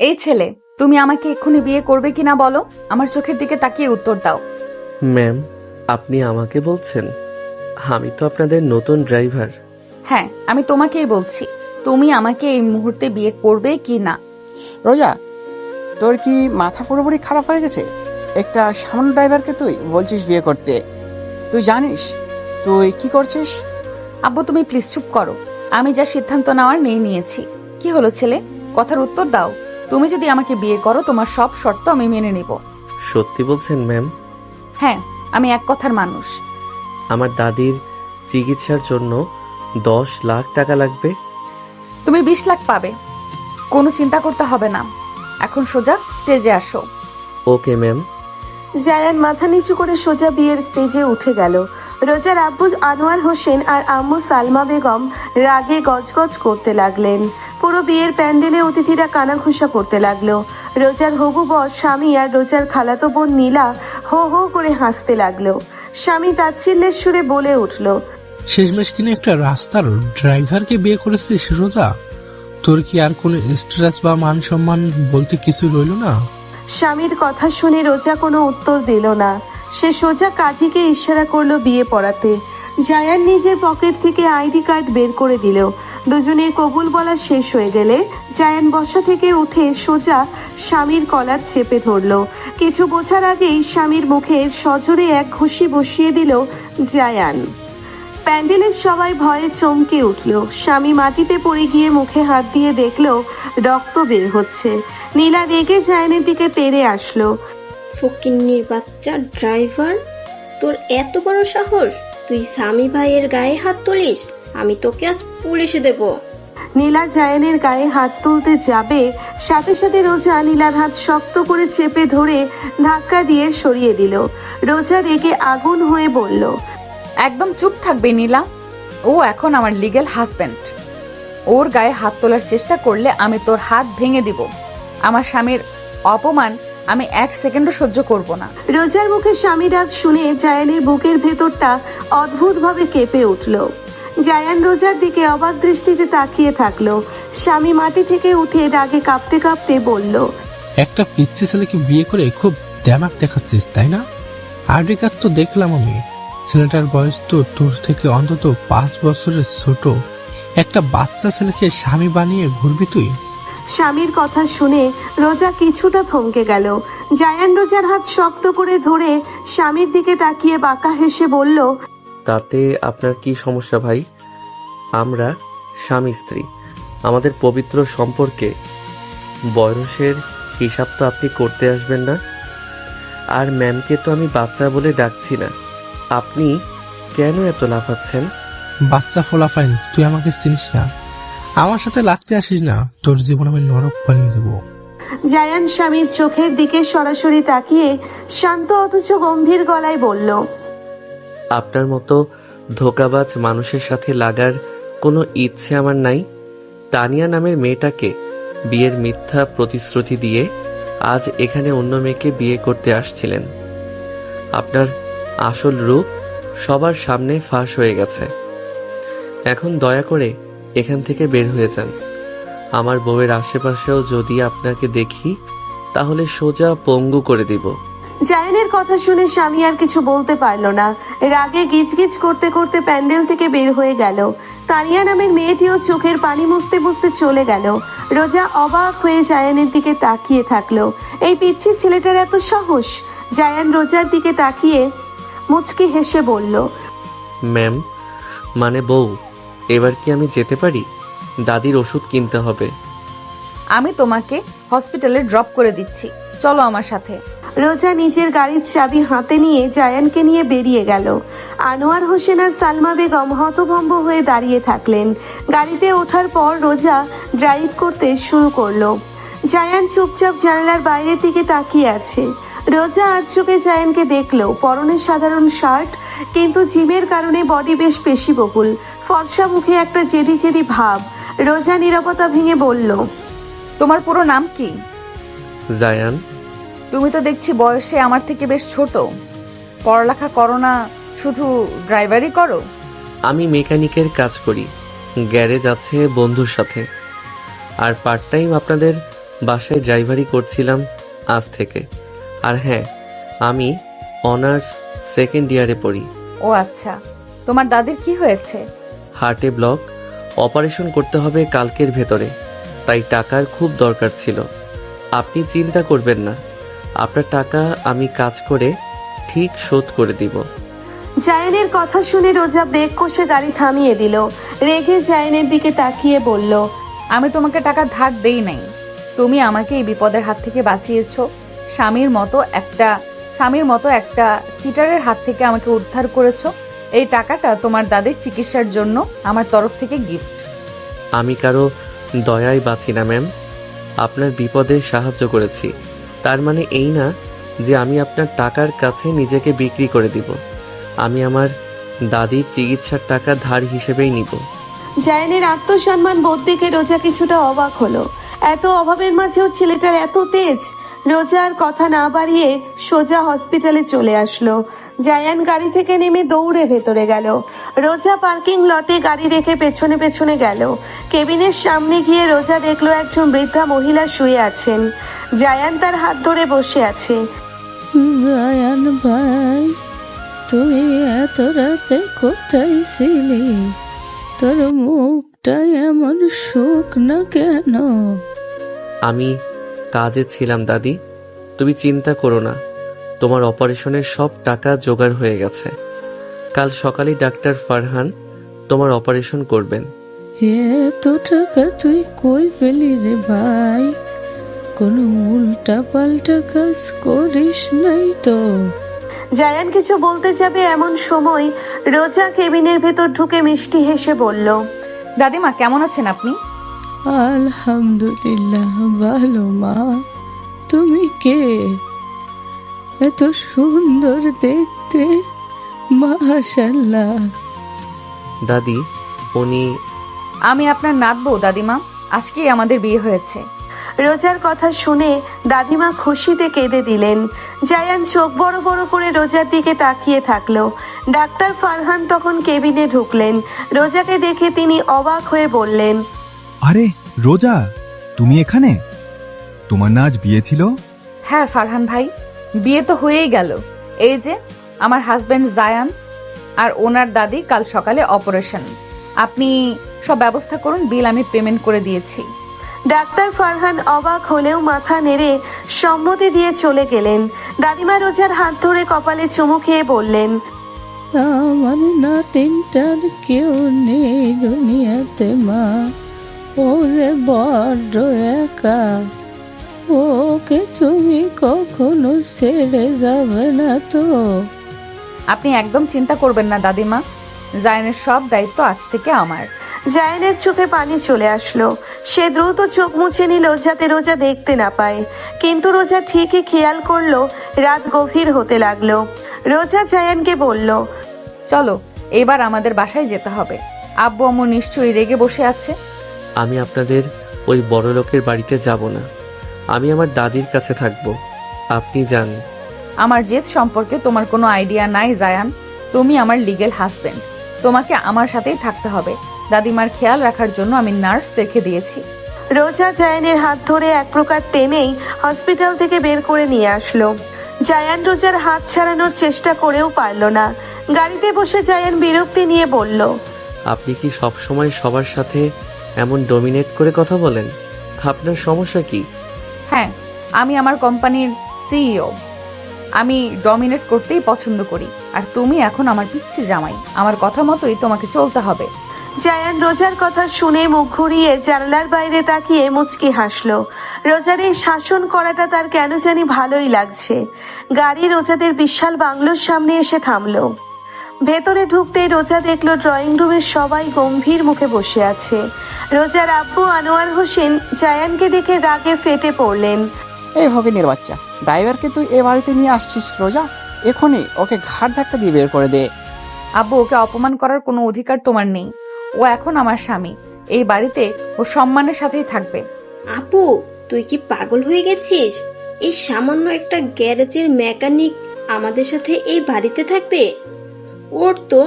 এই ছেলে, তুমি আমাকে এক্ষুনি বিয়ে করবে কিনা বলো। আমার চোখের দিকে তাকিয়ে উত্তর দাও। ম্যাম, আপনি আমাকে বলছেন? আমি তো আপনাদের নতুন ড্রাইভার। হ্যাঁ, আমি তোমাকেই বলছি, তুমি আমাকে এই মুহূর্তে বিয়ে করবে কি না। রোজা, তোর কি মাথা পুরোপুরি খারাপ হয়ে গেছে? একটা সামান্য ড্রাইভারকে তুই বলছিস বিয়ে করতে? তুই জানিস তুই কি করছিস? আব্বু, তুমি প্লিজ চুপ করো। আমি যা সিদ্ধান্ত নেওয়ার নিয়েছি। কি হলো ছেলে, কথার উত্তর দাও। তুমি যদি আমাকে বিয়ে করো, তোমার সব শর্ত আমি মেনে নিব। সত্যি বলছেন ম্যাম? হ্যাঁ, আমি এক কথার মানুষ। আমার দাদির চিকিৎসার জন্য 10 লাখ টাকা লাগবে। তুমি 20 লাখ পাবে, কোনো চিন্তা করতে হবে না। এখন সোজা স্টেজে আসো। Okay ma'am. জায়ান মাথা নিচু করে সোজা বিয়ের স্টেজে উঠে গেল। রোজার আব্বু আনোয়ার হোসেন আর আম্মু সালমা বেগম রাগে গজগজ করতে লাগলেন। পুরো বিয়ের প্যান্ডেলে অতিথিরা কানাঘুষা করতে লাগলো। রোজার হবু বর স্বামী আর রোজার খালাতো বোন নীলা হো হো করে হাসতে লাগলো। স্বামী তাচ্ছিল্যের সুরে বলে উঠল, শেষমেশ কিনা একটা রাস্তার ড্রাইভারকে বিয়ে করেছিস রোজা? তোর কি আর কোনো স্ট্রেস বা মান সম্মান বলতে কিছু রইল না? স্বামীর কথা শুনে রোজা কোনো উত্তর দিল না। সে সোজা কাজীকে ইশারা করলো বিয়ে পড়াতে। জায়ান নিজের পকেট থেকে আইডি কার্ড বের করে দিল। দুজনে কবুল বলা শেষ হয়ে গেলে জায়ান বসা থেকে উঠে সোজা স্বামীর কলার চেপে ধরলো। কিছু বোঝার আগেই স্বামীর মুখে সজোরে এক ঘুষি বসিয়ে দিল জায়ান। প্যান্ডেলের সবাই ভয়ে চমকে উঠল। স্বামী মাটিতে পড়ে গিয়ে মুখে হাত দিয়ে দেখলো রক্ত বের হচ্ছে। নীলা রেগে জায়ানের দিকে তেড়ে আসলো। ফকিন্নির বাচ্চা ড্রাইভার, তোর এত বড় সাহস! তুই স্বামী ভাইয়ের গায়ে হাত তুলিস? আমি তোকে আজ পুলিশে দেব। নীলা জায়ানের গায়ে হাত তুলতে যাবে, সাথে সাথে রোজা নীলার হাত শক্ত করে চেপে ধরে ধাক্কা দিয়ে সরিয়ে দিল। রোজা রেগে আগুন হয়ে বলল, একদম চুপ থাকবে নীলা। ও এখন আমার লিগ্যাল হাজবেন্ড। ওর গায়ে হাত তোলার চেষ্টা করলে আমি তোর হাত ভেঙে দিব। আমার স্বামীর অপমান আমি 1 সেকেন্ডও সহ্য করব না। রোজার মুখে স্বামী ডাক শুনে জায়ানের বুকের ভেতরটা অদ্ভুতভাবে কেঁপে উঠল। জায়ান রোজার দিকে অবাক দৃষ্টিতে তাকিয়ে থাকলো। স্বামী মাটি থেকে উঠে রাগে কাঁপতে কাঁপতে বলল, একটা পিচ্ছি ছেলেকে বিয়ে করে খুব দ্যামাক দেখাচ্ছিস, তাই না? আইডি কার্ড তো দেখলাম আমি। ছেলেটার বয়স তো তোর থেকে অন্তত 5 বছরের ছোট। একটা বাচ্চা ছেলেকে স্বামী বানিয়ে ঘুরবি তুই? স্বামীর কথা শুনে রোজা কিছুটা থমকে গেল। জায়ান রোজার হাত শক্ত করে ধরে স্বামীর দিকে তাকিয়ে বাঁকা হেসে বলল, তাতে আপনার কি সমস্যা ভাই? আমরা স্বামী স্ত্রী, আমাদের পবিত্র সম্পর্কে বয়সের হিসাব তো আপনি করতে আসবেন না। আর ম্যামকে তো আমি বাচ্চা বলে ডাকছি না। আপনি কেন এত লাফাচ্ছেন? বাচ্চা ফোলাফাইন, তুই আমাকে চিনিস না। আমার সাথে লাগতে আসিস না, তোর জীবন আমি নরক বানিয়ে দেবো। জায়ান স্বামীর চোখের দিকে সরাসরি তাকিয়ে শান্ত অথচ গম্ভীর গলায় বলল, আপনার মতো ধোঁকাবাজ মানুষের সাথে লাগার কোনো ইচ্ছে আমার নাই। তানিয়া নামের মেয়েটাকে বিয়ের মিথ্যা প্রতিশ্রুতি দিয়ে আজ এখানে অন্য মেয়েকে বিয়ে করতে আসছিলেন। আপনার আসল রূপ সবার সামনে ফাঁস হয়ে গেছে। এখন দয়া করে এখান থেকে বের হয়ে যান। আমার বউয়ের আশেপাশেও যদি আপনাকে দেখি তাহলে সোজা পঙ্গু করে দিব। জায়ানের কথা শুনে স্বামী আর কিছু বলতে পারলো না। রাগে গিজগিজ করতে করতে প্যান্ডেল থেকে বের হয়ে গেল। তানিয়া নামের মেয়েটিও চোখের পানি মুছতে মুছতে চলে গেল। রোজা অবাক হয়ে জায়ানের দিকে তাকিয়ে থাকলো। এই পিচ্ছি ছেলেটার এত সাহস! জায়ান রোজার দিকে তাকিয়ে মুচকি হেসে বলল, ম্যাম, মানে বউ, এবার কি আমি যেতে পারি? দাদির ওষুধ কিনতে হবে। আমি তোমাকে হসপিটালে ড্রপ করে দিচ্ছি, চলো আমার সাথে। রোজা নিজের গাড়ির চাবি হাতে নিয়ে জায়ানকে নিয়ে বেরিয়ে গেল। আনোয়ার হোসেন আর সালমা বেগম হতভম্ব হয়ে দাঁড়িয়ে থাকলেন। গাড়িতে ওঠার পর রোজা ড্রাইভ করতে শুরু করলো। জায়ান চুপচাপ জানালার বাইরের দিকে তাকিয়ে আছে। রোজা আর চোখে জায়ানকে দেখলো। পরনে সাধারণ শার্ট, কিন্তু জিমের কারণে বডি বেশ পেশিবহুল। ফর্সা মুখে একটা জেদি জেদি ভাব। রোজা নীরবতা ভেঙে বলল, তোমার পুরো নাম কি? জায়ান। তুমি তো দেখছি বয়সে আমার থেকে বেশ ছোট। পড়ালেখা করো না, শুধু ড্রাইভারই করো? আমি মেকানিকের কাজ করি, গ্যারেজ আছে বন্ধুর সাথে। আর পার্ট টাইম আপনাদের বাসায় ড্রাইভারি করছিলাম আজ থেকে। আর হ্যাঁ, আমি অনার্স সেকেন্ড ইয়ারে পড়ি। ও আচ্ছা, তোমার দাদির কি হয়েছে? হার্টে ব্লক, অপারেশন করতে হবে কালকের ভেতরে, তাই টাকার খুব দরকার ছিল। আপনি চিন্তা করবেন না, আপনার টাকা আমি কাজ করে ঠিক শোধ করে দিব। জায়ানের কথা শুনে রোজা ব্রেক কষে গাড়ি থামিয়ে দিল। রেগে জায়ানের দিকে তাকিয়ে বলল, আমি তোমাকে টাকা ধার দেই নাই, তুমি আমাকে এই বিপদের হাত থেকে বাঁচিয়েছো। স্বামীর মতো একটা চিটারের হাত থেকে আমাকে উদ্ধার করেছো। এই টাকাটা তোমার দাদির চিকিৎসার জন্য আমার তরফ থেকে গিফট। আমি কারো দয়ায় বাঁচি না ম্যাম, আপনার বিপদে সাহায্য করেছি, তার মানে এই না যে আমি আপনার টাকার কাছে নিজেকে বিক্রি করে দিব। আমি আমার দাদির চিকিৎসার টাকা ধার হিসেবেই নিব। জায়ানের আত্মসম্মান বোধ দেখে রোজা কিছুটা অবাক হলো। এত অভাবের মাঝেও ছেলেটার এত তেজ। রোজা আর কথা না বাড়িয়ে সোজা হসপিটালে চলে আসলো। জায়ান গাড়ি থেকে নেমে দৌড়ে ভেতরে গেল। রোজা পার্কিং লটে গাড়ি রেখে পেছনে পেছনে গেল। কেবিনের সামনে গিয়ে রোজা দেখলো একজন বৃদ্ধা মহিলা শুয়ে আছেন। জায়ান তার হাত ধরে বসে আছে। জায়ান ভাই, তুই এত রাতে কোথায় ছিলি? তোর মুখটা এমন শুকনো কেন? আমি কাজে ছিলাম দাদি, তুমি চিন্তা করো না, তোমার অপারেশনের সব টাকা জোগাড় হয়ে গেছে। কাল সকালে ডাক্তার ফারহান তোমার অপারেশন করবেন। এত টাকা তুই কই পেলি রে ভাই? কোনো উল্টা পাল্টা কাজ করিস নাই তো? জায়ান কিছু বলতে যাবে এমন সময় রোজা কেবিনের ভেতর ঢুকে মিষ্টি হেসে বলল, দাদিমা কেমন আছেন আপনি? আলহামদুলিল্লাহ ভালো মা। তুমি কে? এত সুন্দর দেখতে, মাশাআল্লাহ। দাদি, উনি আমি আপনার নাতবো দাদিমা, আজকেই আমাদের বিয়ে হয়েছে। রোজার কথা শুনে দাদিমা খুশিতে কেঁদে দিলেন। জায়ান চোখ বড় বড় করে রোজার দিকে তাকিয়ে থাকলো। ডাক্তার ফারহান তখন কেবিনে ঢুকলেন। রোজাকে দেখে তিনি অবাক হয়ে বললেন, আরে রোজা, তুমি এখানে? তোমার না আজ বিয়ে ছিল? হ্যাঁ ফারহান ভাই, বিয়ে তো হয়েই গেল। এই যে আমার হাজবেন্ড জায়ান আর ওনার দাদি কাল সকালে অপারেশন। আপনি সব ব্যবস্থা করুন, বিল আমি পেমেন্ট করে দিয়েছি। ডাক্তার ফারহান অবাক হলেও মাথা নেড়ে সম্মতি দিয়ে চলে গেলেন। দাদিমা রোজার হাত ধরে কপালে চুমু খেয়ে বললেন, আমার নাতিনটার কেউ নেই দুনিয়াতে মা, ও যে বড্ড একা। ওকে তুমি কখনো ছেড়ে যাবে না তো? আপনি একদম চিন্তা করবেন না দাদিমা, জায়ানের সব দায়িত্ব আজ থেকে আমার। জায়ানের চোখে পানি চলে আসলো। সে দ্রুত চোখ মুছে নিল যাতে রোজা দেখতে না পায়। কিন্তু রোজা ঠিকই খেয়াল করলো রাত গভীর হতে লাগলো। রোজা জায়ানকে বলল, চলো এবার আমাদের বাসায় যেতে হবে। আব্বু আম্মু নিশ্চয়ই রেগে বসে আছে। আমি আপনাদের ওই বড় লোকের বাড়িতে যাব না, আমি আমার দাদির কাছে থাকবো। আপনি যান। আমার জেদ সম্পর্কে তোমার কোনো আইডিয়া নাই জায়ান, তুমি আমার লিগ্যাল হাজবেন্ড, তোমাকে আমার সাথেই থাকতে হবে। দাদিমার খেয়াল রাখার জন্য আমি নার্স রেখে দিয়েছি। রোজা জায়ানের হাত ধরে এক প্রকার টেনেই হসপিটাল থেকে বের করে নিয়ে আসলো। জায়ান রোজার হাত ছাড়ানোর চেষ্টা করেও পারল না। গাড়িতে বসে জায়ান বিরক্তি নিয়ে বলল, আপনি কি সব সময় সবার সাথে এমন ডমিনেট করে কথা বলেন? আপনার সমস্যা কি? হ্যাঁ, আমি আমার কোম্পানির সিইও, আমি ডমিনেট করতেই পছন্দ করি। আর তুমি এখন আমার পিচ্ছি জামাই, আমার কথা মতোই তোমাকে চলতে হবে। জায়ান রোজার কথা শুনে মুখ ঘুরিয়ে জানালার বাইরে তাকিয়ে মুচকি হাসলো। রোজার এই শাসন করাটা তার কেন জানি ভালোই লাগছে। গাড়ি রোজাদের বিশাল বাংলোর সামনে এসে থামলো। ভেতরে ঢুকতেই রোজা দেখলো ড্রয়িং রুমের সবাই গম্ভীর মুখে বসে আছে। রোজার আব্বু আনোয়ার হোসেন জায়ানকে দেখে রাগে ফেটে পড়লেন। এই ভগিনীর বাচ্চা, ড্রাইভারকে তুই এ বাড়িতে নিয়ে আসছিস রোজা? এখনই ওকে ঘাট ধাক্কা দিয়ে বের করে দে। আব্বু, ওকে অপমান করার কোনো অধিকার তোমার নেই। ও এখন আমার স্বামী, এই বাড়িতে ও সম্মানের সাথেই থাকবে। আপু, তুই কি পাগল হয়ে গেছিস? এই সামান্য একটা গ্যারেজের মেকানিক আমাদের সাথে এই বাড়িতে থাকবে? ওর তো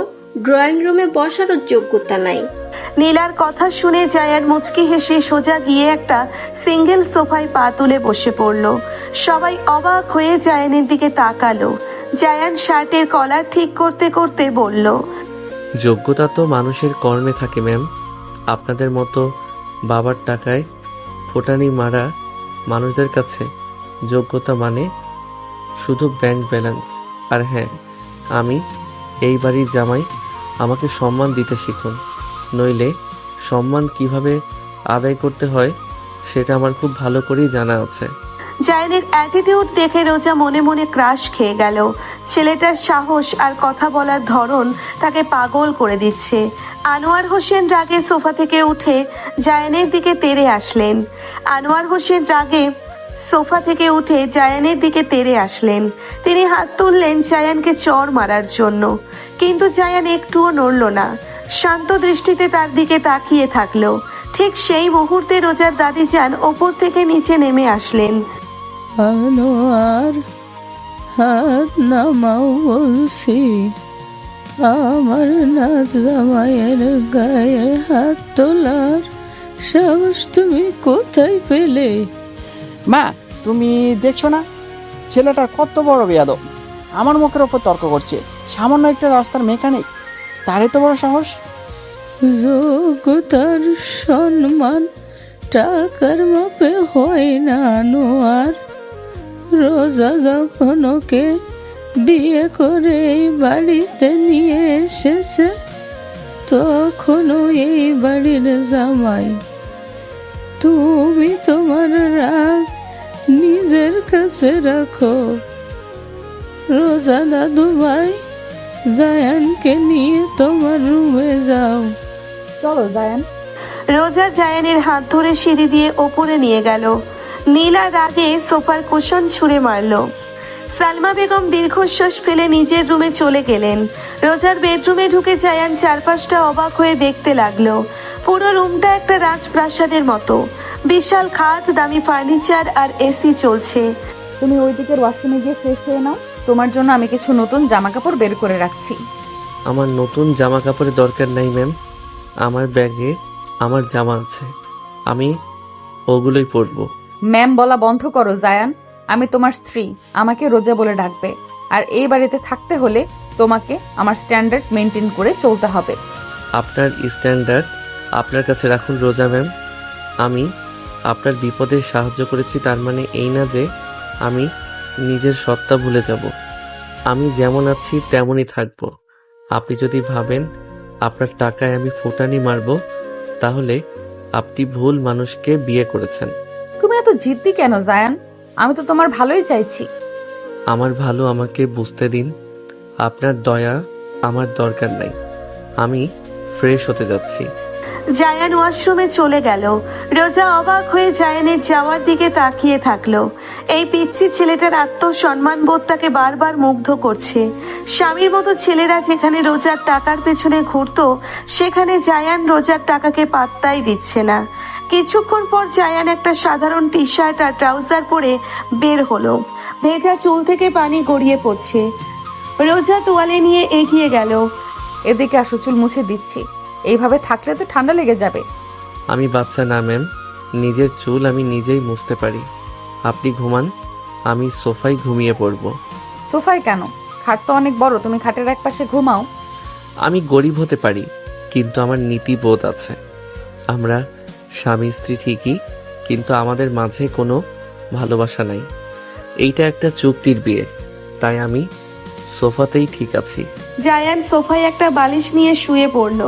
ড্রয়িং রুমে বসারও যোগ্যতা নাই। নীলার কথা শুনে জায়ান মুচকি হেসে সোজা গিয়ে একটা সিঙ্গেল সোফায় পা তুলে বসে পড়ল। সবাই অবাক হয়ে জায়ানের দিকে তাকালো। জায়ান শার্টের কলার ঠিক করতে করতে বলল, যোগ্যতা তো মানুষের কর্মে থাকে ম্যাম। আপনাদের মতো বাবার টাকায় ফোটানি মারা মানুষদের কাছে যোগ্যতা মানে শুধু ব্যাংক ব্যালেন্স। আর হ্যাঁ, আমি এই বাড়ির জামাই, আমাকে সম্মান দিতে শিখুন, নইলে সম্মান কিভাবে আদায় করতে হয় সেটা আমার খুব ভালো করেই জানা আছে। জায়ানের অ্যাটিটিউড দেখে রোজা মনে মনে ক্রাশ খেয়ে গেল। ছেলেটার সাহস আর কথা বলার ধরন তাকে পাগল করে দিচ্ছে। আনোয়ার হোসেন রাগে সোফা থেকে উঠে জায়ানের দিকে তেড়ে আসলেন। তিনি হাত তুললেন জায়ানকে চড় মারার জন্য, কিন্তু জায়ান একটুও নড়ল না, শান্ত দৃষ্টিতে তার দিকে তাকিয়ে থাকলো। ঠিক সেই মুহূর্তে রোজার দাদিজান ওপর থেকে নিচে নেমে আসলেন। আনোয়ার, হাত নামাও বলছি। আমার নাচ জামাইয়ের গায়ে হাত তোলার সাহস তুমি কোথায় পেলে? মা, তুমি দেখছো না ছেলেটার কত বড় বেয়াদব? আমার মুখের ওপর তর্ক করছে। সামান্য একটা রাস্তার মেকানিক, তার এত বড় সাহস? যোগ্যতার সম্মান টাকার মাপে হয় না আনোয়ার। রোজা যখন ওকে বিয়ে করে এই বাড়িতে নিয়ে এসেছে তখনও এই বাড়ির জামাই। তুমি তোমার রাগ নিজের কাছে রাখো। রোজা দাদু ভাই, জায়ানকে নিয়ে তোমার রুমে যাও। চলো জায়ান। রোজা জায়ানের হাত ধরে সিঁড়ি দিয়ে ওপরে নিয়ে গেল। নীলা রাগে সোফার কুশন ছুঁড়ে মারল। সালমা বেগম দীর্ঘশ্বাস ফেলে নিজের রুমে চলে গেলেন। রোজার বেডরুমে ঢুকে জায়ান চারপাশটা অবাক হয়ে দেখতে লাগলো। পুরো রুমটা একটা রাজপ্রাসাদের মতো। বিশাল খাট, দামি ফার্নিচার আর এসি চলছে। তুমি ওই দিকের ওয়াশরুমে গিয়ে ফ্রেশ হয়ে নাও, তোমার জন্য আমি কিছু নতুন জামা কাপড় বের করে রাখছি। আমার নতুন জামা কাপড়ের দরকার নাই ম্যাম। আমার ব্যাগে আমার জামা আছে, আমি ওগুলোই পরবো। ম্যাম বলা বন্ধ করো জায়ান। আমি তোমার স্ত্রী, আমাকে রোজা বলে ডাকবে। আর এই বাড়িতে থাকতে হলে তোমাকে আমার স্ট্যান্ডার্ড মেনটেন করে চলতে হবে। আপনার স্ট্যান্ডার্ড আপনার কাছে রাখুন রোজা ম্যাম। আমি আপনার বিপদে সাহায্য করেছি তার মানে এই না যে আমি নিজের সত্তা ভুলে যাব। আমি যেমন আছি তেমনই থাকবো। আপনি যদি ভাবেন আপনার টাকায় আমি ফুটানি মারব, তাহলে আপনি ভুল মানুষকে বিয়ে করেছেন। তুমি এত জিদ্দি কেন জায়ান? আমি তো তোমার ভালোই চাইছি। আমার ভালো আমাকে বুঝতে দিন। আপনার দয়া আমার দরকার নাই। আমি ফ্রেশ হতে যাচ্ছি। জায়ান ওয়াশরুমে চলে গেল। রোজা অবাক হয়ে জায়ানের যাওয়ার দিকে তাকিয়ে থাকলো। এই পিচ্চি ছেলেটার আত্মসম্মান বোধ তাকে বারবার মুগ্ধ করছে। স্বামীর মতো ছেলেরা যেখানে রোজার টাকার পেছনে ঘুরতো, সেখানে জায়ান রোজার টাকাকে পাত্তাই দিচ্ছে না। কিছুক্ষণ পর জায়ান একটা সাধারণ টি শার্ট আর ট্রাউজার পরে বের হলো। ভেজা চুল থেকে পানি গড়িয়ে পড়ছে। রোজা তোয়ালে নিয়ে এগিয়ে গেল। এদিকে আসো, চুল মুছে দিচ্ছি। এইভাবে থাকলে তো ঠান্ডা লেগে যাবে। আমি বাচ্চা না ম্যাম, নিজের চুল আমি নিজেই মুছতে পারি। আপনি ঘুমান, আমি সোফায় ঘুমিয়ে পড়ব। সোফায় কেন? খাট তো অনেক বড়, তুমি খাটের এক পাশে ঘুমাও। আমি গরিব হতে পারি, কিন্তু আমার নীতিবোধ আছে। আমরা স্বামী স্ত্রী ঠিকই, কিন্তু আমাদের মাঝে কোনো ভালোবাসা নাই। এইটা একটা চুক্তির বিয়ে, তাই আমি সোফাতেই ঠিক আছি। জায়ান সোফায় একটা বালিশ নিয়ে শুয়ে পড়ল।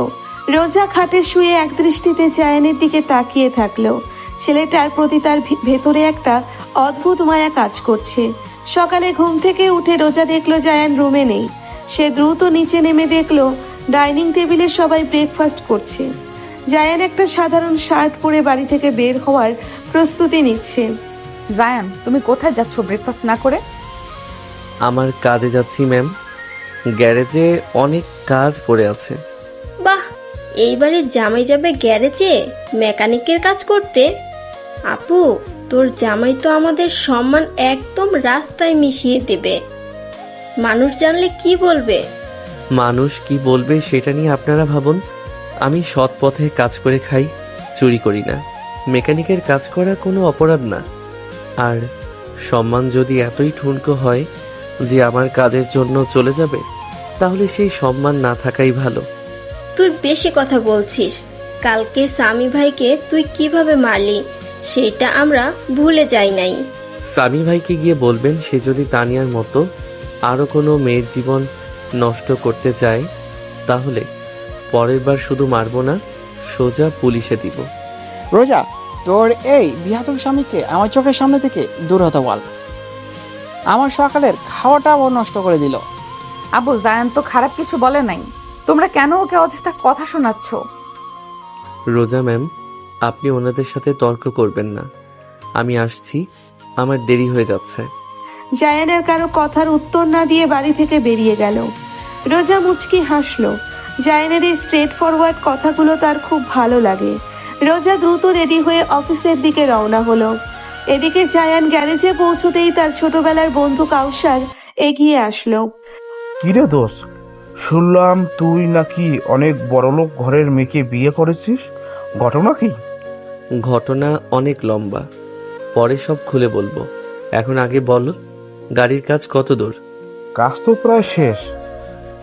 রোজা খাটে শুয়ে একদৃষ্টিতে জায়ানের দিকে তাকিয়ে থাকলো। ছেলেটার প্রতি তার ভেতরে একটা অদ্ভুত মায়া কাজ করছে। সকালে ঘুম থেকে উঠে রোজা দেখলো জায়ান রুমে নেই। সে দ্রুত নিচে নেমে দেখলো ডাইনিং টেবিলে সবাই ব্রেকফাস্ট করছে। জায়ান একটা সাধারণ শার্ট পরে বাড়ি থেকে বের হওয়ার প্রস্তুতি নিচ্ছে। জায়ান, তুমি কোথায় যাচ্ছ ব্রেকফাস্ট না করে? আমার কাজে যাচ্ছি ম্যাম, গ্যারেজে অনেক কাজ পড়ে আছে। বাহ, এইবারে জামাই যাবে গ্যারেজে মেকানিকের কাজ করতে? আপু, তোর জামাই তো আমাদের সম্মান একদম রাস্তায় মিশিয়ে দেবে। মানুষ জানলে কি বলবে? মানুষ কি বলবে সেটা নিয়ে আপনারা ভাবুন। আমি সৎ পথে কাজ করে খাই, চুরি করি না। মেকানিকের কাজ করা কোনো অপরাধ না। আর সম্মান যদি এতই ঠুনকো হয় যে আমার কাজের জন্য চলে যাবে, তাহলে সেই সম্মান না থাকাই ভালো। তুই বেশি কথা বলছিস। কালকে সামি ভাইকে তুই কিভাবে মারলি সেটা আমরা ভুলে যাই নাই। সামি ভাইকে গিয়ে বলবেন, সে যদি তানিয়ার মতো আরও কোনো মেয়ের জীবন নষ্ট করতে চায়, তাহলে পরের বার শুধু মারবো না, সোজা পুলিশে দিব। রোজা, তোর এই বিহাতুর স্বামীকে আমার চোখের সামনে থেকে দূর হতে বল। আমার সকালের খাওয়াটা ও নষ্ট করে দিল। আবু, জায়ান তো খারাপ কিছু বলে নাই, তোমরা কেন ওকে অযথা কথা শোনাচ্ছ? রোজা ম্যাম, আপনি ওনাদের সাথে তর্ক করবেন না। আমি আসছি, আমার দেরি হয়ে যাচ্ছে। জায়ানের কারো কথার উত্তর না দিয়ে বাড়ি থেকে বেরিয়ে গেল। রোজা মুচকি হাসলো। জায়ানের এই স্ট্রেট ফরওয়ার্ড কথাগুলো তার খুব ভালো লাগে। রোজা দ্রুত রেডি হয়ে অফিসের দিকে রওনা হলো। এদিকে জায়ান গ্যারেজে পৌঁছতেই তার ছোটবেলার বন্ধু কাউসার এগিয়ে আসলো। কিরে দোষ, শুনলাম তুই নাকি অনেক বড়লোক ঘরের মেয়েকে বিয়ে করেছিস, ঘটনা কি? ঘটনা অনেক লম্বা, পরে সব খুলে বলবো। এখন আগে বল, গাড়ির কাজ কত দূর? কাজ তো প্রায় শেষ,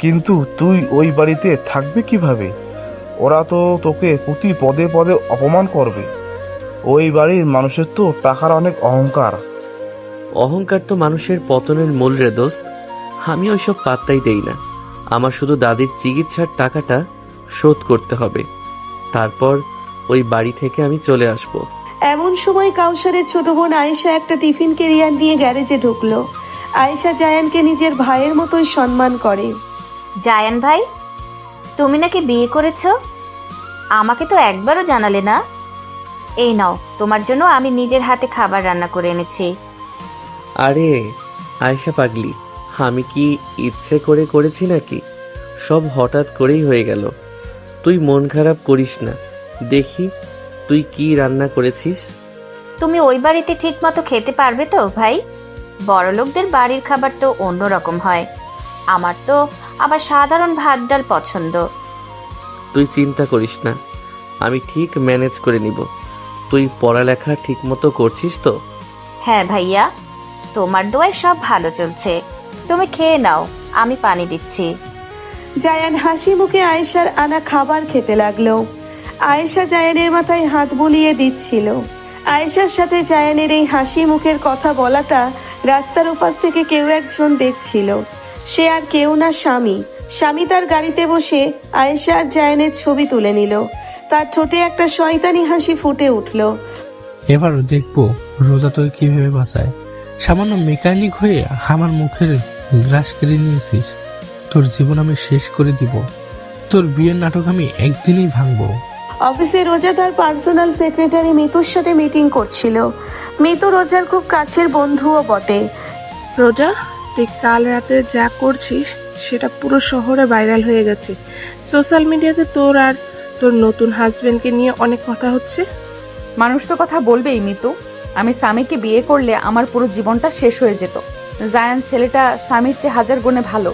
কিন্তু তুই ওই বাড়িতে থাকবি কিভাবে? ওরা তো তোকে প্রতি পদে পদে অপমান করবে। ওই বাড়ির মানুষের তো টাকার অনেক অহংকার। অহংকার তো মানুষের পতনের মূল রে দোস্ত। আমি ওইসব পাত্তাই দেই না। আমার শুধু দাদির চিকিৎসার টাকাটা শোধ করতে হবে, তারপর ওই বাড়ি থেকে আমি চলে আসব। এমন সময় কাউসারের ছোট বোন আয়েশা একটা টিফিন ক্যারিয়ার নিয়ে গ্যারেজে ঢুকলো। আয়েশা জায়ানকে নিজের ভাইয়ের মতোই সম্মান করে। জায়ান ভাই, তুমি নাকি বিয়ে করেছো? আমাকে তো একবারও জানালে না। এই নাও, তোমার জন্য আমি নিজের হাতে খাবার রান্না করে এনেছি। আরে আয়েশা পাগলি, আমি কি ইচ্ছে করে করেছি নাকি? সব হঠাৎ করেই হয়ে গেল। তুই মন খারাপ করিস না, দেখি তুই কি রান্না করেছিস। তুমি ওই বাড়িতে ঠিক মতো খেতে পারবে তো ভাই? বড়লোকদের বাড়ির খাবার তো অন্যরকম হয়, আমার তো আবার সাধারণ ভাত ডাল পছন্দ। তুই চিন্তা করিস না, আমি ঠিক ম্যানেজ করে নিব। তুই পড়ালেখা ঠিক মতো করছিস তো? হ্যাঁ ভাইয়া, তোমার দোয়ায় সব ভালো চলছে। তুমি খেয়ে নাও, আমি পানি দিচ্ছি। জায়ান হাসি মুখে আয়েশার আনা খাবার খেতে লাগলো। আয়েশা জায়ানের মাথায় হাত বুলিয়ে দিচ্ছিল। আয়েশার সাথে জায়ানের এই হাসি মুখের কথা বলাটা রাস্তার উপাস থেকে কেউ একজন দেখছিল। সে আর কেউ না, স্বামী। স্বামী তার গাড়িতে বসে আয়েশা আর জায়ানের ছবি তুলে নিল। তার ঠোঁটে একটা শয়তানি হাসি ফুটে উঠল। এবারও দেখবো রোজা তোকে কিভাবে বাঁচায়। সামান্য মেকানিক হয়ে আমার মুখের গ্রাস কেড়ে নিয়েছিস, তোর জীবন আমি শেষ করে দিব। তোর বিয়ের নাটক আমি একদিনেই ভাঙবো। অফিসে রোজা তার পার্সোনাল সেক্রেটারি মিতুর সাথে মিটিং করছিল। মিতু রোজার খুব কাছের বন্ধুও বটে। রোজা, তুই কাল রাতে যা করছিস সেটা পুরো শহরে ভাইরাল হয়ে গেছে। সোশ্যাল মিডিয়াতে তোর আর তোর নতুন হাজবেন্ডকে নিয়ে অনেক কথা হচ্ছে। মানুষ তো কথা বলবেই মিতু। আমি স্বামীকে বিয়ে করলে আমার পুরো জীবনটা শেষ হয়ে যেত। জায়ান ছেলেটা স্বামীর চেয়ে হাজার গুণে ভালো।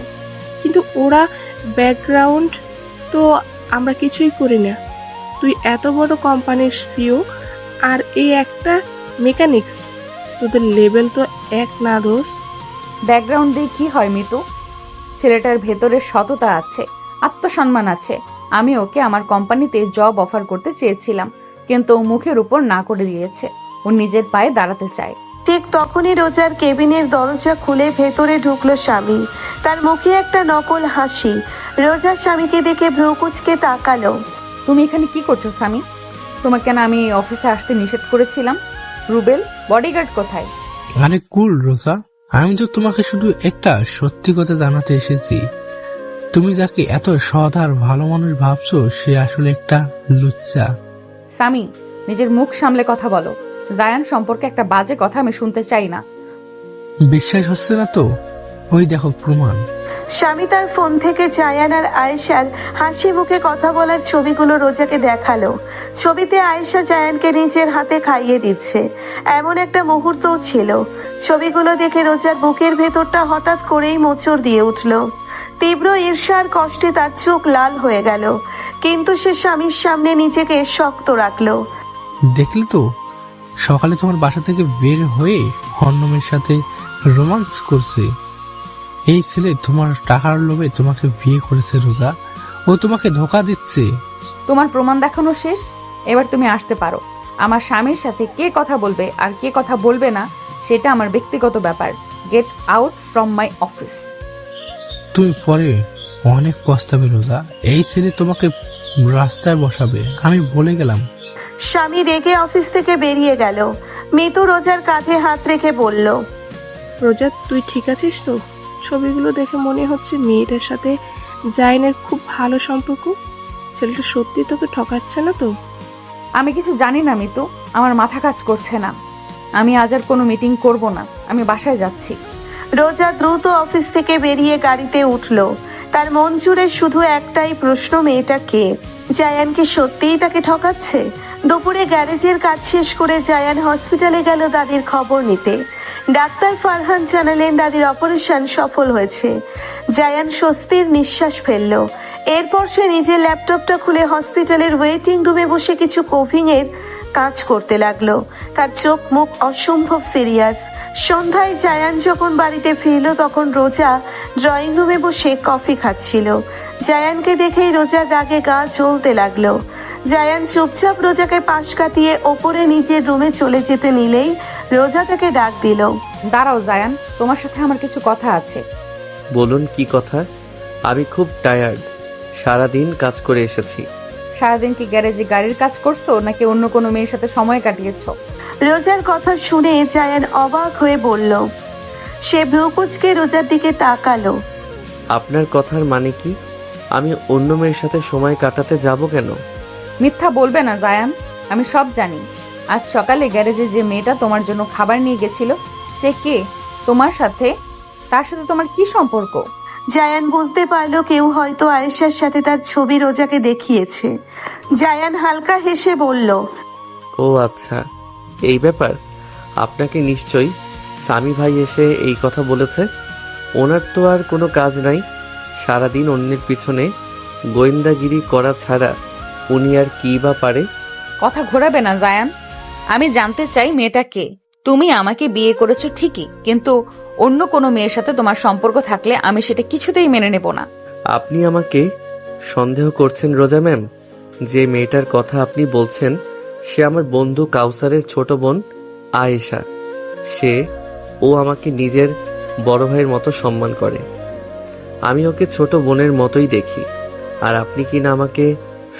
কিন্তু ওরা ব্যাকগ্রাউন্ড তো আমরা কিছুই করি না। তুই এত বড় কোম্পানির সিও আর এই একটা মেকানিক্স, তোদের লেভেল তো এক না দোস্ত। ব্যাকগ্রাউন্ড দিয়ে কি হয় মিতু? ছেলেটার ভেতরে সততা আছে, আত্মসম্মান আছে। আমি ওকে আমার কোম্পানিতে জব অফার করতে চেয়েছিলাম, কিন্তু ও মুখের উপর না করে দিয়েছে। ও নিজের পায়ে দাঁড়াতে চায়। ঠিক তখনই রোজার কেবিনের দরজা খুলে ভেতরে ঢুকলো স্বামী। তার মুখে একটা নকল হাসি। রোজার স্বামীকে দেখে ভ্রু কুঁচকে তাকালো। তুমি এখানে কি করছো স্বামী? তোমাকে না আমি অফিসে আসতে নিষেধ করেছিলাম? রুবেল, বডিগার্ড কোথায়? আরে কুল রোজা, আমি তো তোমাকে শুধু একটা সত্যি কথা জানাতে এসেছি। তুমি যাকে এত সৎ আর ভালো মানুষ ভাবছো, সে আসলে একটা লুচ্চা। স্বামী, নিজের মুখ সামলে কথা বলো। জায়ান সম্পর্কে একটা বাজে কথা আমি শুনতে চাই না। বিশ্বাস হচ্ছে না তো? ওই দেখো প্রমাণ। স্বামী তার ফোন থেকে জায়ান আর আয়েশার হাসি মুখে কথা বলার ছবিগুলো রোজাকে দেখালো। ছবিতে আয়েশা জায়ানকে নিজের হাতে খাইয়ে দিচ্ছে, এমন একটা মুহূর্তও ছিল। ছবিগুলো দেখে রোজার বুকের ভেতরটা হঠাৎ করেই মোচড় দিয়ে উঠল। তীব্র ঈর্ষার কষ্টে তার চোখ লাল হয়ে গেল, কিন্তু সে স্বামীর সামনে নিজেকে শক্ত রাখলো। দেখলে তো, সকালে তোমার বাসা থেকে বের হয়ে অন্য মেয়ের সাথে রোমান্স করছে। এই ছেলে তোমার টাকার লোভে তোমাকে বিয়ে করেছে রোজা। ও তোমাকে ধোকা দিচ্ছে। তোমার প্রমাণ দেখানো শেষ, এবার তুমি আসতে পারো। আমার স্বামীর সাথে কে কথা বলবে আর কে কথা বলবে না সেটা আমার ব্যক্তিগত ব্যাপার। Get out from my office. তুমি পরে অনেক পস্তাবে রোজা। এই ছেলে তোমাকে রাস্তায় বসাবে, আমি বলে গেলাম। স্বামী রেগে অফিস থেকে বেরিয়ে গেল। মিতু রোজার কাঁধে হাত রেখে বলল, রোজা, তুই ঠিক আছিস তো? ছবিগুলো দেখে মনে হচ্ছে মেয়েটার সাথে জাইনের খুব ভালো সম্পর্ক। ছেলেটা সত্যি তোকে ঠকাচ্ছে না তো? আমি কিছু জানি না মিতু, আমার মাথা কাজ করছে না। আমি আজ আর কোনো মিটিং করব না, আমি বাসায় যাচ্ছি। রোজা দ্রুত অফিস থেকে বেরিয়ে গাড়িতে উঠল। তার মন জুড়ে শুধু একটাই প্রশ্ন, মেয়েটা কে? জায়ান কি সত্যিই তাকে ঠকাচ্ছে? দুপুরে গ্যারেজের কাজ শেষ করে জায়ান হসপিটালে গেল দাদির খবর নিতে। ডাক্তার ফারহান জানালেন দাদির অপারেশন সফল হয়েছে। জায়ান স্বস্তির নিঃশ্বাস ফেলল। এরপর সে নিজের ল্যাপটপটা খুলে হসপিটালের ওয়েটিং রুমে বসে কিছু কোভিংয়ের কাজ করতে লাগলো। তার চোখ মুখ অসম্ভব সিরিয়াস। সন্ধ্যায় জায়ান যখন বাড়িতে ফিরল তখন রোজা ড্রয়িং রুমে বসে কফি খাচ্ছিল। জায়ানকে দেখেই রোজার রাগে গা জ্বলতে লাগলো। জায়ান চুপচাপ রোজাকে পাশ কাটিয়ে ওপরে নিজের রুমে চলে যেতে নিলেই রোজা তাকে ডাক দিল। দাঁড়াও জায়ান, তোমার সাথে আমার কিছু কথা আছে। বলুন, কি কথা? আমি খুব টায়ার্ড, সারাদিন কাজ করে এসেছি। সারাদিন কি গ্যারেজে গাড়ির কাজ করছো নাকি অন্য কোনো মেয়ের সাথে সময় কাটিয়েছো? রোজার কথা শুনে জায়ান অবাক হয়ে বলল। সে ভ্রুকুচকে রোজার দিকে তাকালো। আপনার কথার মানে কি? আমি অন্য মেয়ের সাথে সময় কাটাতে যাব কেন? মিথ্যা বলবে না জায়ান, আমি সব জানি। আজ সকালে গ্যারেজে যে মেয়েটা তোমার জন্য খাবার নিয়ে গেছিল, সে কে? তোমার সাথে তার সাথে তোমার কি সম্পর্ক? জায়ান বুঝতে পারলো কেউ হয়তো আয়েশার সাথে তার ছবি রোজাকে দেখিয়েছে। জায়ান হালকা হেসে বলল, ও আচ্ছা, এই ব্যাপার। আপনাকে নিশ্চয়ই সামি ভাই এসে এই কথা বলেছে। ওনার তো আর কোনো কাজ নাই, সারাদিন অন্যের পিছনে গোয়েন্দাগিরি করা ছাড়া উনি আর কি বা পারে? কথা ঘোরাবে না জায়ান, আমি জানতে চাই মেয়েটা কে। তুমি আমাকে বিয়ে করেছো ঠিকই, কিন্তু অন্য কোনো মেয়ের সাথে তোমার সম্পর্ক থাকলে আমি সেটা কিছুতেই মেনে নেব না। আপনি আমাকে সন্দেহ করছেন রোজা ম্যাম? যে মেয়েটার কথা আপনি বলছেন সে আমার বন্ধু কাউসারের ছোট বোন আয়েশা। ও আমাকে নিজের বড় ভাইয়ের মতো সম্মান করে। আমি ওকে ছোট বোনের মতোই দেখি। আর আপনি কি না আমাকে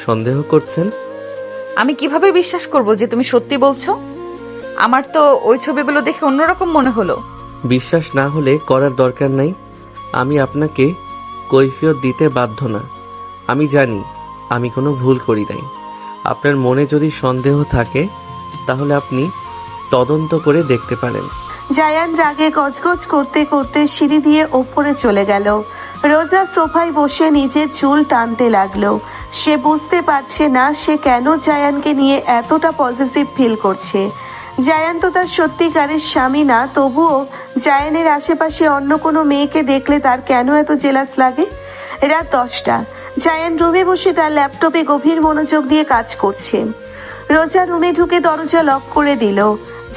সন্দেহ করছেন? আমি কিভাবে বিশ্বাস করব যে তুমি সত্যি বলছো? আমার তো ওই ছবিগুলো দেখে অন্যরকম মনে হলো। বিশ্বাস না হলে করার দরকার নাই। আমি আপনাকে কৈফিয়ত দিতে বাধ্য না। আমি জানি আমি কোনো ভুল করি নাই। আপনার মনে যদি সন্দেহ থাকে তাহলে আপনি তদন্ত করে দেখতে পারেন। জায়ান রাগে গজগজ করতে করতে সিঁড়ি দিয়ে ওপরে চলে গেল। রোজা সোফায় বসে নিজের চুল টানতে লাগলো। সে বুঝতে পারছে না সে কেন জায়ানকে নিয়ে এতটা পজিটিভ ফিল করছে। জায়ান তো তার সত্যিকারের স্বামী না, তবুও জায়ানের আশেপাশে অন্য কোনো মেয়েকে দেখলে তার কেন এত জেলাস লাগে। রাত 10টা। জায়ান রুমে বসে তার ল্যাপটপে গভীর মনোযোগ দিয়ে কাজ করছে। রোজা রুমে ঢুকে দরজা লক করে দিল।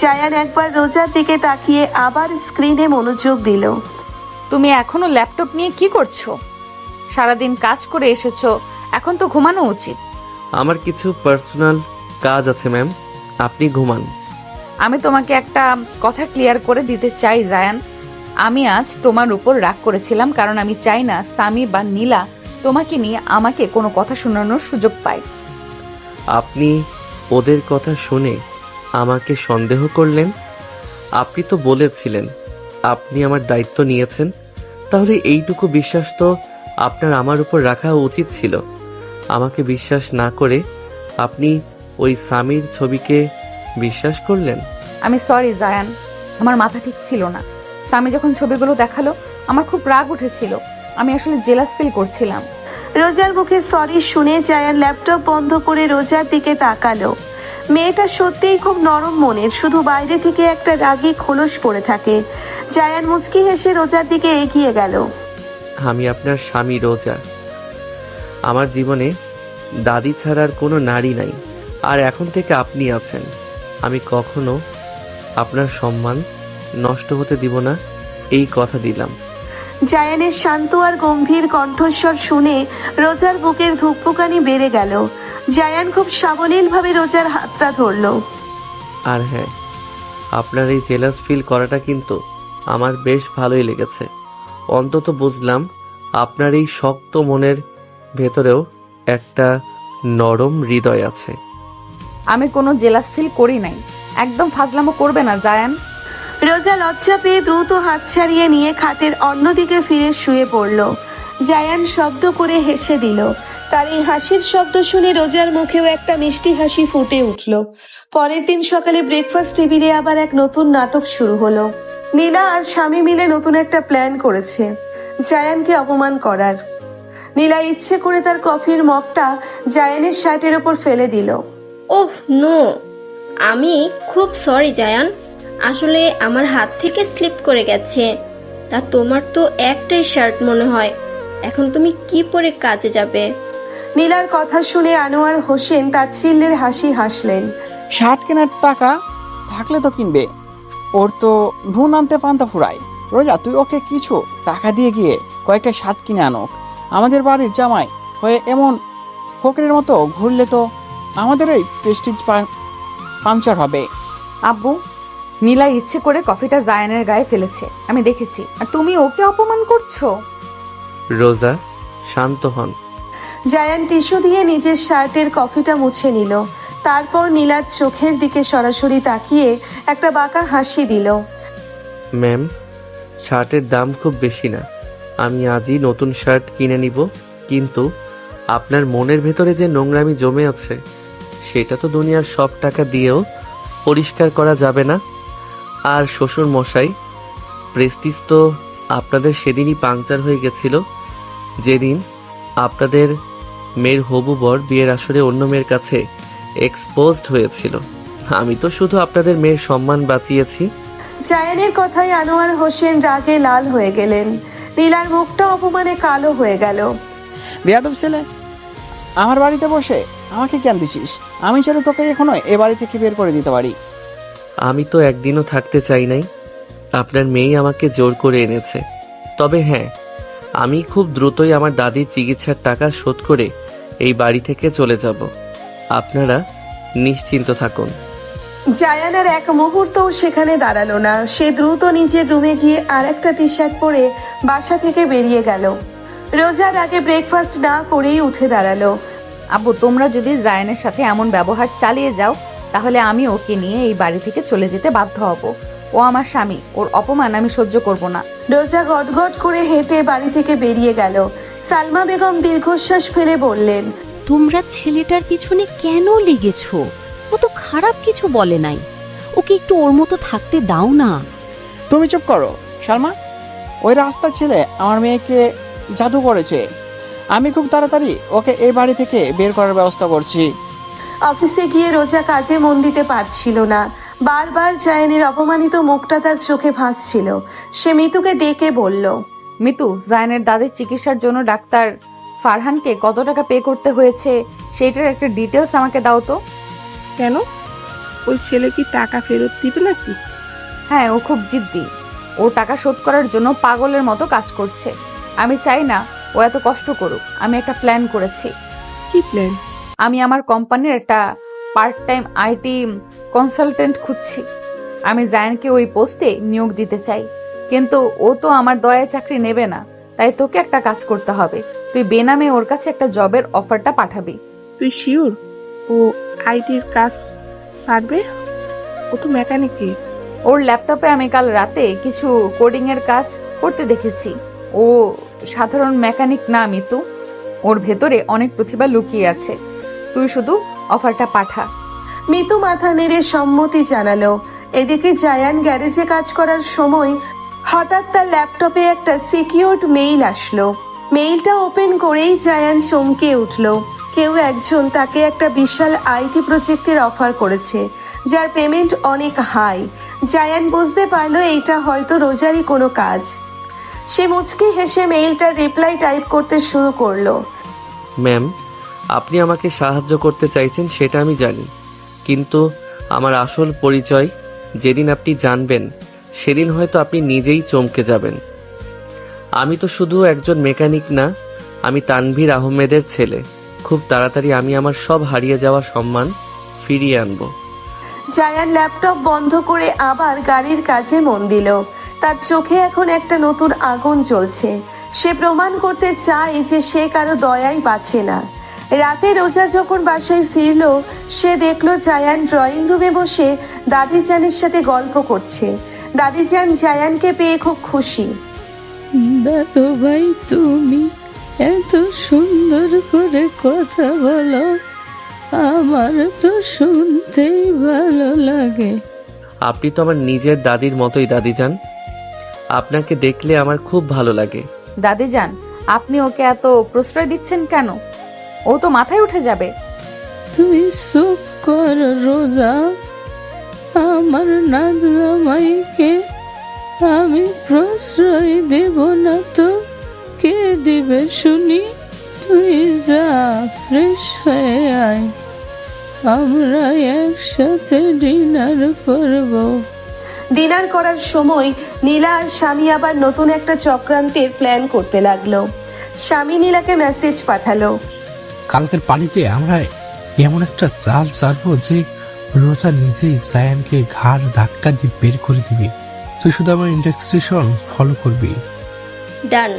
জায়ান একবার রোজার দিকে তাকিয়ে আবার স্ক্রিনে মনোযোগ দিল। তুমি এখনো ল্যাপটপ নিয়ে কি করছো? সারাদিন কাজ করে এসেছো, এখন তো ঘুমানো উচিত। আমার কিছু পার্সোনাল কাজ আছে ম্যাম, আপনি ঘুমান। আমি তোমাকে একটা কথা ক্লিয়ার করে দিতে চাই জায়ান। আমি আজ তোমার উপর রাগ করেছিলাম কারণ আমি চাই না সামি বা নীলা তোমাকে নিয়ে আমাকে কোনো কথা শোনানোর সুযোগ পায়। আপনি ওদের কথা শুনে আমাকে সন্দেহ করলেন? আপনি তো বলেছিলেন আপনি আমার দায়িত্ব নিয়েছেন, তাহলে এইটুকু বিশ্বাস তো আপনার আমার উপর রাখা উচিত ছিল। আমাকে বিশ্বাস না করে আপনি ওই সামির ছবিকে বিশ্বাস করলেন। আমি সরি জায়ান, আমার মাথা ঠিক ছিল না। সামি যখন ছবিগুলো দেখালো আমার খুব রাগ উঠেছিল, আমি আসলে জেলাস ফিল করছিলাম। রোজার মুখে সরি শুনে জায়ান ল্যাপটপ বন্ধ করে রোজার দিকে তাকালো। মেয়েটা সত্যিই খুব নরম মনের, শুধু বাইরে থেকে একটা রাগী খোলস পড়ে থাকে। জায়ান মুচকি হেসে রোজার দিকে এগিয়ে গেল। আমি আপনার স্বামী রোজা। আমার জীবনে দাদি ছাড়ার কোনো নারী নাই, আর এখন থেকে আপনি আছেন। আমি কখনো আপনার সম্মান নষ্ট হতে দিব না, এই কথা দিলাম। জায়ানের শান্ত আর গম্ভীর কণ্ঠস্বর শুনে রোজার বুকের ধুকপুকানি বেড়ে গেল। জায়ান খুব সাবলীলভাবে রোজার হাতটা ধরল। আর হ্যাঁ, আপনার এই জেলাস ফিল করাটা কিন্তু আমার বেশ ভালোই লেগেছে। অন্তত বুঝলাম আপনার এই শক্ত মনের ভেতরেও একটা নরম হৃদয় আছে। আমি কোনো জেলাস ফিল করি নাই। একদম ফাজলামো করবে না জায়ান। রোজা লজ্জা পেয়ে দ্রুত হাত ছাড়িয়ে নিয়ে খাটের অন্যদিকে ফিরে শুয়ে পড়ল। জায়ান শব্দ করে হেসে দিল। তার এই হাসির শব্দ শুনে রোজার মুখেও একটা মিষ্টি হাসি ফুটে উঠল। পরের দিন সকালে ব্রেকফাস্ট টেবিলে আবার এক নতুন নাটক শুরু হলো। নীলা আর স্বামী মিলে নতুন একটা প্ল্যান করেছে জায়ানকে অপমান করার। নীলা ইচ্ছে করে তার কফির মগটা জায়ানের শার্টের ওপর ফেলে দিল। ওহ নো, আমি খুব সরি জায়ান, আসলে আমার হাত থেকে স্লিপ করে গেছে। তা তোমার তো একটাই শার্ট মনে হয়, এখন তুমি কি পরে কাজে যাবে? নীলার কথা শুনে আনোয়ার হোসেন তাচ্ছিল্যের হাসি হাসলেন। শার্ট কেনার টাকা থাকলে তো কিনবে, ওর তো নুন আনতে পান্তা ফুরায়। রোজা, তুই ওকে কিছু টাকা দিয়ে গিয়ে কয়েকটা শার্ট কিনে আনোক। আমাদের বাড়ির জামাই হয়ে এমন ফকরের মতো ঘুরলে তো আমাদের এই প্রেস্টিজ পাংচার হবে। আব্বু, নীলা ইচ্ছে করে কফিটা জায়ানের গায়ে ফেলেছে, আমি দেখেছি, আর তুমি ওকে অপমান করছো। রোজা, শান্ত হন। জায়ান টিস্যু দিয়ে নিজের শার্টের কফিটা মুছে নিল। তারপর নীলার চোখের দিকে সরাসরি তাকিয়ে একটা বাঁকা হাসি দিল। ম্যাম, শার্টের দাম খুব বেশি না, আমি আজই নতুন শার্ট কিনে নিব। কিন্তু আপনার মনের ভেতরে যে নোংরামি জমে আছে, সেটা তো দুনিয়ার সব টাকা দিয়েও পরিষ্কার করা যাবে না। আর শ্বশুর মশাই, প্রেস্টিজ তো আপনাদের সেদিনই পাংচার হয়ে গেছিল, যেদিন আপনাদের মেয়ের হবু বর বিয়ের আসরে অন্য মেয়ের কাছে এক্সপোজড হয়েছিল। আমি তো শুধু আপনাদের মেয়ের সম্মান বাঁচিয়েছি। জায়ানের কথায় আনোয়ার হোসেন রাগে লাল হয়ে গেলেন। নীলার মুখটা অপমানে কালো হয়ে গেল। বেয়াদব ছেলে, আমার বাড়িতে বসে আমাকে কেন দিছিস? আমি ছেলে তোকে এখনো এ বাড়ি থেকে বের করে দিতে পারি। আমি তো একদিনও থাকতে চাই নাই, আপনার মেয়ে আমাকে জোর করে এনেছে। তবে হ্যাঁ, আমি খুব দ্রুতই আমার দাদির চিকিৎসার টাকা শোধ করে এই বাড়ি থেকে চলে যাব। আপনারা নিশ্চিন্ত থাকুন। জায়ান আর এক মুহূর্তও সেখানে দাঁড়ালো না। সে দ্রুত নিজের রুমে গিয়ে আর একটা টি শার্ট পরে বাসা থেকে বেরিয়ে গেল। রোজার আগে ব্রেকফাস্ট না করেই উঠে দাঁড়ালো। আব্বু, তোমরা যদি জায়ানের সাথে এমন ব্যবহার চালিয়ে যাও, তাহলে আমি ওকে নিয়ে এই বাড়ি থেকে চলে যেতে বাধ্য হব। ও আমার স্বামী, ওর অপমান আমি সহ্য করব না। রোজা গটগট করে হেঁটে বাড়ি থেকে বেরিয়ে গেল। সালমা বেগম দীর্ঘশ্বাস ফেলে বললেন, তোমরা ছেলেটার পিছনে কেন লেগেছো? ও তো খারাপ কিছু বলে নাই, ওকে একটু ওর মতো থাকতে দাও না। তুমি চুপ করো সালমা। ওই রাস্তার ছেলে আমার মেয়েকে জাদু করেছে। আমি খুব তাড়াতাড়ি ওকে এই বাড়ি থেকে বের করার ব্যবস্থা করছি। অফিসে গিয়ে রোজা কাজে মন দিতে পারছিল না। বারবার জায়ানের অপমানিত মুখটা তার চোখে ভাসছিল। সে মিতুকে ডেকে বলল, মিতু, জায়ানের দাদির চিকিৎসার জন্য ডাক্তার ফারহানকে কত টাকা পে করতে হয়েছে সেইটার একটা ডিটেলস আমাকে দাও তো। কেন? ওই ছেলে কি টাকা ফেরত দিবে নাকি? হ্যাঁ, ও খুব জিদ্দি। ও টাকা শোধ করার জন্য পাগলের মতো কাজ করছে। আমি চাই না ও এত কষ্ট করুক। আমি একটা প্ল্যান করেছি। কি প্ল্যান? আমি আমার কোম্পানির একটা পার্ট টাইম আইটি কনসালটেন্ট খুঁজছি। আমি জায়ানকে ওই পোস্টে নিয়োগ দিতে চাই, কিন্তু ও তো আমার দয়ায় চাকরি নেবে না। তাই তোকে একটা কাজ করতে হবে। তুই বেনামে ওর কাছে একটা জবের অফারটা পাঠাবি। তুই শিওর ও আইটির কাজ পারবে? ও তো মেকানিকে। ওর ল্যাপটপে আমি কাল রাতে কিছু কোডিং এর কাজ করতে দেখেছি। ও সাধারণ মেকানিক না মিতু, ওর ভেতরে অনেক প্রতিভা লুকিয়ে আছে। তুই শুধু অফারটা পাঠা। মিতু মাথা নেড়ে সম্মতি জানালো। এদিকে জায়ান গ্যারেজে কাজ করার সময় হঠাৎ তার ল্যাপটপে একটা সিকিউরড মেইল আসলো। মেইলটা ওপেন করেই জায়ান চমকে উঠল। কেউ একজন তাকে একটা বিশাল আইটি প্রজেক্টের অফার করেছে, যার পেমেন্ট অনেক হাই। জায়ান বুঝতে পারলো এইটা হয়তো রোজারই কোনো কাজ। সে মুচকি হেসে মেইলটার রিপ্লাই টাইপ করতে শুরু করলো। ম্যাম, আপনি আমাকে সাহায্য করতে চাইছেন সেটা আমি জানি, কিন্তু আমার আসল পরিচয় যেদিন আপনি জানবেন সেদিন হয়তো আপনি নিজেই চমকে যাবেন। আমি তো শুধু একজন মেকানিক না, আমি তানভীর আহমেদের ছেলে। খুব তাড়াতাড়ি আমি আমার সব হারিয়ে যাওয়া সম্মান ফিরিয়ে আনবো। জায়ান ল্যাপটপ বন্ধ করে আবার গাড়ির কাজে মন দিল। তার চোখে এখন একটা নতুন আগুন জ্বলছে। সে প্রমাণ করতে চায় যে সে কারো দয়াই বাঁচে না। রাতে রোজা যখন বাসায় ফিরল, সে দেখলো জায়ান ড্রয়িং রুমে বসে দাদিজানের সাথে গল্প করছে। দাদিজান জায়ানকে পেয়ে খুব খুশি। দাদু ভাই, তুমি এত সুন্দর করে কথা বলো, আমার তো শুনতেই ভালো লাগে। আপনি তো আমার নিজের দাদির মতোই দাদিজান, আপনাকে দেখলে আমার খুব ভালো লাগে। দাদিজান, আপনি ওকে এত প্রশ্রয় দিচ্ছেন কেন? ও তো মাথায় উঠে যাবে। তুই চুপ কর রোজা, আমার নাজমাইকে আমি প্রশ্রয় দেব না তো কে দিবে শুনি? তুই যা, ফ্রেশ হয়ে আয়, আমরা একসাথে ডিনার করব। ডিনার করার সময় নীলা আর স্বামী আবার নতুন একটা চক্রান্তের প্ল্যান করতে লাগলো। স্বামী নীলাকে মেসেজ পাঠালো। কালকের পানিতে আমরা এমন একটা জাল চারবো যে রোজা নিজেই জায়ানকে ঘাড় ধাক্কা দিয়ে বের করে দিবি। তুই শুধু আমার ইন্ডাস্ট্রেশন ফলো করবি। ডান।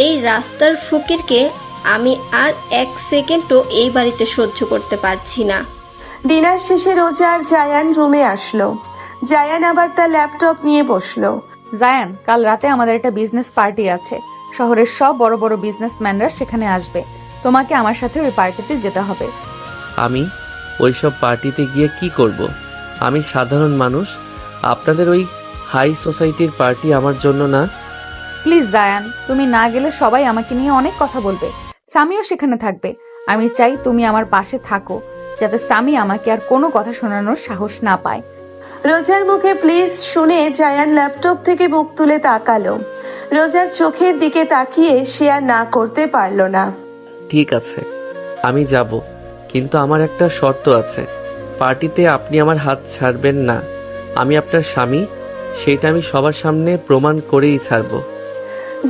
এই রাস্তার ফকিরকে আমি আর এক সেকেন্ডও এই বাড়িতে সহ্য করতে পারছি না। ডিনার শেষে রোজা আর জায়ান রুমে আসলো। জায়ান আবার তার ল্যাপটপ নিয়ে বসলো। জায়ান, কাল রাতে আমাদের একটা বিজনেস পার্টি আছে। শহরের সব বড় বড় বিজনেসম্যানরা সেখানে আসবে। তোমাকে আমার সাথে ওই পার্টিতে যেতে হবে। আমি ওইসব পার্টিতে গিয়ে কি করব? আমি সাধারণ মানুষ, আপনাদের ওই হাই সোসাইটির পার্টি আমার জন্য না। প্লিজ জায়ান, তুমি না গেলে সবাই আমাকে নিয়ে অনেক কথা বলবে। সামিও সেখানে থাকবে। আমি চাই তুমি আমার পাশে থাকো, যাতে সামি আমাকে আর কোনো কথা শোনানোর সাহস না পায়। রোজার মুখে প্লিজ শুনে জায়ান ল্যাপটপ থেকে মুখ তুলে তাকালো। রোজার চোখের দিকে তাকিয়ে সে আর না করতে পারল না। ঠিক আছে, আমি যাব, কিন্তু আমার একটা শর্ত আছে। পার্টিতে আপনি আমার হাত ছাড়বেন না। আমি আপনার স্বামী, সেটা আমি সবার সামনে প্রমাণ করেই ছাড়ব।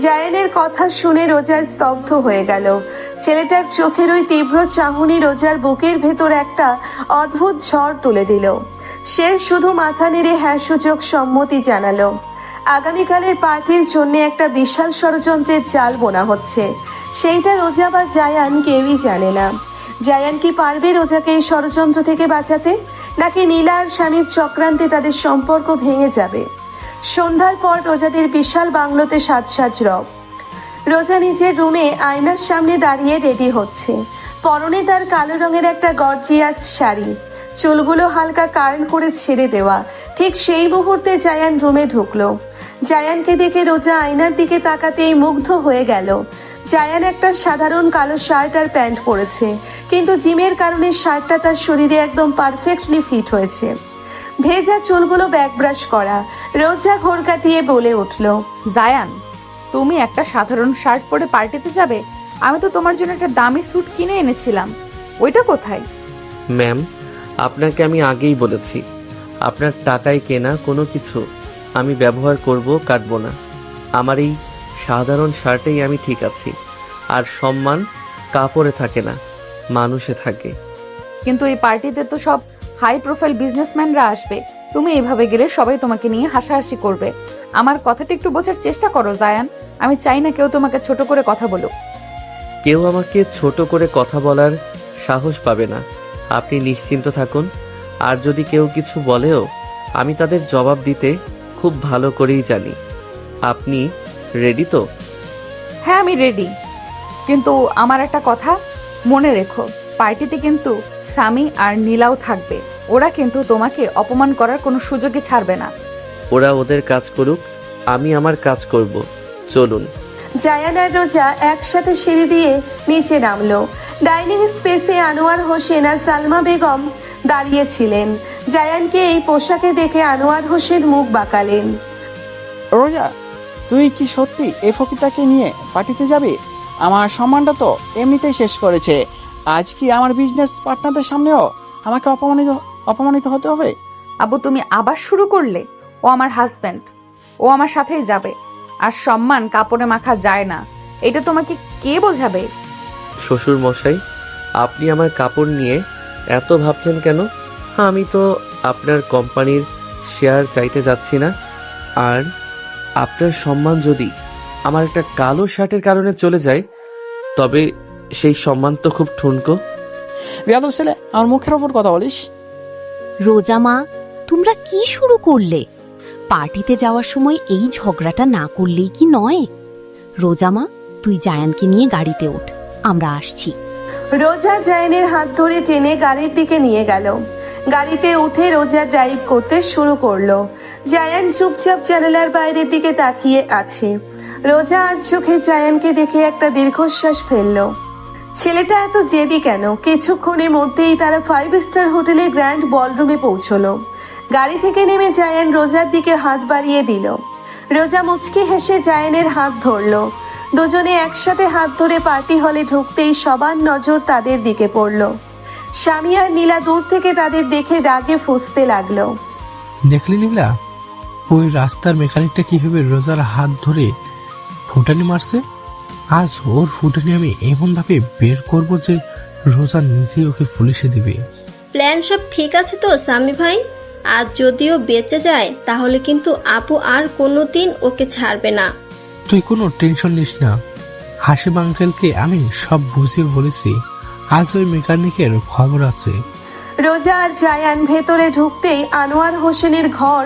জায়ানের কথা শুনে রোজা স্তব্ধ হয়ে গেল। ছেলেটার চোখের ওই তীব্র চাহনি রোজার বুকের ভেতর একটা অদ্ভুত ঝড় তুলে দিল। সে শুধু মাথা নেড়ে হ্যাঁ সূচক সম্মতি জানালো। আগামীকালের পার্টির জন্য একটা বিশাল ষড়যন্ত্রের জাল বোনা হচ্ছে। সেইটা রোজা বা জায়ান কেউই জানে না। জায়ান কি পারবে রোজাকে এই ষড়যন্ত্র থেকে বাঁচাতে, নাকি নীলা আর স্বামীর চক্রান্তে তাদের সম্পর্ক ভেঙে যাবে? সন্ধ্যার পর রোজাদের বিশাল বাংলোতে সাজ রব। রোজা নিজের রুমে আয়নার সামনে দাঁড়িয়ে রেডি হচ্ছে। পরনে তার কালো রঙের একটা গর্জিয়াস শাড়ি, চুলগুলো হালকা কার্ল করে ছেড়ে দেওয়া। ঠিক সেই মুহূর্তে জায়ান রুমে ঢুকলো। জায়ানকে দেখে রোজা আয়নার দিকে তাকাতেই মুগ্ধ হয়ে গেল। জায়ান একটা সাধারণ কালো শার্ট আর প্যান্ট পরেছে, কিন্তু জিমের কারণে শার্টটা তার শরীরে একদম পারফেক্টলি ফিট হয়েছে। ভেজা চুলগুলো ব্যাক ব্রাশ করা। রোজা ঘোর কাটিয়ে বলে উঠল, জায়ান, তুমি একটা সাধারণ শার্ট পরে পার্টিতে যাবে? আমি তো তোমার জন্য একটা দামি স্যুট কিনে এনেছিলাম, ওইটা কোথায়? ম্যাম, আপনাকে আমি আগেই বলেছি, আপনার টাকায় কেনা কোনো কিছু আমি ব্যবহার করব, কাটবো না। আমার এই সাধারণ শার্টেই আমি ঠিক আছি। আর সম্মান কাপড়ে থাকে না, মানুষে থাকে। কিন্তু এই পার্টিতে তো সব হাই প্রোফাইল বিজনেসম্যানরা আসবে। তুমি এইভাবে গেলে সবাই তোমাকে নিয়ে হাসাহাসি করবে। আমার কথাটা একটু বোঝার চেষ্টা করো জায়ান। আমি চাই না কেউ তোমাকে ছোট করে কথা বলুক। কেউ আমাকে ছোট করে কথা বলার সাহস পাবে না, আপনি নিশ্চিন্ত থাকুন। আর যদি কেউ কিছু বলেও, আমি তাদের জবাব দিতে খুব ভালো করেই জানি। আপনি রেডি তো? হ্যাঁ, আমি রেডি। কিন্তু আমার একটা কথা মনে রেখো, পার্টিতে কিন্তু সামি আর নীলাও থাকবে। ওরা কিন্তু তোমাকে অপমান করার কোনো সুযোগই ছাড়বে না। ওরা ওদের কাজ করুক, আমি আমার কাজ করব। চলুন। জায়ান আর রোজা একসাথে সিঁড়ি দিয়ে নিচে নামলো। ডাইনিং স্পেসে আনোয়ার হোসেন আর সালমা বেগম দাঁড়িয়েছিলেন। জায়ানকে এই পোশাকে দেখে আনোয়ার হোসেন মুখ বাঁকালেন। রোজা, তুই কি সত্যি এই ফকিরটাকে নিয়ে পার্টিতে যাবি? আমার সম্মানটা তো এমনিতেই শেষ করেছে, আজ কি আমার বিজনেস পার্টনারদের সামনেও আমাকে অপমানিত হতে হবে? আব্বু, তুমি আবার শুরু করলে? ও আমার হাজব্যান্ড, ও আমার সাথেই যাবে। আর সম্মান কাপড়ে মাখা যায় না, এটা তোমাকে কে বোঝাবে? শ্বশুর মশাই, আপনি আমার কাপড় নিয়ে এত ভাবছেন কেন? আমি তো আপনার কোম্পানির শেয়ার চাইতে যাচ্ছি না। আর আপনার সম্মান যদি আমার একটা কালো শার্টের কারণে চলে যায়, তবে সেই সম্মান তো খুব ঠুনকো। বেয়াদব ছেলে, আমার মুখের ওপর কথা বলিস? রোজা মা, তোমরা কি শুরু করলে? পার্টিতে যাওয়ার সময় এই ঝগড়াটা না করলেই কি নয়? রোজা মা, তুই জায়ানকে নিয়ে গাড়িতে ওঠ, আমরা আসছি। রোজা জায়ানের হাত ধরে টেনে গাড়ির দিকে নিয়ে গেল। গাড়িতে উঠে রোজা ড্রাইভ করতে শুরু করলো। জায়ান চুপচাপ জানালার বাইরের দিকে তাকিয়ে আছে। রোজা আর চোখে জায়ানকে দেখে একটা দীর্ঘশ্বাস ফেললো। ছেলেটা এত জেদি কেন? কিছুক্ষণের মধ্যেই তারা 5 স্টার হোটেলের গ্র্যান্ড বলরুমে পৌঁছলো। গাড়ি থেকে নেমে জায়ান রোজার দিকে হাত বাড়িয়ে দিল। রোজা মুচকি হেসে জায়ানের হাত ধরলো। দুজনে একসাথে হাত ধরে পার্টি হলে ঢুকতেই সবার নজর তাদের দিকে পড়ল। স্বামী আর নীলা দূর থেকে তাদের দেখে রাগে ফুঁসতে লাগলো। দেখলি নীলা, ওই রাস্তার মেকানিকটা কিভাবে রোজার হাত ধরে ফুটানি মারছে? আজ ওর ফুটানি আমি এমন ভাবে বের করব যে রোজা নিজেই ওকে পুলিশে দিবে। প্ল্যান সব ঠিক আছে তো স্বামী ভাই? আজ যদিও বেঁচে যায় তাহলে কিন্তু আপু আর কোনোদিন ওকে ছাড়বে না। তুই কোনো টেনশন নিস না, হাসিম আঙ্কেলকে আমি সব বুঝিয়ে বলেছি। আজ ওই মেকানিকের খবর আছে। রোজা আর জায়ান ভেতরে ঢুকতেই আনোয়ার হোসেনের ঘর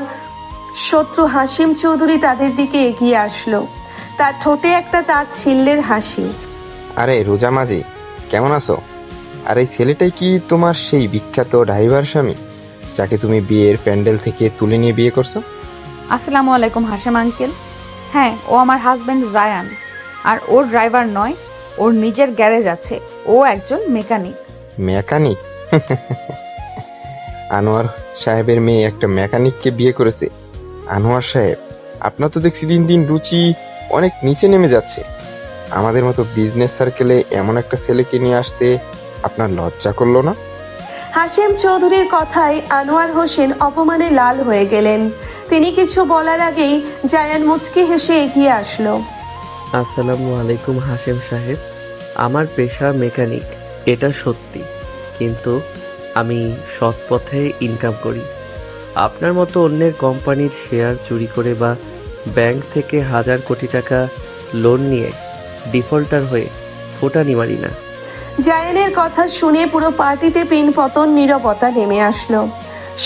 শত্রু হাসিম চৌধুরী তাদের দিকে এগিয়ে আসলো। তার ঠোঁটে একটা তাচ্ছিল্যের হাসি। আরে রোজা মাঝি, কেমন আছো? আর এই ছেলেটাই কি তোমার সেই বিখ্যাত ড্রাইভার স্বামী, যাকে তুমি বিয়ের প্যান্ডেল থেকে তুলে নিয়ে বিয়ে করছো? আসসালামু আলাইকুম হাসিম আঙ্কেল। হ্যাঁ, ও আমার হাজব্যান্ড জায়ান। আর ওর ড্রাইভার নয়, ওর নিজের গ্যারেজ আছে, ও একজন মেকানিক। মেকানিক? আনোয়ার সাহেবের মেয়ে একটা মেকানিককে বিয়ে করেছে। আনোয়ার সাহেব, আপনার তো দেখছি দিন দিন রুচি অনেক নিচে নেমে যাচ্ছে। আমাদের মতো বিজনেস সার্কেলে এমন একটা ছেলেকে নিয়ে আসতে আপনার লজ্জা করলো না? হাসিম চৌধুরীর কথায় আনোয়ার হোসেন অপমানে লাল হয়ে গেলেন। তিনি কিছু বলার আগেই জায়ান মুচকি হেসে এগিয়ে আসলো। আসসালামু আলাইকুম হাসিম সাহেব। আমার পেশা মেকানিক, এটা সত্যি, কিন্তু আমি সৎ পথে ইনকাম করি। আপনার মতো অন্যের কোম্পানির শেয়ার চুরি করে বা ব্যাংক থেকে হাজার কোটি টাকা লোন নিয়ে ডিফল্টার হয়ে ফোটানি মারি না। জায়ানের কথা শুনে পুরো পার্টিতে পিন পতন নীরবতা নেমে আসলো।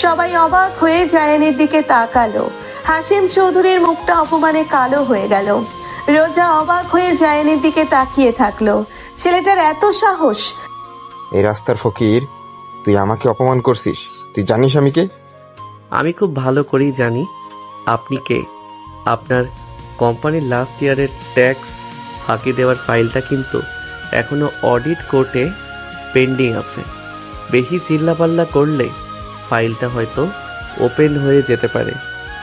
সবাই অবাক হয়ে জায়ানের দিকে তাকালো। হাসিম চৌধুরীর মুখটা অপমানে কালো হয়ে গেল। রোজা অবাক হয়ে জায়ানের দিকে তাকিয়ে থাকলো। ছেলেটার এত সাহস! এই রাস্তার ফকির, তুই আমাকে অপমান করছিস? তুই জানিস আমি কে? আমি খুব ভালো করেই জানি আপনি কে। আপনার কোম্পানির লাস্ট ইয়ারের ট্যাক্স ফাঁকি দেওয়ার ফাইলটা কিন্তু এখনো অডিট কোর্টে পেন্ডিং আছে। বেশি চিল্লাপাল্লা করলে ফাইলটা হয়তো ওপেন হয়ে যেতে পারে।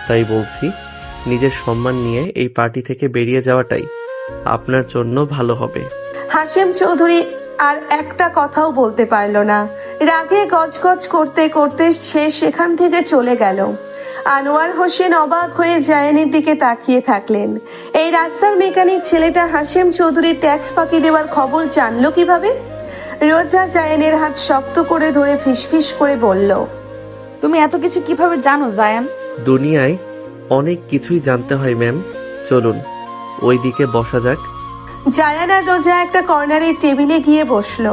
তাই বলছি, নিজের সম্মান নিয়ে এই পার্টি থেকে বেরিয়ে যাওয়াটাই আপনার জন্য ভালো হবে। হাসিম চৌধুরী আর একটা কথাও বলতে পারল না। রাগে গজগজ করতে করতে সে সেখান থেকে চলে গেল। আনোয়ার হোসেন অবাক হয়ে জায়ানের দিকে তাকিয়ে থাকলেন। এই রাস্তার মেকানিক ছেলেটা হাসিম চৌধুরীর ট্যাক্স ফাঁকি দেওয়ার খবর জানলো কিভাবে? রোজা জায়ানের হাত শক্ত করে ধরে ফিসফিস করে বলল, তুমি এত কিছু কিভাবে জানো জায়ান? দুনিয়ায় অনেক কিছুই জানতে হয় ম্যাম। চলুন ওই দিকে বসা যাক। জায়ান আর রোজা একটা কর্নারের টেবিলে গিয়ে বসলো।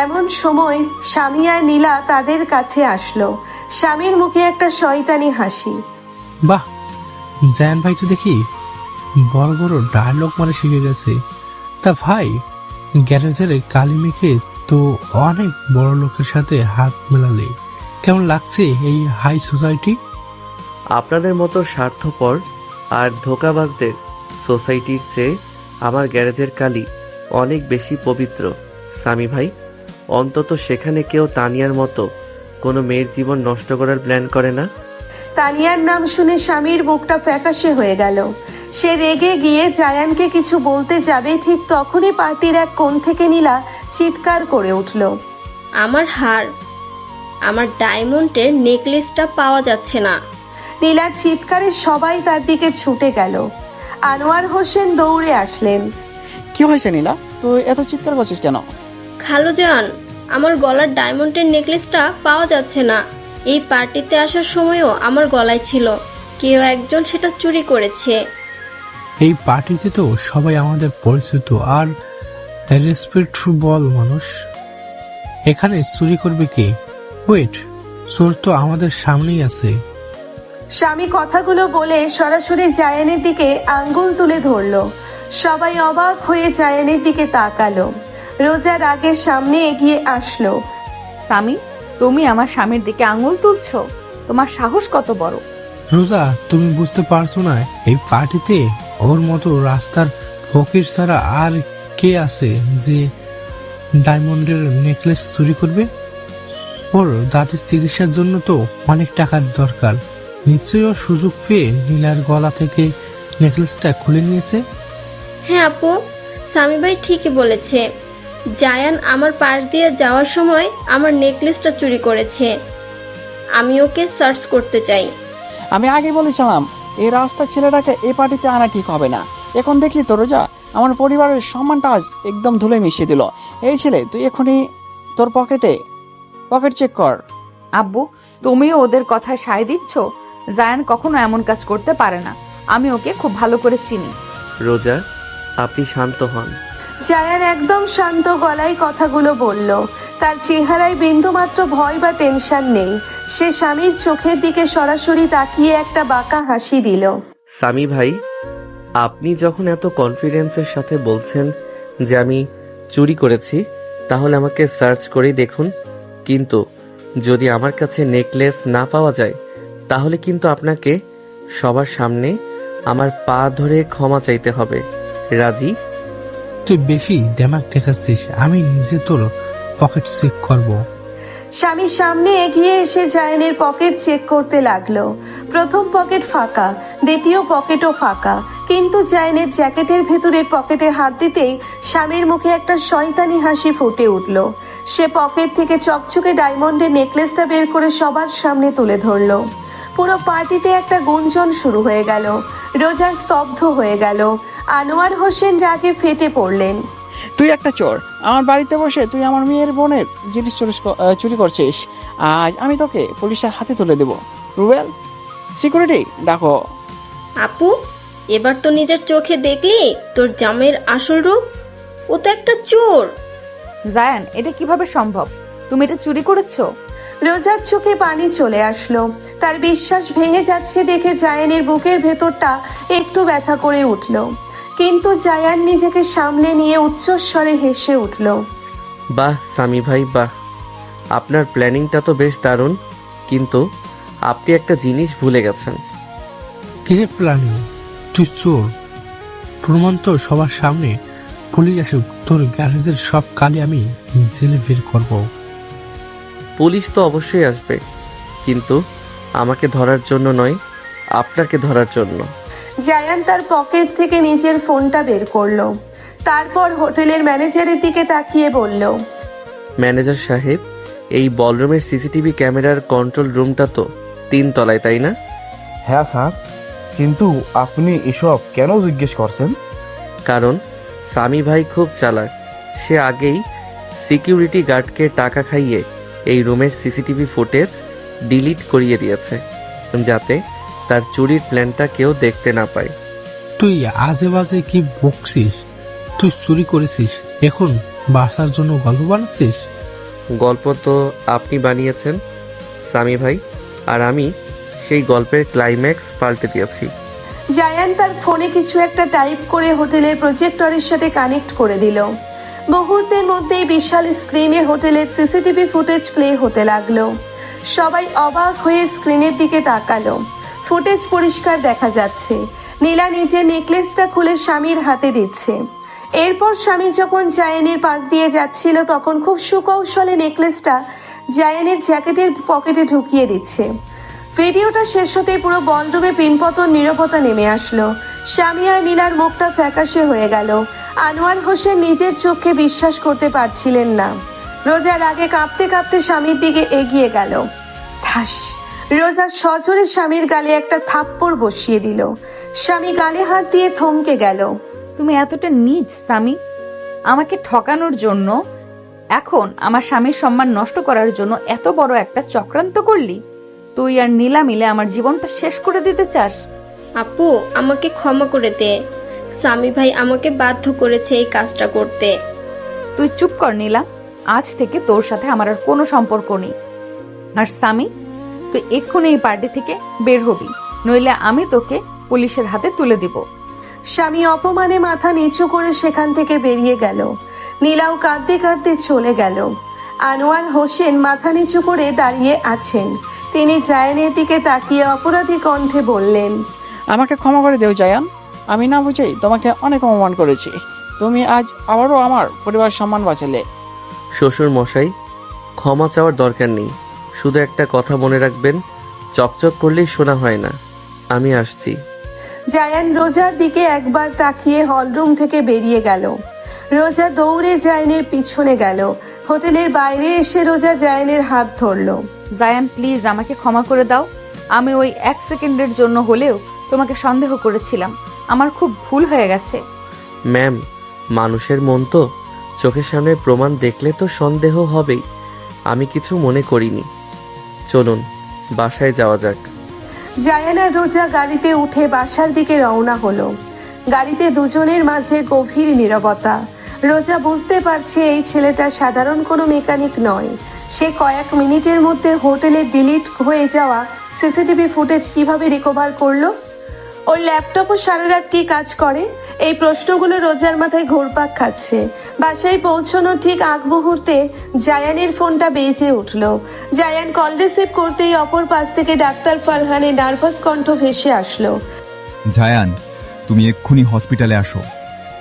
এমন সময় স্বামী আর নীলা তাদের কাছে আসলো। স্বামীর মুখে একটা শয়তানি হাসি। বাহ, জায়ান ভাই তো দেখি বড় বড় ডায়লগ মারা শিখে গেছে। তা ভাই, গ্যারেজের কালি মেখে তো অনেক বড় লোকের সাথে হাত মেলালে, কেমন লাগছে এই হাই সোসাইটি? আপনাদের মতো স্বার্থপর আর ধোঁকাবাজদের সোসাইটির চেয়ে আমার গ্যারেজের কালি অনেক বেশি পবিত্র সামি ভাই। অন্তত সেখানে কেউ তানিয়ার মতো কোনো মেয়ের জীবন নষ্ট করার প্ল্যান করে না। তানিয়ার নাম শুনে স্বামীর মুখটা ফ্যাকাশে হয়ে গেল। সে রেগে গিয়ে জায়ানকে কিছু বলতে যাবে, ঠিক তখনই পার্টির এক কোণ থেকে নীলা চিৎকার করে উঠল। আমার হার, আমার ডায়মন্ডের নেকলেসটা পাওয়া যাচ্ছে না। নীলার চিৎকারে সবাই তার দিকে ছুটে গেল। আনোয়ার হোসেন দৌড়ে আসলেন। কি হয়েছে নীলা, তুই এত চিৎকার করছিস কেন? খালুজান, আমার গলার ডায়মন্ডের নেকলেসটা পাওয়া যাচ্ছে না। এই পার্টিতে আসার সময়ও আমার গলায় ছিল, কেউ একজন সেটা চুরি করেছে। এই পার্টিতে তো সবাই আমাদের পরিচিত আর রেসপেক্টফুল মানুষ, এখানে চুরি করবে কে? ওয়েট, চোর তো আমাদের সামনেই আছে। স্বামী কথাগুলো বলে সরাসরি জায়ানের দিকে আঙ্গুল তুলে ধরল। সবাই অবাক হয়ে জায়ানের দিকে তাকালো। রোজা রাগের সামনে এগিয়ে আসলো। স্বামী, তুমি আমার স্বামীর দিকে আঙুল তুলছো? তোমার সাহস কত বড়! রোজা, তুমি বুঝতে পারছো না এই পার্টিতে ওর মতো রাস্তার ফকির ছাড়া আর কে আছে যে ডায়মন্ডের নেকলেস চুরি করবে? ওর দাদির চিকিৎসার জন্য তো অনেক টাকার দরকার। নিশ্চয়ই ওর সুযোগ পেয়ে নীলার গলা থেকে নেকলেসটা খুলে নিয়েছে। হ্যাঁ আপু, স্বামী ভাই ঠিকই বলেছে। জায়ান আমার পাশ দিয়ে যাওয়ার সময় আমার নেকলেসটা চুরি করেছে। আমি ওকে সার্চ করতে চাই। আমি আগে বলেছিলাম এই রাস্তার ছেলেটাকে এই পার্টিতে আনা ঠিক হবে না। এখন দেখলি তো রোজা, আমার পরিবারের সম্মানটা আজ একদম ধুলে মিশিয়ে দিল। এই ছেলে, তুই এখনই তোর পকেট চেক কর। আব্বু, তুমিও ওদের কথায় সায় দিচ্ছ? জায়ান কখনো এমন কাজ করতে পারে না। আমি ওকে খুব ভালো করে চিনি। রোজা, আপনি শান্ত হন। জায়ান একদম শান্ত গলায় কথাগুলো বলল। তার চেহারায় বিন্দুমাত্র ভয় বা টেনশন নেই। সে স্বামীর চোখের দিকে সরাসরি তাকিয়ে একটা বাঁকা হাসি দিল। সামি ভাই, আপনি যখন এত কনফিডেন্সের সাথে বলছেন যে আমি চুরি করেছি, তাহলে আমাকে সার্চ করেই দেখুন। কিন্তু যদি আমার কাছে নেকলেস না পাওয়া যায়, তাহলে কিন্তু আপনাকে সবার সামনে আমার পা ধরে ক্ষমা চাইতে হবে। রাজি? তুই বেশি দেমাগ দেখাচ্ছিস। আমি নিজে তোর পকেট চেক করব। স্বামীর সামনে এগিয়ে এসে জায়ানের পকেট চেক করতে লাগলো। প্রথম পকেট ফাঁকা, দ্বিতীয় পকেটও ফাঁকা। কিন্তু জায়ানের জ্যাকেটের ভেতরের পকেটে হাত দিতেই স্বামীর মুখে একটা শয়তানি হাসি ফুটে উঠল। সে পকেট থেকে চকচকে ডায়মন্ডের নেকলেসটা বের করে সবার সামনে তুলে ধরলো। পুরো পার্টিতে একটা গুঞ্জন শুরু হয়ে গেল। রোজা স্তব্ধ হয়ে গেল। আনোয়ার হোসেন রাগে ফেটে পড়লেন। তুই একটা চোর, আমার বাড়িতে বসে তুই আমার মেয়ের বোনের জিনিস চুরি করছিস। আজ আমি তোকে পুলিশের হাতে তুলে দেব। রুবেল, সিকিউরিটি ডাকো। আপু, এবার তো নিজের চোখে দেখলি তোর জামের আসল রূপ। ও তো একটা চোর। জায়ান, এটা কিভাবে সম্ভব? তুমি এটা চুরি করেছো? রোজার চোখে পানি চলে আসলো। তার বিশ্বাস ভেঙে যাচ্ছে দেখে জায়ানের বুকের ভেতরটা একটু ব্যথা করে উঠল। কিন্তু জায়ান নিজেকে সামলে নিয়ে উচ্চস্বরে হেসে উঠল। বাহ সামি ভাই, বাহ! আপনার প্ল্যানিংটা তো বেশ দারুণ, কিন্তু আপনি একটা জিনিস ভুলে গেছেন। কিসের প্ল্যানিং? তুই চোর, প্রমাণ তো সবার সামনে। পুলিশ আসুক, তোর গ্যারেজের সব কালি আমি জেলে বের করবো। পুলিশ তো অবশ্যই আসবে, কিন্তু আমাকে ধরার জন্য নয়, আপনাকে ধরার জন্য। জায়ান তার পকেট থেকে নিজের ফোনটা বের করলো। তারপর হোটেলের ম্যানেজারের দিকে তাকিয়ে বলল, ম্যানেজার সাহেব, এই বলরুমের সিসিটিভি ক্যামেরার কন্ট্রোল রুমটা তো 3 তলায়, তাই না? হ্যাঁ স্যার, কিন্তু আপনি এসব কেন জিজ্ঞেস করছেন? কারণ সামি ভাই খুব চালাক। সে আগেই সিকিউরিটি গার্ডকে টাকা খাইয়ে এই রুমের সিসিটিভি ফুটেজ ডিলিট করিয়ে দিয়েছে, যাতে তার চুরির প্ল্যানটা কেউ দেখতে না পায়। তুই আজে বাজে কি বকছিস? তুই চুরি করেছিস, এখন বাসার জন্য গল্প বানাচ্ছিস? গল্প তো আপনি বানিয়েছেন সামি ভাই, আর আমি সেই গল্পের ক্লাইম্যাক্স পাল্টে দিয়েছি। জায়ান তার ফোনে কিছু একটা টাইপ করে হোটেলের প্রজেক্টরের সাথে কানেক্ট করে দিল। মুহূর্তের মধ্যেই বিশাল স্ক্রিনে হোটেলের সিসিটিভি ফুটেজ প্লে হতে লাগলো। সবাই অবাক হয়ে স্ক্রিনের দিকে তাকালো। ফুটেজ পরিষ্কার দেখা যাচ্ছে। নীলা নিজের নেকলেসটা খুলে স্বামীর হাতে দিচ্ছে। এরপর স্বামী যখন জায়ানের পাশ দিয়ে যাচ্ছিল, তখন খুব সুকৌশলে নেকলেসটা জায়ানের জ্যাকেটের পকেটে ঢুকিয়ে দিচ্ছে। ভিডিওটা শেষ হতেই পুরো বলরুমে পিনপতন নীরবতা নেমে আসলো। স্বামী আর নীলার মুখটা ফ্যাকাশে হয়ে গেল। আনোয়ার হোসেন নিজের চোখে বিশ্বাস করতে পারছিলেন না। রোজা রাগে কাঁপতে কাঁপতে স্বামীর দিকে এগিয়ে গেল। ঠাস! রোজা সজোরে স্বামীর গালে একটা থাপ্পড় বসিয়ে দিল। স্বামী গালে হাত দিয়ে থমকে গেল। তুমি এতটা নীচ স্বামী, আমাকে ঠকানোর জন্য, এখন আমার স্বামীর সম্মান নষ্ট করার জন্য এত বড় একটা চক্রান্ত করলি? তুই আর নীলা মিলে আমার জীবনটা শেষ করে দিতে চাস? আপু, আমাকে ক্ষমা করে দে। স্বামী ভাই আমাকে বাধ্য করেছে এই কাজটা করতে। তুই চুপ কর নীলা, আজ থেকে তোর সাথে আমার আর কোনো সম্পর্ক নেই। আর স্বামী, তুই এক্ষুনি এই পার্টি থেকে বের হবি, নইলে আমি তোকে পুলিশের হাতে তুলে দিব। স্বামী অপমানে মাথা নিচু করে সেখান থেকে বেরিয়ে গেল। নীলাও কাঁদতে কাঁদতে চলে গেল। আনোয়ার হোসেন মাথা নিচু করে দাঁড়িয়ে আছেন। তিনি জায়ানের দিকে তাকিয়ে অপরাধী কণ্ঠে বললেন, আমাকে ক্ষমা করে দেও জায়ান, আমি না বুঝেই তোমাকে অনেক অপমান করেছি। তুমি আজ আবারও আমার পরিবার সম্মান বাঁচালে। শ্বশুর মশাই, ক্ষমা চাওয়ার দরকার নেই। শুধু একটা কথা মনে রাখবেন, চকচক করলেই শোনা হয় না। আমি আসছি। জায়ান রোজার দিকে একবার তাকিয়ে হলরুম থেকে বেরিয়ে গেল। রোজা দৌড়ে জায়ানের পিছনে গেল। হোটেলের বাইরে এসে রোজা জায়ানের হাত ধরলো। জায়ান প্লিজ আমাকে ক্ষমা করে দাও। আমি ওই 1 সেকেন্ডের জন্য হলেও তোমাকে সন্দেহ করেছিলাম। আমার খুব ভুল হয়ে গেছে। ম্যাম, মানুষের মন তো, চোখের সামনে প্রমাণ দেখলে তো সন্দেহ হবেই। আমি কিছু মনে করিনি। চলুন বাসায় যাওয়া যাক। জায়ান আর রোজা গাড়িতে উঠে বাসার দিকে রওনা হলো। গাড়িতে দুজনের মাঝে গভীর নীরবতা। রোজা বুঝতে পারছে এই ছেলেটা সাধারণ কোনো মেকানিক নয়। সে কয়েক মিনিটের মধ্যে হোটেলে ডিলিট হয়ে যাওয়া সিসিটিভি ফুটেজ কিভাবে রিকভার করলো? ওর ল্যাপটপও সারা রাত কি কাজ করে? এই প্রশ্নগুলো রোজার মাথায় ঘুরপাক খাচ্ছে। বাসায় পৌঁছানোর ঠিক আগ মুহূর্তে জায়ানের ফোনটা বেজে উঠল। জায়ান কল রিসিভ করতেই অপর পাশ থেকে ডাক্তার ফারহানের নার্ভাস কণ্ঠ ভেসে আসলো। জায়ান, তুমি এক্ষুনি হসপিটালে আসো।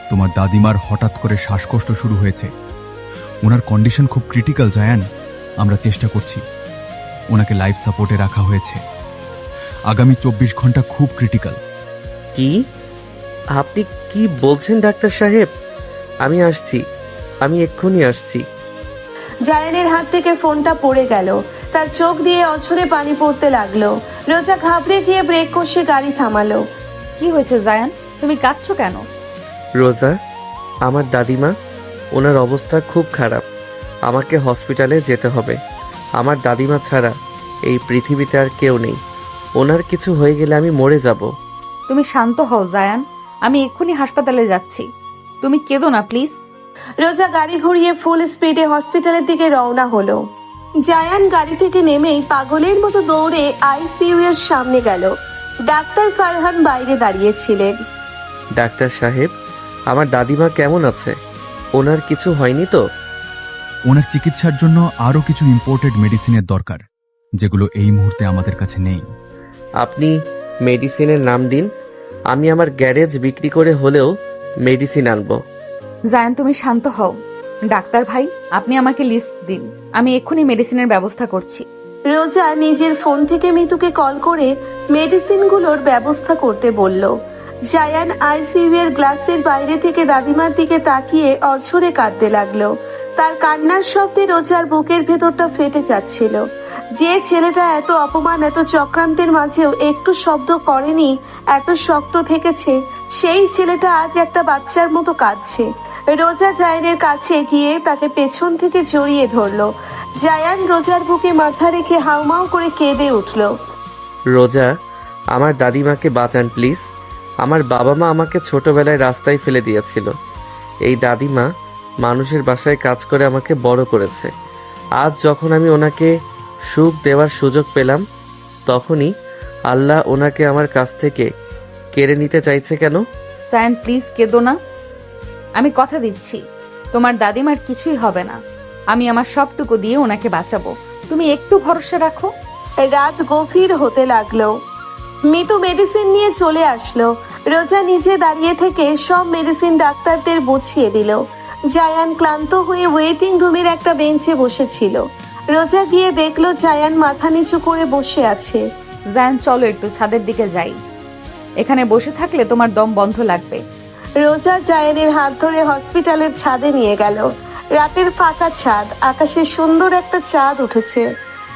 তোমার দাদিমার হঠাৎ করে শ্বাসকষ্ট শুরু হয়েছে। ওনার কন্ডিশন খুব ক্রিটিক্যাল জায়ান। আমরা চেষ্টা করছি। ওনাকে লাইফ সাপোর্টে রাখা হয়েছে। আগামী 24 ঘন্টা খুব ক্রিটিক্যাল। কি? আপনি কি বলছেন ডাক্তার সাহেব? আমি আসছি, আমি এক্ষুনি আসছি। জায়ানের হাত থেকে ফোনটা পড়ে গেল। তার চোখ দিয়ে অঝরে পানি পড়তে লাগলো। রোজা ঘাবড়ে গিয়ে ব্রেক কষে গাড়ি থামালো। কি হয়েছে জায়ান, তুমি কাঁদছো কেন? রোজা, আমার দাদিমা, ওনার অবস্থা খুব খারাপ। আমাকে হসপিটালে যেতে হবে। আমার দাদিমা ছাড়া এই পৃথিবীতে আর কেউ নেই। ওনার কিছু হয়ে গেলে আমি মরে যাব। তুমি শান্ত হও জায়ান, আমি এক্ষুনি হাসপাতালে যাচ্ছি। তুমি কেঁদো না প্লিজ। রোজা গাড়ি ঘুরিয়ে ফুল স্পিডে হসপিটালের দিকে রওনা হলো। জায়ান গাড়ি থেকে নেমেই পাগলের মতো দৌড়ে আইসিইউ এর সামনে গেল। ডাক্তার ফারহান বাইরে দাঁড়িয়েছিলেন। ডাক্তার সাহেব, আমার দাদিমা কেমন আছে? ওনার কিছু হয়নি তো? ওনার চিকিৎসার জন্য আরও কিছু ইম্পোর্টেড মেডিসিনের দরকার, যেগুলো এই মুহূর্তে আমাদের কাছে নেই। আপনি মেডিসিনের নাম দিন, আমি আমার গ্যারেজ বিক্রি করে হলেও মেডিসিন আনবো। জায়ান তুমি শান্ত হও। ডাক্তার ভাই, আপনি আমাকে লিস্ট দিন, আমি এক্ষুনি মেডিসিনের ব্যবস্থা করছি। রোজা নিজের ফোন থেকে মিতুকে কল করে মেডিসিনগুলোর ব্যবস্থা করতে বলল। জায়ান আইসিইউ এর গ্লাসের বাইরে থেকে দাদিমার দিকে তাকিয়ে অঝরে কাঁদতে লাগলো। তার কান্নার শব্দে রোজার বুকের ভেতরটা ফেটে যাচ্ছিল। যে ছেলেটা এত অপমান, এত চক্রান্তের মাঝেও একটু শব্দ করেনি, এত শক্ত থেকেছে, সেই ছেলেটা আজ একটা বাচ্চার মতো কাঁদছে। রোজা জায়ানের কাছে গিয়ে তাকে পেছন থেকে জড়িয়ে ধরলো। জায়ান রোজার বুকে মাথা রেখে হাউমাউ করে কেঁদে উঠল। রোজা, আমার দাদিমাকে বাঁচান প্লিজ। আমার বাবা মা আমাকে ছোটবেলায় রাস্তায় ফেলে দিয়েছিল। এই দাদিমা মানুষের বাসায় কাজ করে আমাকে বড় করেছে। আজ যখন আমি ওনাকে সুখ দেওয়ার সুযোগ পেলাম, তখনই আল্লাহ ওনাকে আমার কাছ থেকে কেড়ে নিতে চাইছে কেন? জায়ান প্লিজ কেঁদো না। আমি কথা দিচ্ছি তোমার দাদিমার কিছুই হবে না। আমি আমার সবটুকু দিয়ে ওনাকে বাঁচাবো, তুমি একটু ভরসা রাখো। রাত গভীর হতে লাগলো। মিতু মেডিসিন নিয়ে চলে আসলো। রোজা নিজে দাঁড়িয়ে থেকে সব মেডিসিন ডাক্তারদের বুঝিয়ে দিল। জায়ান ক্লান্ত হয়ে ওয়েটিং রুমের একটা বেঞ্চে বসেছিল। রোজা গিয়ে দেখলো জায়ান মাথা নিচু করে বসে আছে। জায়ান চলো একটু ছাদের দিকে যাই। এখানে বসে থাকলে তোমার দম বন্ধ লাগবে। রোজা জায়ানের হাত ধরে হসপিটালের ছাদে নিয়ে গেল। রাতের ফাঁকা ছাদ, আকাশে সুন্দর একটা চাঁদ উঠেছে,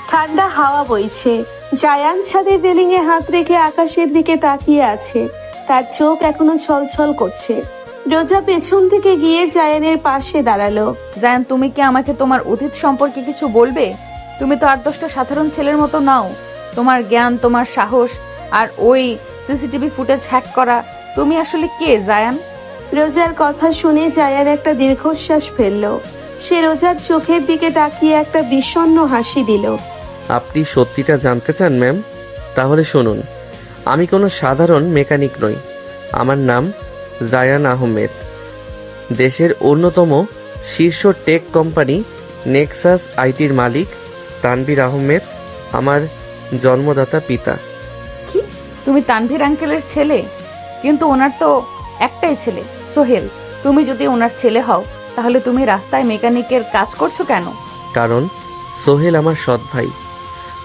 ঠান্ডা হাওয়া বইছে। জায়ান ছাদের রেলিং এ হাত রেখে আকাশের দিকে তাকিয়ে আছে, তার চোখ এখনো ছলছল করছে। রোজা পেছন থেকে গিয়ে জায়ানের পাশে দাঁড়ালো। জায়ান, তুমি কি আমাকে তোমার অতীত সম্পর্কে কিছু বলবে? তুমি তো 8-10টা সাধারণ ছেলের মতো নাও। তোমার জ্ঞান, তোমার সাহস, আর ওই সিসিটিভি ফুটেজ হ্যাক করা, তুমি আসলে কে জায়ান? রোজার কথা শুনে জায়ান একটা দীর্ঘশ্বাস ফেললো। সে রোজার চোখের দিকে তাকিয়ে একটা বিষণ্ণ হাসি দিল। আপনি সত্যিটা জানতে চান ম্যাম? তাহলে শুনুন, আমি কোনো সাধারণ মেকানিক নই। আমার নাম জায়ান আহমেদ। দেশের অন্যতম শীর্ষ টেক কোম্পানি নেক্সাস আইটির মালিক তানভীর আহমেদ আমার জন্মদাতা পিতা। কি, তুমি তানভীর আঙ্কেলের ছেলে? কিন্তু ওনার তো একটাই ছেলে, সোহেল। তুমি যদি ওনার ছেলে হও, তাহলে তুমি রাস্তায় মেকানিকের কাজ করছো কেন? কারণ সোহেল আমার সৎ ভাই।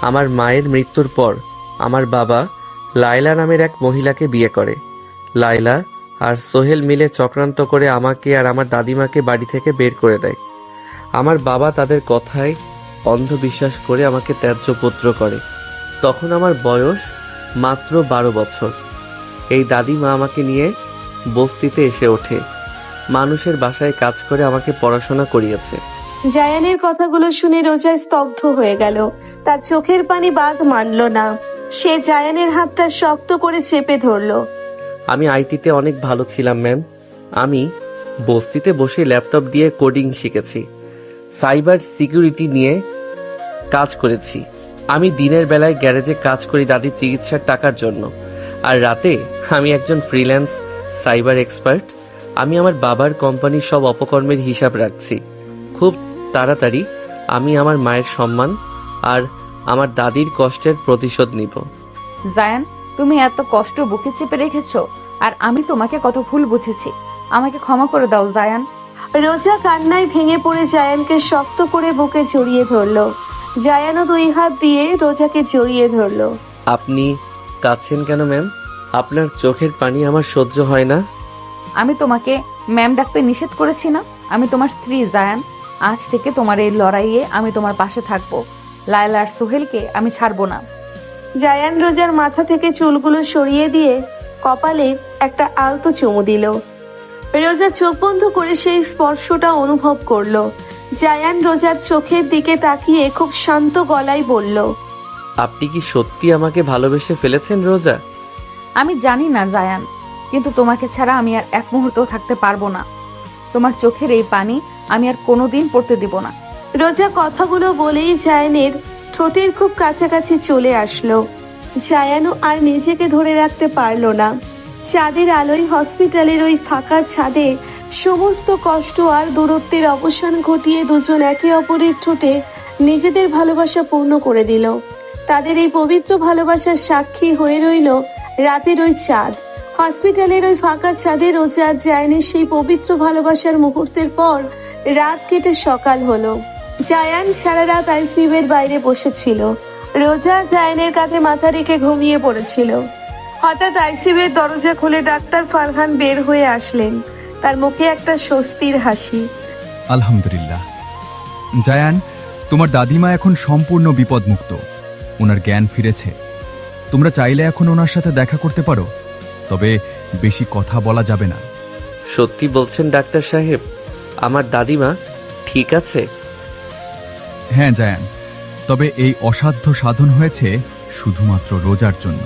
আমার মায়ের মৃত্যুর পর আমার বাবা লায়লা নামের এক মহিলাকে বিয়ে করে। লায়লা আর সোহেল মিলে চক্রান্ত করে আমাকে আর আমার দাদিমাকে বাড়ি থেকে বের করে দেয়। আমার বাবা তাদের কথায় অন্ধবিশ্বাস করে আমাকে ত্যায্য পুত্র করে। তখন আমার বয়স মাত্র 12 বছর। এই দাদিমা আমাকে নিয়ে বস্তিতে এসে ওঠে। মানুষের বাসায় কাজ করে আমাকে পড়াশোনা করিয়েছে। জায়ানের কথাগুলো শুনে রোজা স্তব্ধ হয়ে গেল। তার চোখের পানি বাদ মানল না। সে জায়ানের হাতটা শক্ত করে চেপে ধরল। আমি আইটিতে অনেক ভালো ছিলাম ম্যাম। আমি বস্তিতে বসে ল্যাপটপ দিয়ে কোডিং শিখেছি, সাইবার সিকিউরিটি নিয়ে কাজ করেছি। আমি দিনের বেলায় গ্যারেজে কাজ করি দাদির চিকিৎসার টাকার জন্য, আর রাতে আমি একজন ফ্রিল্যান্স সাইবার এক্সপার্ট। আমি আমার বাবার কোম্পানির সব অপকর্মের হিসাব রাখছি। খুব তাড়াতাড়ি আমি আমার মায়ের সম্মান আর আমার দাদির কষ্টের প্রতিশোধ নিব। জায়ান, তুমি এত কষ্ট বুকে চেপে রেখেছো, আর আমি তোমাকে কত ভুল বুঝেছি। আমাকে ক্ষমা করে দাও জায়ান। রোজা কান্নায় ভেঙে পড়ে জায়ানকে শক্ত করে বুকে জড়িয়ে ধরলো। জায়ানও 2 হাত দিয়ে রোজাকে জড়িয়ে ধরলো। আপনি কাঁদছেন কেন ম্যাম? আপনার চোখের পানি আমার সহ্য হয় না। আমি তোমাকে ম্যাম ডাকতে নিষেধ করেছি না? আমি তোমার স্ত্রী জায়ান। আজ থেকে তোমার এই লড়াইয়ে আমি তোমার পাশে থাকবো। লায়লা আর সোহেলকে আমি ছাড়বো না। জায়ান রোজার মাথা থেকে চুলগুলো সরিয়ে দিয়ে কপালে একটা আলতো চুমু দিল। রোজা চোখ বন্ধ করে সেই স্পর্শটা অনুভব করলো। জায়ান রোজার চোখের দিকে তাকিয়ে খুব শান্ত গলায় বলল, আপনি কি সত্যি আমাকে ভালোবেসে ফেলেছেন রোজা? আমি জানি না জায়ান, কিন্তু তোমাকে ছাড়া আমি আর এক মুহূর্তও থাকতে পারবো না। তোমার চোখের এই পানি আমি আর কোনোদিন পড়তে দিব না। রোজা কথাগুলো বলেই জায়ানের ঠোঁটের খুব কাছাকাছি চলে আসলো। জায়ানও আর নিজেকে ধরে রাখতে পারলো না। চাঁদের আলোয় হসপিটালের ওই ফাঁকা ছাদে সমস্ত কষ্ট আর দূরত্বের অবসান ঘটিয়ে দুজন একে অপরের ঠোঁটে নিজেদের ভালোবাসা পূর্ণ করে দিল। তাদের এই পবিত্র ভালোবাসার সাক্ষী হয়ে রইল রাতের ওই চাঁদ। হসপিটালের ওই ফাঁকা ছাদে রোজা আর জায়ানের সেই পবিত্র ভালোবাসার মুহূর্তের পর রাত কেটে সকাল হলো। জায়ান সারা রাত আইসিইউ এর বাইরে বসেছিল। রোজা জায়ানের কাঁধে মাথা রেখে ঘুমিয়ে পড়েছিল। হঠাৎ আইসিইউ এর দরজা খুলে ডাক্তার ফারহান বের হয়ে আসলেন। তার মুখে একটা স্বস্তির হাসি। আলহামদুলিল্লাহ। জায়ান, তোমার দাদিমা এখন সম্পূর্ণ বিপদমুক্ত। ওনার জ্ঞান ফিরেছে। তোমরা চাইলে এখন ওনার সাথে দেখা করতে পারো, তবে বেশি কথা বলা যাবে না। সত্যি বলছেন ডাক্তার সাহেব? আমার দাদিমা ঠিক আছে? হ্যাঁ জায়ান, তবে এই অসাধ্য সাধন হয়েছে শুধুমাত্র রোজার জন্য।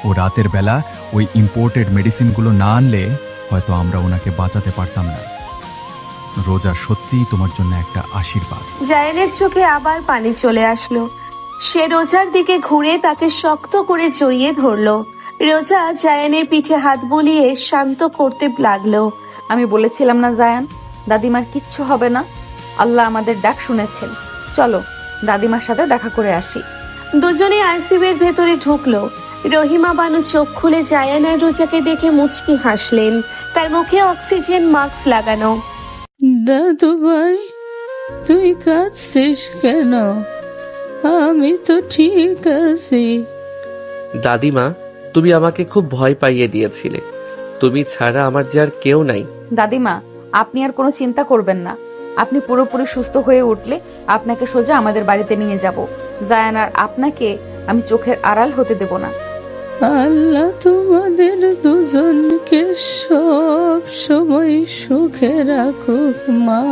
ও রাতের বেলা ওই ইম্পোর্টেড মেডিসিনগুলো না আনলে হয়তো আমরা ওনাকে বাঁচাতে পারতাম না। রোজা সত্যিই তোমার জন্য একটা আশীর্বাদ। জায়ানের চোখে আবার পানি চলে আসলো। সে রোজার দিকে ঘুরে তাকে শক্ত করে জড়িয়ে ধরলো। রোজা জায়ানের পিঠে হাত বুলিয়ে শান্ত করতে লাগলো। আমি বলেছিলাম না জায়ান, দাদিমার কিচ্ছু হবে না। আল্লাহ আমাদের ডাক শুনেছেন। চলো দাদিমার সাথে দেখা করে আসি। দুজনে আইসিইউ এর ভেতরে ঢুকলো। রহিমা বানু চোখ খুলে জায়ান আর রোজাকে দেখে মুচকি হাসলেন। তার মুখে অক্সিজেন মাস্ক লাগানো। দাদু ভাই, তুই কাঁদছিস কেন? আমি তো ঠিক আছি। দাদিমা, তুমি আমাকে খুব ভয় পাইয়ে দিয়েছিলে। তুমি ছাড়া আমার যে আর কেউ নাই। দাদিমা, আপনি আর কোনো চিন্তা করবেন না। আপনি পুরোপুরি সুস্থ হয়ে উঠলে আপনাকে সোজা আমাদের বাড়িতে নিয়ে যাব। জায়ান আর আপনাকে আমি চোখের আড়াল হতে দেব না। আল্লাহ তোমাদের দুজনকে সব সময় সুখে রাখুক মা।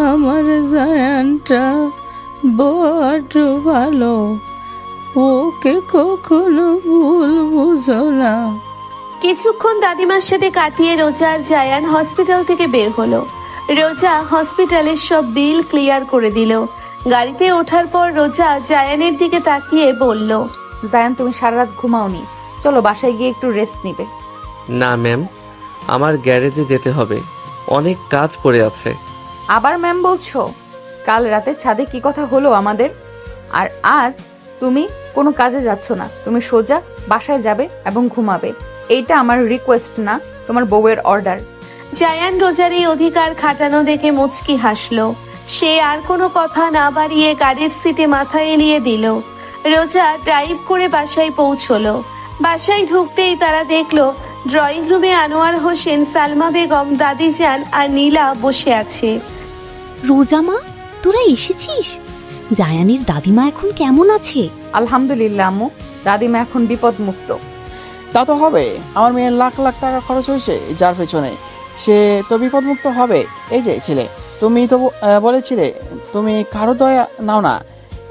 আমার জায়ানটা বড় ভালো, ওকে কখনো ভুল বুঝো না। কিছুক্ষণ দাদিমার সাথে কাটিয়ে রোজা আর জায়ান হসপিটাল থেকে বের হলো। রোজা হসপিটালের সব বিল ক্লিয়ার করে দিল। গাড়িতে ওঠার পর রোজা জায়ানের দিকে তাকিয়ে বলল, জায়ান, তুমি সারা রাত ঘুমাওনি, চলো বাসায় গিয়ে একটু রেস্ট নিবে। না ম্যাম, আমার গ্যারেজে যেতে হবে, অনেক কাজ পড়ে আছে। আবার ম্যাম বলছো? কাল রাতে ছাদে কি কথা হলো আমাদের? আর আজ তুমি কোনো কাজে যাচ্ছ না, তুমি সোজা বাসায় যাবে এবং ঘুমাবে। এইটা আমার রিকোয়েস্ট না, তোমার বউয়ের অর্ডার। জায়ান রোজার এই অধিকার খাটানো দেখে মুচকি হাসলো। সে আর কোনো কথা না বাড়িয়ে গাড়ির সিটে মাথা এলিয়ে দিল। রোজা ড্রাইভ করে বাসায় পৌঁছলো। বাসায় ঢুকতেই তারা দেখলো ড্রয়িং রুমে আনোয়ার হোসেন, সালমা বেগম, দাদিজান আর নীলা বসে আছে। রোজামা, তোরা এসেছিস? জায়ানের দাদিমা এখন কেমন আছে? আলহামদুলিল্লাহ আম্মু, দাদিমা এখন বিপদ মুক্ত। তা তো হবে, আমার মেয়ের লাখ লাখ টাকা খরচ হয়েছে যার পেছনে, সে তো বিপদমুক্ত হবে। এই যে ছেলে, তুমি তো বলেছিলে তুমি কারো দয়া নাও না,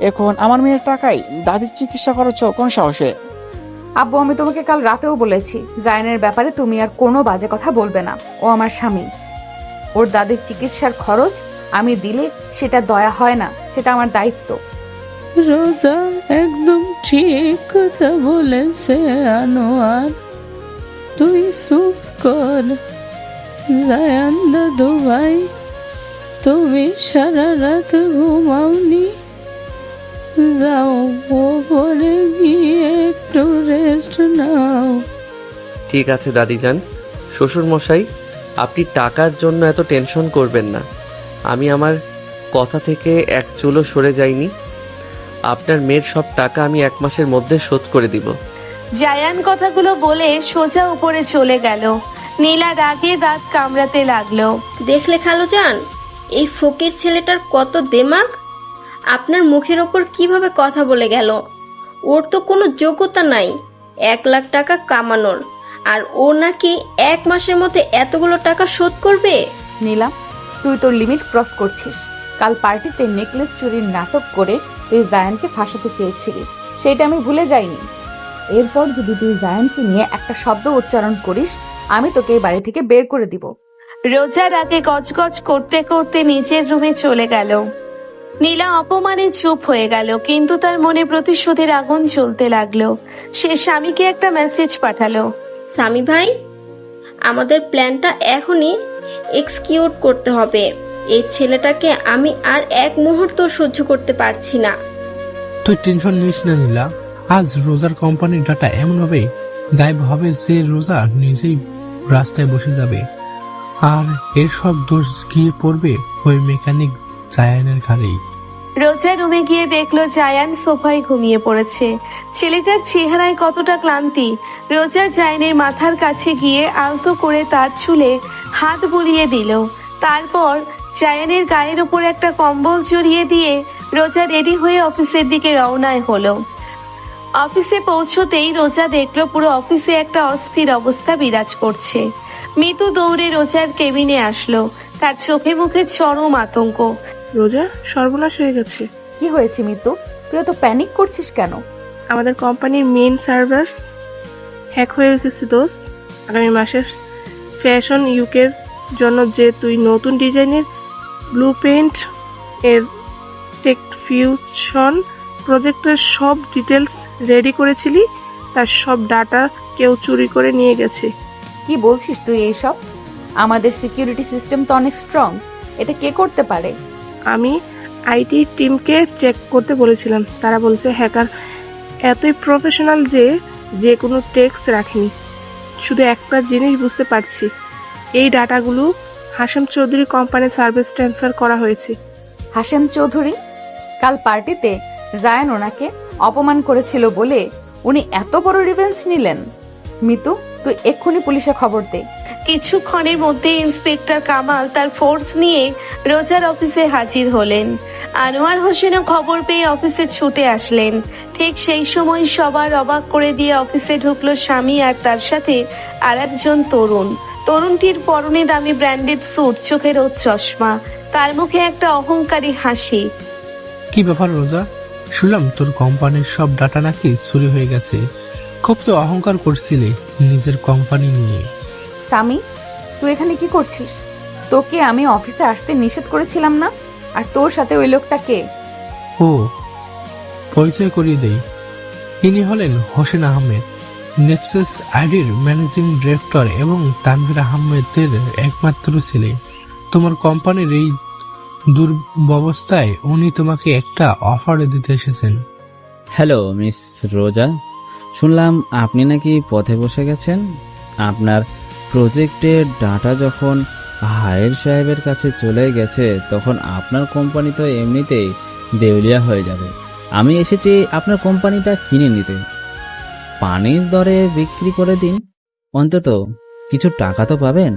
এখন আমার মেয়ের টাকায় দাদির চিকিৎসা করাচ্ছ কোন সাহসে? আব্বু, আমি তোমাকে কাল রাতেও বলেছি জায়ানের ব্যাপারে তুমি আর কোনো বাজে কথা বলবে না। ও আমার স্বামী, ওর দাদির চিকিৎসার খরচ আমি দিলে সেটা দয়া হয় না, সেটা আমার দায়িত্ব। রোজা একদম ঠিক কথা বলেছে আনোয়ার, তুই চুপ কর। জায়ান দাদু ভাই, তুমি সারা রাত ঘুমাওনি, যাও ওপরে গিয়ে একটু রেস্ট নাও। ঠিক আছে দাদিজান। শ্বশুর মশাই, আপনি টাকার জন্য এত টেনশন করবেন না। আমি আমার কথা থেকে এক চুলো সরে যাইনি। আপনার মেয়ের সব টাকা আমি 1 মাসের মধ্যে শোধ করে দিব। জায়ান কথাগুলো বলে সোজা উপরে চলে গেল। নীলা রাগে দাঁত কামড়াতে লাগলো। দেখলে খালুজান, এই ফকির ছেলেটার কত দেমাগ। আপনার মুখের ওপর কিভাবে কথা বলে গেল। ওর তো কোনো যোগ্যতা নাই 1 লাখ টাকা কামানোর, আর ও নাকি 1 মাসের মধ্যে এতগুলো টাকা শোধ করবে। নীলা, তুই তোর লিমিট ক্রস করছিস। কাল পার্টিতে নেকলেস চুরির নাটক করে তুই জায়ানকে ফাঁসাতে চেয়েছিলি, সেটা আমি ভুলে যাইনি। এরপর যদি তুই জায়ানকে নিয়ে একটা শব্দ উচ্চারণ করিস, আমি তোকে এই বাড়ি থেকে বের করে দিব। রোজা রাগে গজগজ করতে করতে নিচের রুমে চলে গেল। নীলা অপমানে চুপ হয়ে গেল, কিন্তু তার মনে প্রতিশোধের আগুন জ্বলতে লাগলো। সে স্বামীকে একটা মেসেজ পাঠালো। স্বামী ভাই, আমাদের প্ল্যানটা এখনই এক্সিকিউট করতে হবে। এই ছেলেটাকে আমি আর 1 মুহূর্ত সহ্য করতে পারছি না। তুই টেনশন নিস না নীলা, আজ রোজার কোম্পানির ডাটা এমনভাবে গায়েব হবে যে রোজা নিজেই রাস্তায় বসে যাবে, আর এর সব দোষ গিয়ে পড়বে ওই মেকানিক জায়ানের ঘাড়েই। রোজা রুমে গিয়ে দেখলো জায়ান সোফায় ঘুমিয়ে পড়েছে। ছেলেটার চেহারায় কতটা ক্লান্তি। রোজা জায়ানের মাথার কাছে গিয়ে আলতো করে তার চুলে হাত বুলিয়ে দিল। তারপর জায়ানের গায়ের উপর একটা কম্বল জড়িয়ে দিয়ে রোজা রেডি হয়ে অফিসের দিকে রওনায় হলো। অফিসে পৌঁছতেই রোজা দেখলো পুরো অফিসে একটা অস্থির অবস্থা বিরাজ করছে। মিতু দৌড়ে রোজার কেবিনে আসলো। তার চোখে মুখে চরম আতঙ্ক। রোজা, সর্বনাশ হয়ে গেছে। কি হয়েছে মিতু? তুই এত প্যানিক করছিস কেন? আমাদের কোম্পানির মেইন সার্ভার হ্যাক হয়ে গেছে দোষ। আগামী মাসের ফ্যাশন উইকের জন্য যে তুই নতুন ডিজাইনের ব্লুপ্রিন্ট এর টেকফিউশন প্রজেক্টের সব ডিটেলস রেডি করেছিলি, তার সব ডাটা কেউ চুরি করে নিয়ে গেছে। কি বলছিস তুই এইসব? আমাদের সিকিউরিটি সিস্টেম তো অনেক স্ট্রং, এটা কে করতে পারে? আমি আইটি টিমকে চেক করতে বলেছিলাম, তারা বলছে হ্যাকার এতই প্রফেশনাল যে কোনো টেক্সট রাখেনি। শুধু একটা জিনিস বুঝতে পারছি, এই ডাটাগুলো হাশেম চৌধুরী কোম্পানির সার্ভিস ট্রান্সফার করা হয়েছে। হাশেম চৌধুরী? কাল পার্টিতে জায়ান ওনাকে অপমান করেছিল বলে উনি এত বড় রিভেঞ্জ নিলেন? মিতু, তুই এক্ষুনি পুলিশে খবর দে। কিছুক্ষণের মধ্যে ইন্সপেক্টর কামাল তার ফোর্স নিয়ে রোজার অফিসে হাজির হলেন। আনোয়ার হোসেনও খবর পেয়ে অফিসে ছুটে আসলেন। ঠিক সেই সময় সবার অবাক করে দিয়ে অফিসে ঢুকলো স্বামী আর তার সাথে আর একজন তরুণ। তরুণটির পরনে দামি ব্র্যান্ডেড স্যুট, চোখে রোদ চশমা, তার মুখে একটা অহংকারী হাসি। কি ব্যাপার রোজা? শুনলাম তোর কোম্পানির সব ডাটা নাকি চুরি হয়ে গেছে। খুব তো অহংকার করছিলে নিজের কোম্পানি নিয়ে। স্বামী, তুই এখানে কি করছিস? তোকে আমি অফিসে আসতে নিষেধ করেছিলাম না? আর তোর সাথে ওই লোকটা কে? ও, পরিচয় করিয়ে দেই। ইনি হলেন হোসেন আহমেদ, নেক্সাস আইডির ম্যানেজিং ডিরেক্টর এবং তানভীর আহমেদের একমাত্র ছেলে। তোমার কোম্পানির এই দুর্ব্যবস্থায় উনি তোমাকে একটা অফার দিতে এসেছেন। হ্যালো মিস রোজা, শুনলাম আপনি নাকি পথে বসে গেছেন। আপনার প্রজেক্টের ডাটা যখন হায়ের সাহেবের কাছে চলে গেছে তখন আপনার কোম্পানি তো এমনিতেই দেউলিয়া হয়ে যাবে। আমি এসেছি আপনার কোম্পানিটা কিনে নিতে। পানির দরে বিক্রি করে দিন, অন্তত কিছু টাকা তো পাবেন।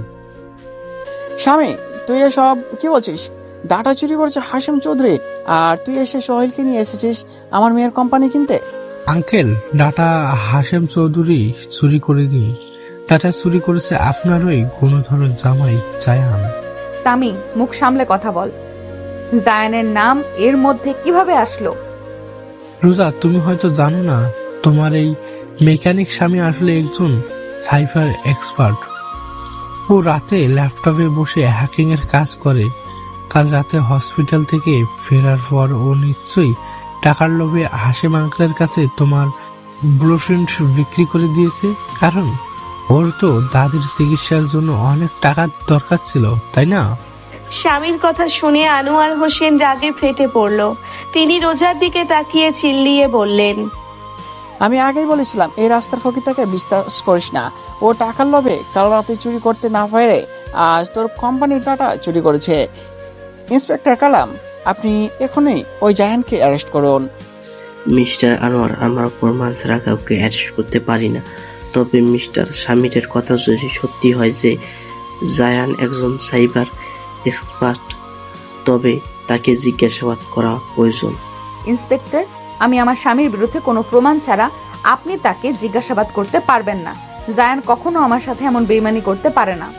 স্বামী, তুই এসব কি বলছিস? ডাটা চুরি করেছে হাশেম চৌধুরী, আর তুই এসে সোহেলকে নিয়ে এসেছিস আমার মেয়ের কোম্পানি কিনতে? আঙ্কেল, ডাটা হাশেম চৌধুরী চুরি করেনি। ডাটা চুরি করেছে আপনার ওই গুণধর জামাই জায়ান। স্বামী, মুখ সামলে কথা বল। জায়ানের নাম এর মধ্যে কিভাবে আসলো? রোজা, তুমি হয়তো জানো না, তোমার এই মেকানিক স্বামী আসলে একজন সাইফার এক্সপার্ট। ও রাতে ল্যাপটপে বসে হ্যাকিং এর কাজ করে। কাল রাতে হসপিটাল থেকে ফেরার পর ও নিশ্চয়ই টাকার লোভে হাশেম আঙ্কেলের কাছে তোমার ব্লুপ্রিন্ট বিক্রি করে দিয়েছে। কারণ ওর তো দাদির চিকিৎসার জন্য অনেক টাকার দরকার ছিল, তাই না? স্বামীর কথা শুনে আনোয়ার হোসেন রাগে ফেটে পড়ল। তিনি রোজার দিকে তাকিয়ে চিল্লিয়ে বললেন, আমি আগেই বলেছিলাম এই রাস্তার ফকিরটাকে বিশ্বাস করিস না। ও টাকার লোভে কাল রাতে চুরি করতে না পারে আজ তোর কোম্পানির ডাটা চুরি করেছে। ইন্সপেক্টর কালাম, আপনি এখনই ওই জায়ানকে অ্যারেস্ট করুন। মিস্টার আনোয়ার, আমরা প্রমাণ ছাড়া কাউকে অ্যারেস্ট করতে পারি না। তবে মিস্টার সামিরের কথা যদি সত্যি হয় যে জায়ান একজন সাইবার এক্সপার্ট, তবে তাকে জিজ্ঞাসাবাদ করা প্রয়োজন। ইন্সপেক্টর, আমি আমার স্বামীর বিরুদ্ধে কোনো প্রমাণ ছাড়া আপনি তাকে জিজ্ঞাসাবাদ করতে পারবেন না। জায়ান কখনো আমার সাথে এমন বেইমানি করতে পারে না।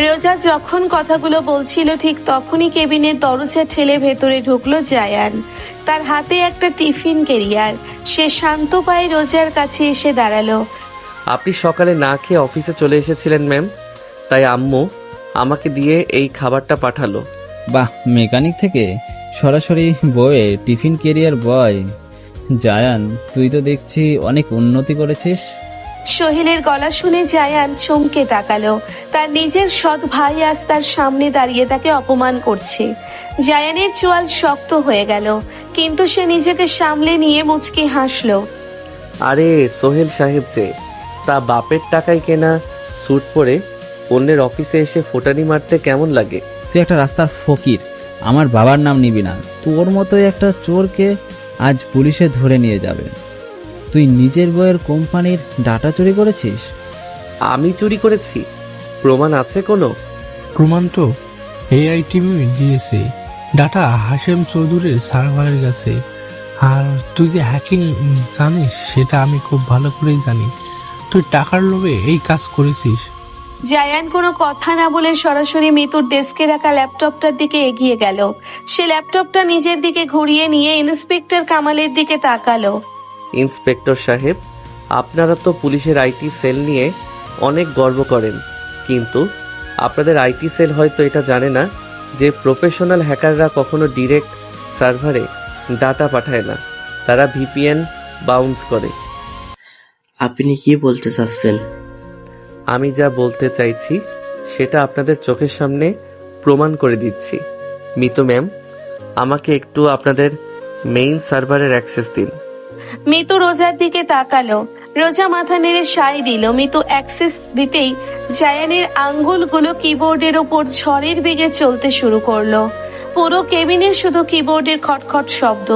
রোজা যখন কথাগুলো বলছিল ঠিক তখনই কেবিনের দরজা ঠেলে ভেতরে ঢুকলো জায়ান। তার হাতে একটা টিফিন ক্যারিয়ার। সে শান্ত পায়ে রোজার কাছে এসে দাঁড়ালো। আপনি সকালে না খেয়ে অফিসে চলে এসেছিলেন ম্যাম, তাই আম্মু আমাকে দিয়ে এই খাবারটা পাঠালো। বাহ, মেকানিক থেকে সরাসরি বয়ে টিফিন ক্যারিয়ার বয়। জায়ান, তুই তো দেখছি অনেক উন্নতি করেছিস। সোহেলের গলা শুনে জায়ান চমকে তাকালো। তার নিজের সৎ ভাই আজ তার সামনে দাঁড়িয়ে তাকে অপমান করছে। জায়ানের চোয়াল শক্ত হয়ে গেল, কিন্তু সে নিজেকে সামলে নিয়ে মুচকি হাসলো। আরে সোহেল সাহেব যে, তা বাপের টাকায় কেনা স্যুট পরে অন্যের অফিসে এসে ফোটানি মারতে কেমন লাগে? তুই একটা রাস্তার ফকির, আমার বাবার নাম নিবি না। তোর মতোই একটা চোরকে আজ পুলিশে ধরে নিয়ে যাবে। তুই নিজের বইয়ের কোম্পানির ডাটা চুরি করেছিস? আমি চুরি করেছি? প্রমাণ আছে কোনো? প্রমাণ তো এআই টিম দিয়েছে। ডাটা হাশেম চৌধুরীর সার্ভারের কাছে। আর তুই যে হ্যাকিং জানিস সেটা আমি খুব ভালো করেই জানি। তুই টাকার লোভে এই কাজ করেছিস। জায়ান কোনো কথা না বলে সরাসরি মিতুর ডেস্কে রাখা ল্যাপটপটার দিকে এগিয়ে গেল। সে ল্যাপটপটা নিজের দিকে ঘুরিয়ে নিয়ে ইন্সপেক্টর কামালের দিকে তাকালো। ইন্সপেক্টর সাহেব, আপনারা তো পুলিশের আইটি সেল নিয়ে অনেক গর্ব করেন, কিন্তু আপনাদের আইটি সেল হয়তো এটা জানে না যে প্রফেশনাল হ্যাকাররা কখনো ডিরেক্ট সার্ভারে ডাটা পাঠায় না, তারা ভিপিএন বাউন্স করে। আপনি কি বলতে চাচ্ছেন? আমি যা বলতে চাইছি সেটা আপনাদের চোখের সামনে প্রমাণ করে দিচ্ছি। মিতু ম্যাম, আমাকে একটু আপনাদের মেইন সার্ভারের অ্যাক্সেস দিন। মিতু রোজার দিকে তাকালো। রোজা মাথা নেড়ে সায় দিল। মিতু অ্যাক্সেস দিতেই জায়ানের আঙ্গুলগুলো কিবোর্ডের ওপর ঝড়ের বেগে চলতে শুরু করলো। পুরো কেবিনে শুধু কিবোর্ডের খটখট শব্দ।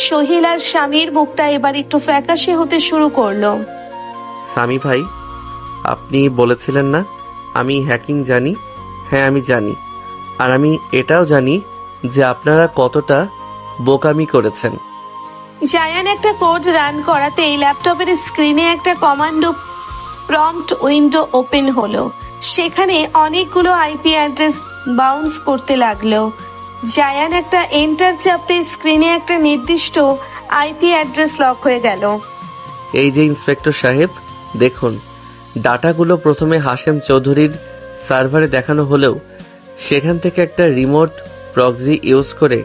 সোহেল আর স্বামীর মুখটা এবার একটু ফ্যাকাশে হতে শুরু করলো। সামি ভাই, আপনি বলেছিলেন না আমি হ্যাকিং জানি? হ্যাঁ, আমি জানি। আর আমি এটাও জানি যে আপনারা কতটা বোকামি করেছেন। জায়ান একটা কোড রান করাতেই ল্যাপটপের স্ক্রিনে একটা কমান্ডো প্রম্পট উইন্ডো ওপেন হলো। সেখানে অনেকগুলো আইপি অ্যাড্রেস বাউন্স করতে লাগলো। জায়ান একটা এন্টার চাপতে স্ক্রিনে একটা নির্দিষ্ট আইপি অ্যাড্রেস লক হয়ে গেল। এই যে ইন্সপেক্টর সাহেব, দেখুন ডাটাগুলো প্রথমে হাশেম চৌধুরীর সার্ভারে দেখানো হলেও সেখান থেকে একটা রিমোট প্রক্সি ইউজ করে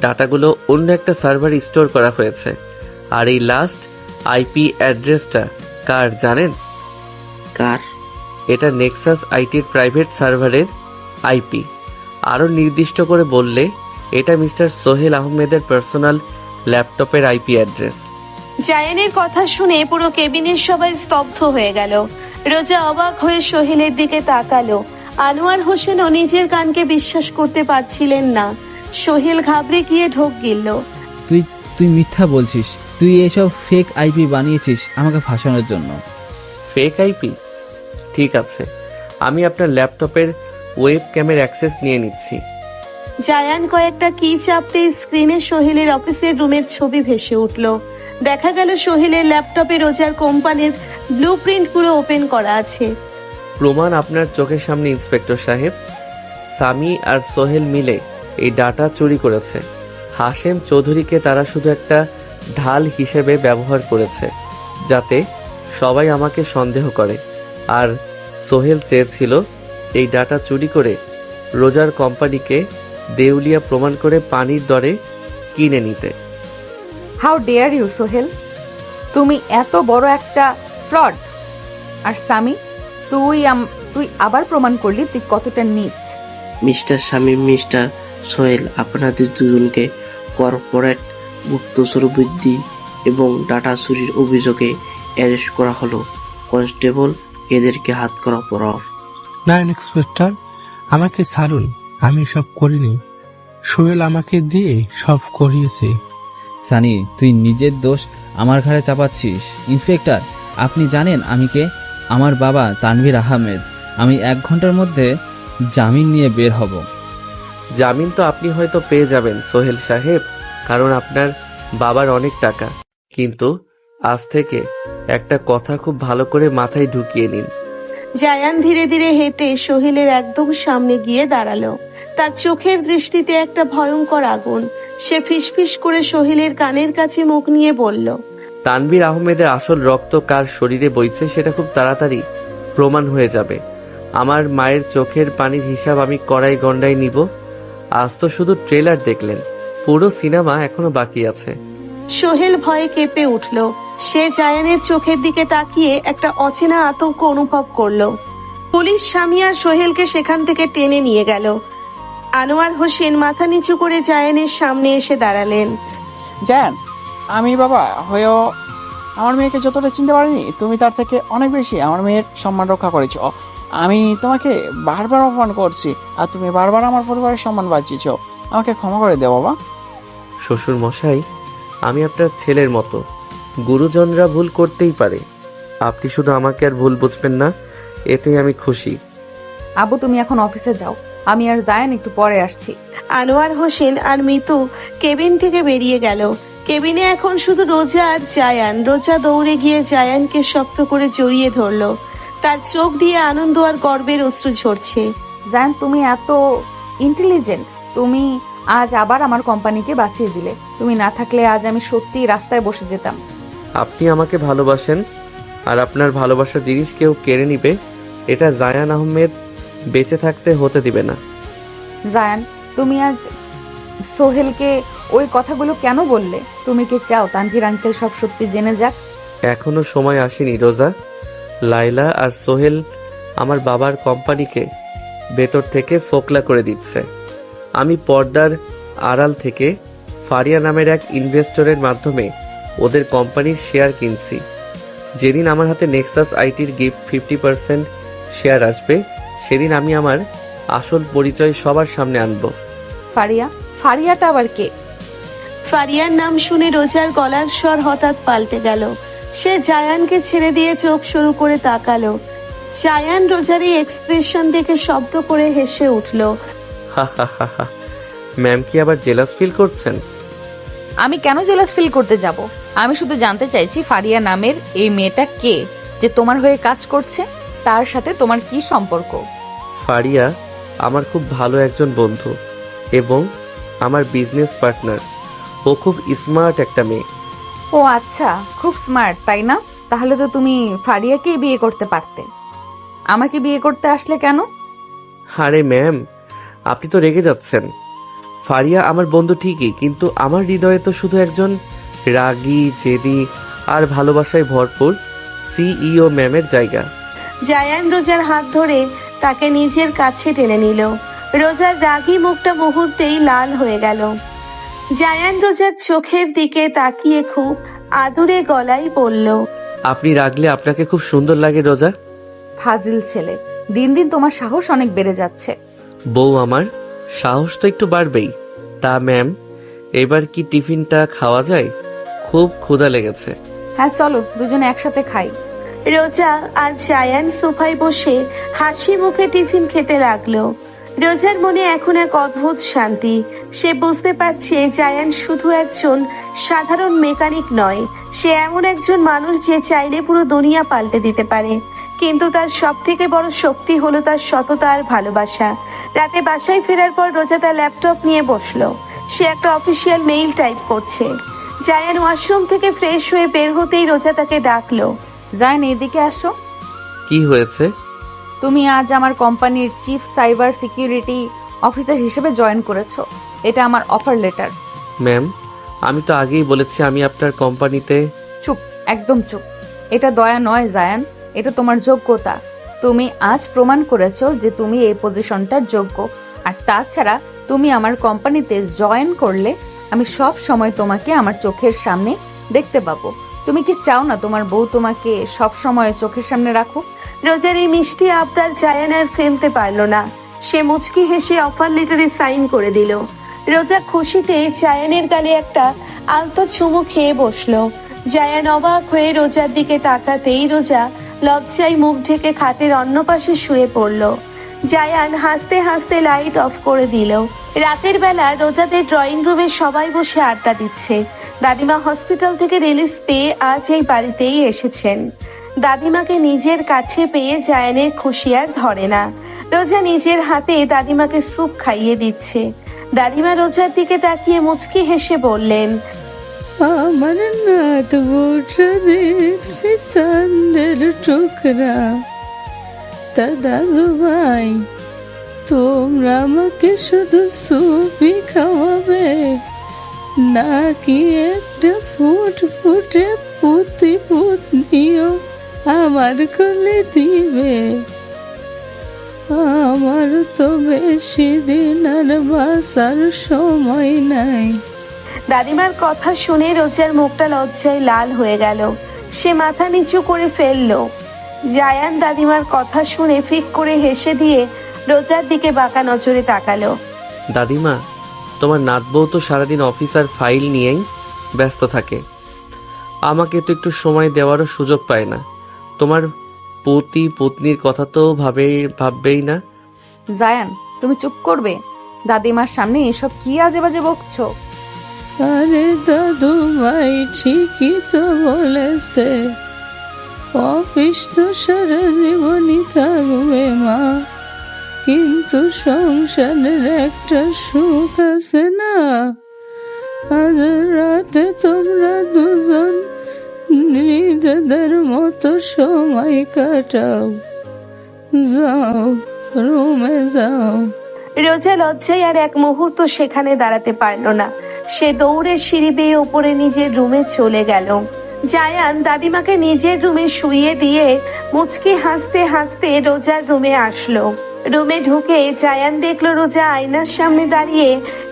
ডাটাগুলো অন্য একটা সার্ভারে স্টোর করা হয়েছে। আর এই লাস্ট আইপি অ্যাড্রেসটা কার জানেন? কার? এটা নেক্সাস আইটির প্রাইভেট সার্ভারের আইপি। আরও নির্দিষ্ট করে বললে এটা মিস্টার সোহেল আহমেদের পার্সোনাল ল্যাপটপের আইপি অ্যাড্রেস। জায়ানের কথা শুনে পুরো কেবিনের সবাই স্তব্ধ হয়ে গেল। রোজা অবাক হয়ে সোহেলের দিকে তাকালো। আনোয়ার হোসেনও নিজের কানকে বিশ্বাস করতে পারছিলেন না। সোহেল ঘাবড়ে গিয়ে ঢোক গিলল। তুই মিথ্যা বলছিস। তুই এসব ফেক আইপি বানিয়েছিস আমাকে ফাঁসানোর জন্য। Fake IP? ঠিক আছে, আমি আপনার ল্যাপটপের ওয়েব ক্যামের অ্যাক্সেস নিয়ে নিচ্ছি। জায়ান কয়েকটা কি চাপতে স্ক্রিনে সোহেলের অফিসের রুমের ছবি ভেসে উঠল। দেখা গেল সোহেলের ল্যাপটপে রোজার কোম্পানির ব্লু প্রিন্টগুলো ওপেন করা আছে। প্রমাণ আপনার চোখের সামনে ইন্সপেক্টর সাহেব। সামি আর সোহেল মিলে এই ডাটা চুরি করেছে। হাশেম চৌধুরীকে তারা শুধু একটা ঢাল হিসেবে ব্যবহার করেছে যাতে সবাই আমাকে সন্দেহ করে। আর সোহেল চেয়েছিল এই ডাটা চুরি করে রোজার কোম্পানিকে দেউলিয়া প্রমাণ করে পানির দরে কিনে নিতে। হাউ ডেয়ার ইউ সোহেল, তুমি এত বড় একটা ফ্রড। আর সামি, তুই আবার প্রমাণ করলি তুই কতটা নীচ। মিস্টার শামীম, মিস্টার সোহেল, আপনাদের দুজনকে কর্পোরেট গুপ্তচর বৃদ্ধি এবং ডাটা চুরির অভিযোগে অ্যারেস্ট করা হলো। কনস্টেবল, এদেরকে হাত করা পড়াও। না ইন্সপেক্টর, আমাকে ছাড়ুন, আমি সব করিনি। সোহেল আমাকে দিয়ে সব করিয়েছে। সানি, তুই নিজের দোষ আমার ঘাড়ে চাপাচ্ছিস। ইন্সপেক্টর, আপনি জানেন আমি কে? আমার বাবা তানভীর আহমেদ। আমি 1 ঘন্টার মধ্যে জামিন নিয়ে বের হব। জামিন তো আপনি হয়তো পেয়ে যাবেন সোহেল সাহেব, কারণ আপনার বাবার অনেক টাকা। কিন্তু আজ থেকে একটা কথা খুব ভালো করে মাথায় ঢুকিয়ে নিন। জায়ান ধীরে ধীরে হেঁটে সোহেলের একদম সামনে গিয়ে দাঁড়ালো। তার চোখের দৃষ্টিতে একটা ভয়ঙ্কর আগুন। সে ফিসফিস করে সোহেলের কানের কাছে মুখ নিয়ে বলল, তানভীর আহমেদের আসল রক্ত কার শরীরে বইছে সেটা খুব তাড়াতাড়ি প্রমাণ হয়ে যাবে। আমার মায়ের চোখের পানির হিসাব আমি কড়াই গন্ডায় নিব। আজ তো শুধু ট্রেলার দেখলেন, পুরো সিনেমা এখনো বাকি আছে। সোহেল ভয়ে কেঁপে উঠল। সে জায়ানের চোখের দিকে তাকিয়ে একটা অচেনা আতঙ্ক অনুভব করলো। পুলিশ স্বামী আর সোহেলকে সেখান থেকে টেনে নিয়ে গেল। আনোয়ার হোসেন মাথা নিচু করে জায়ানের সামনে এসে দাঁড়ালেন। জায়ান, আমি বাবা হয়েও আমার মেয়েকে যতটা চিনতে পারিনি, তুমি তার থেকে অনেক বেশি আমার মেয়ের সম্মান রক্ষা করেছ। আমি তোমাকে বারবার অপমান করছি আর তুমি বারবার আমার পরিবারের সম্মান বাঁচিয়েছ। আমাকে ক্ষমা করে দেও বাবা। শ্বশুর মশাই, আমি আপনার ছেলের মতো, গুরুজনরা ভুল করতেই পারে। আপনি শুধু আমাকে আর ভুল বুঝবেন না, এতেই আমি খুশি। আবু, তুমি এখন অফিসে যাও, আমি আর জায়ান একটু পরে আসছি। আনোয়ার হোসেন আর মিতু কেবিন থেকে বেরিয়ে গেল। কেবিনে এখন শুধু রোজা আর জায়ান। রোজা দৌড়ে গিয়ে জায়ানকে শক্ত করে জড়িয়ে ধরলো। তার চোখ দিয়ে আনন্দ আর গর্বের অশ্রু ঝরছে। জায়ান, তুমি এত ইন্টেলিজেন্ট। তুমি আজ আবার আমার কোম্পানিকে বাঁচিয়ে দিলে। তুমি না থাকলে আজ আমি সত্যি রাস্তায় বসে যেতাম। আপনি আমাকে ভালোবাসেন, আর আপনার ভালোবাসার জিনিস কেউ কেড়ে নিবে, এটা জায়ান আহমেদ বেঁচে থাকতে হতে দিবে না। জায়ান, তুমি আজ সোহেলকে ওই কথাগুলো কেন বললে? তুমি কি চাও তানভীর আঙ্কেল সব সত্যি জেনে যাক? এখনো সময় আসেনি রোজা। লাইলা আর সোহেল আমার বাবার কোম্পানিকে ভেতর থেকে ফোকলা করে দিচ্ছে। আমি পর্দার আড়াল থেকে ফারিয়া নামের এক ইনভেস্টরের মাধ্যমে ওদের কোম্পানির শেয়ার কিনছি। যেদিন আমার হাতে নেক্সাস আইটির গিফট 50% শেয়ার আসবে, সেদিন আমি আমার আসল পরিচয় সবার সামনে আনব। ফারিয়া? ফারিয়াটা আবার কে? ফারিয়ার নাম শুনে রোজার গলার স্বর হঠাৎ পাল্টে গেল। সে জায়ানকে ছেড়ে দিয়ে চোখ শুরু করে তাকালো। জায়ান রোজার এই এক্সপ্রেশন দেখে শব্দ করে হেসে উঠল। হা হা হা হা। ম্যাম কি আবার জেলাস ফিল করছেন? আমি কেন জেলাস ফিল করতে যাব? আমি শুধু জানতে চাইছি ফারিয়া নামের এই মেয়েটা কে, যে তোমার হয়ে কাজ করছে? তার সাথে তোমার কি সম্পর্ক? ফারিয়া আমার খুব ভালো একজন বন্ধু এবং আমার বিজনেস পার্টনার। ও খুব স্মার্ট একটা মেয়ে। ও আচ্ছা, খুব স্মার্ট তাই না? তাহলে তো তুমি ফারিয়াকেই বিয়ে করতে পারতে। আমাকে বিয়ে করতে আসলে কেন? আরে ম্যাম, আপনি তো রেগে যাচ্ছেন। ফারিয়া আমার বন্ধু ঠিকই, কিন্তু আমার হৃদয়ে তো শুধু একজন রাগী, জেদি আর ভালোবাসায় ভরপুর সিইও ম্যামের জায়গা। জায়ান রোজার হাত ধরে তাকে নিজের কাছে টেনে নিল। রোজার রাগী মুখটা মুহূর্তেই লাল হয়ে গেল। জায়ান রোজার চোখের দিকে তাকিয়ে খুব আদুরে গলায় বলল, আপনি রাগলে আপনাকে খুব সুন্দর লাগে রোজা। ফাজিল ছেলে, দিন দিন তোমার সাহস অনেক বেড়ে যাচ্ছে। বউ আমার, সাহস তো একটু বাড়বেই। তা ম্যাম, এবার কি টিফিনটা খাওয়া যায়? খুব ক্ষুধা লেগেছে। হ্যাঁ চলো, দুজনে একসাথে খাই। রোজা আর জায়ান সোফায় বসে হাসি মুখে টিফিন খেতে লাগলো। রোজার মনে এখন এক অদ্ভুত শান্তি। সে বুঝতে পারছে জায়ান শুধু একজন সাধারণ মেকানিক নয়, সে এমন একজন মানুষ যে চাইলে পুরো দুনিয়া পাল্টে দিতে পারে। কিন্তু তার সব থেকে বড় শক্তি হলো তার সততা আর ভালোবাসা। রাতে বাসায় ফেরার পর রোজা তার ল্যাপটপ নিয়ে বসলো। সে একটা অফিসিয়াল মেইল টাইপ করছে। জায়ান ওয়াশরুম থেকে ফ্রেশ হয়ে বের হতেই রোজা তাকে ডাকলো। জায়ান, এদিকে আসো। কি হয়েছে? তুমি আজ আমার কোম্পানির চিফ সাইবার সিকিউরিটি অফিসার হিসেবে জয়েন করেছো। এটা আমার অফার লেটার। ম্যাম, আমি তো আগেই বলেছি আমি আপনার কোম্পানিতে। চুপ, একদম চুপ। এটা দয়া নয় জায়ান, এটা তোমার যোগ্যতা। তুমি আজ প্রমাণ করেছো যে তুমি এই পজিশনটার যোগ্য। আর তাছাড়া তুমি আমার কোম্পানিতে জয়েন করলে আমি সব সময় তোমাকে আমার চোখের সামনে দেখতে পাবো। তুমি কি চাও না তোমার বউ তোমাকে সব সময় চোখের সামনে রাখুক? রোজার এই মিষ্টি আবদার জায়ান আর ফেলতে পারলো না। সে মুচকি হেসে অফার লেটারে সাইন করে দিল। রোজা খুশিতে জায়ানের গালে একটা আলতো চুমু খেয়ে বসলো। জায়ান অবাক হয়ে রোজার দিকে তাকাতেই রোজা লজ্জায় মুখ ঢেকে খাটের অন্য পাশে শুয়ে পড়ল। জায়ান হাসতে হাসতে লাইট অফ করে দিল। রাতের বেলা রোজাদের ড্রয়িং রুমে সবাই বসে আড্ডা দিচ্ছে। দাদিমা হসপিটাল থেকে রিলিজ পেয়ে আজ এই বাড়িতেই এসেছেন। দাদিমাকে নিজের কাছে পেয়ে জায়ানের খুশি আর ধরে না। রোজা নিজের হাতে দাদিমাকে স্যুপ খাইয়ে দিচ্ছে। দাদিমা রোজার দিকে তাকিয়ে মুচকি হেসে বললেন, আমার নাত বোটা দেখছি চাঁদের টুকরা। তা দাদু ভাই, তোমরা আমাকে শুধু স্যুপই খাওয়াবে নাকি একটা ফুটফুটে পুঁতি পুতনিও আমার কোলে দিবে? আমার তো বেশি দিন আর বাঁচার সময় নাই। দাদিমার কথা শুনে রোজার মুখটা লজ্জায় লাল হয়ে গেল। সে মাথা নিচু করে ফেললো। জায়ান দাদিমার কথা শুনে ফিক করে হেসে দিয়ে রোজার দিকে বাঁকা নজরে তাকালো। দাদিমা, তোমার নাত বউ তো সারাদিন অফিস আর ফাইল নিয়েই ব্যস্ত থাকে। আমাকে তো একটু সময় দেওয়ারও সুযোগ পায় না। তোমার পতি পত্নীর কথা তো ভাববেই না। জায়ান, তুমি চুপ করবে? দাদিমার সামনে এসব কি আজে বাজে বকছো? আরে দাদু ভাই ঠিকই তো বলেছে, অফিস তো সারা জীবনই থাকবে মা, কিন্তু সংসারের একটা সুখ আছে না। আজ রাতে তোমরা দুজন নিজেদের মতো সময় কাটাও। যাও, রুমে যাও। রোজা লজ্জায় আর এক মুহূর্ত সেখানে দাঁড়াতে পারল না। সে দৌড়ে সিঁড়ি বেয়ে ওপরে নিজের রুমে চলে গেল। জায়ান দাদিমাকে নিজের রুমে শুইয়ে দিয়ে মুচকি হাসতে হাসতে রোজার রুমে আসলো। রুমে ঢুকে জায়ান দেখলো রোজা আয়নার সামনে দাঁড়িয়ে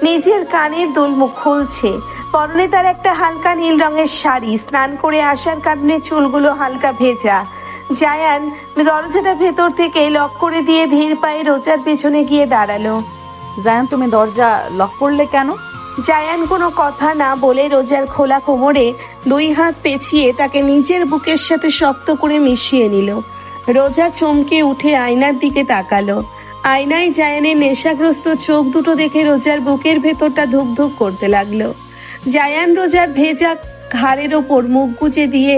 নিজের কানের দুল মুখ খুলছে। পরনে তার একটা হালকা নীল রঙের শাড়ি, স্নান করে আসার কারণে চুলগুলো হালকা ভেজা। জায়ান দরজাটা ভেতর থেকে লক করে দিয়ে ধীর পায়ে রোজার পেছনে গিয়ে দাঁড়ালো। জায়ান তুমি দরজা লক করলে কেন? জায়ান কোনো কথা না বলে রোজার খোলা কোমরে 2 হাত পেঁচিয়ে তাকে নিজের বুকের সাথে শক্ত করে মিশিয়ে নিল। রোজা চমকে উঠে আয়নার দিকে তাকালো। আয়নায় জায়ানের নেশাগ্রস্ত চোখ দুটো দেখে রোজার বুকের ভেতরটা ধুকধুক করতে লাগলো। জায়ান রোজার ভেজা ঘাড়ের ওপর মুখ গুজে দিয়ে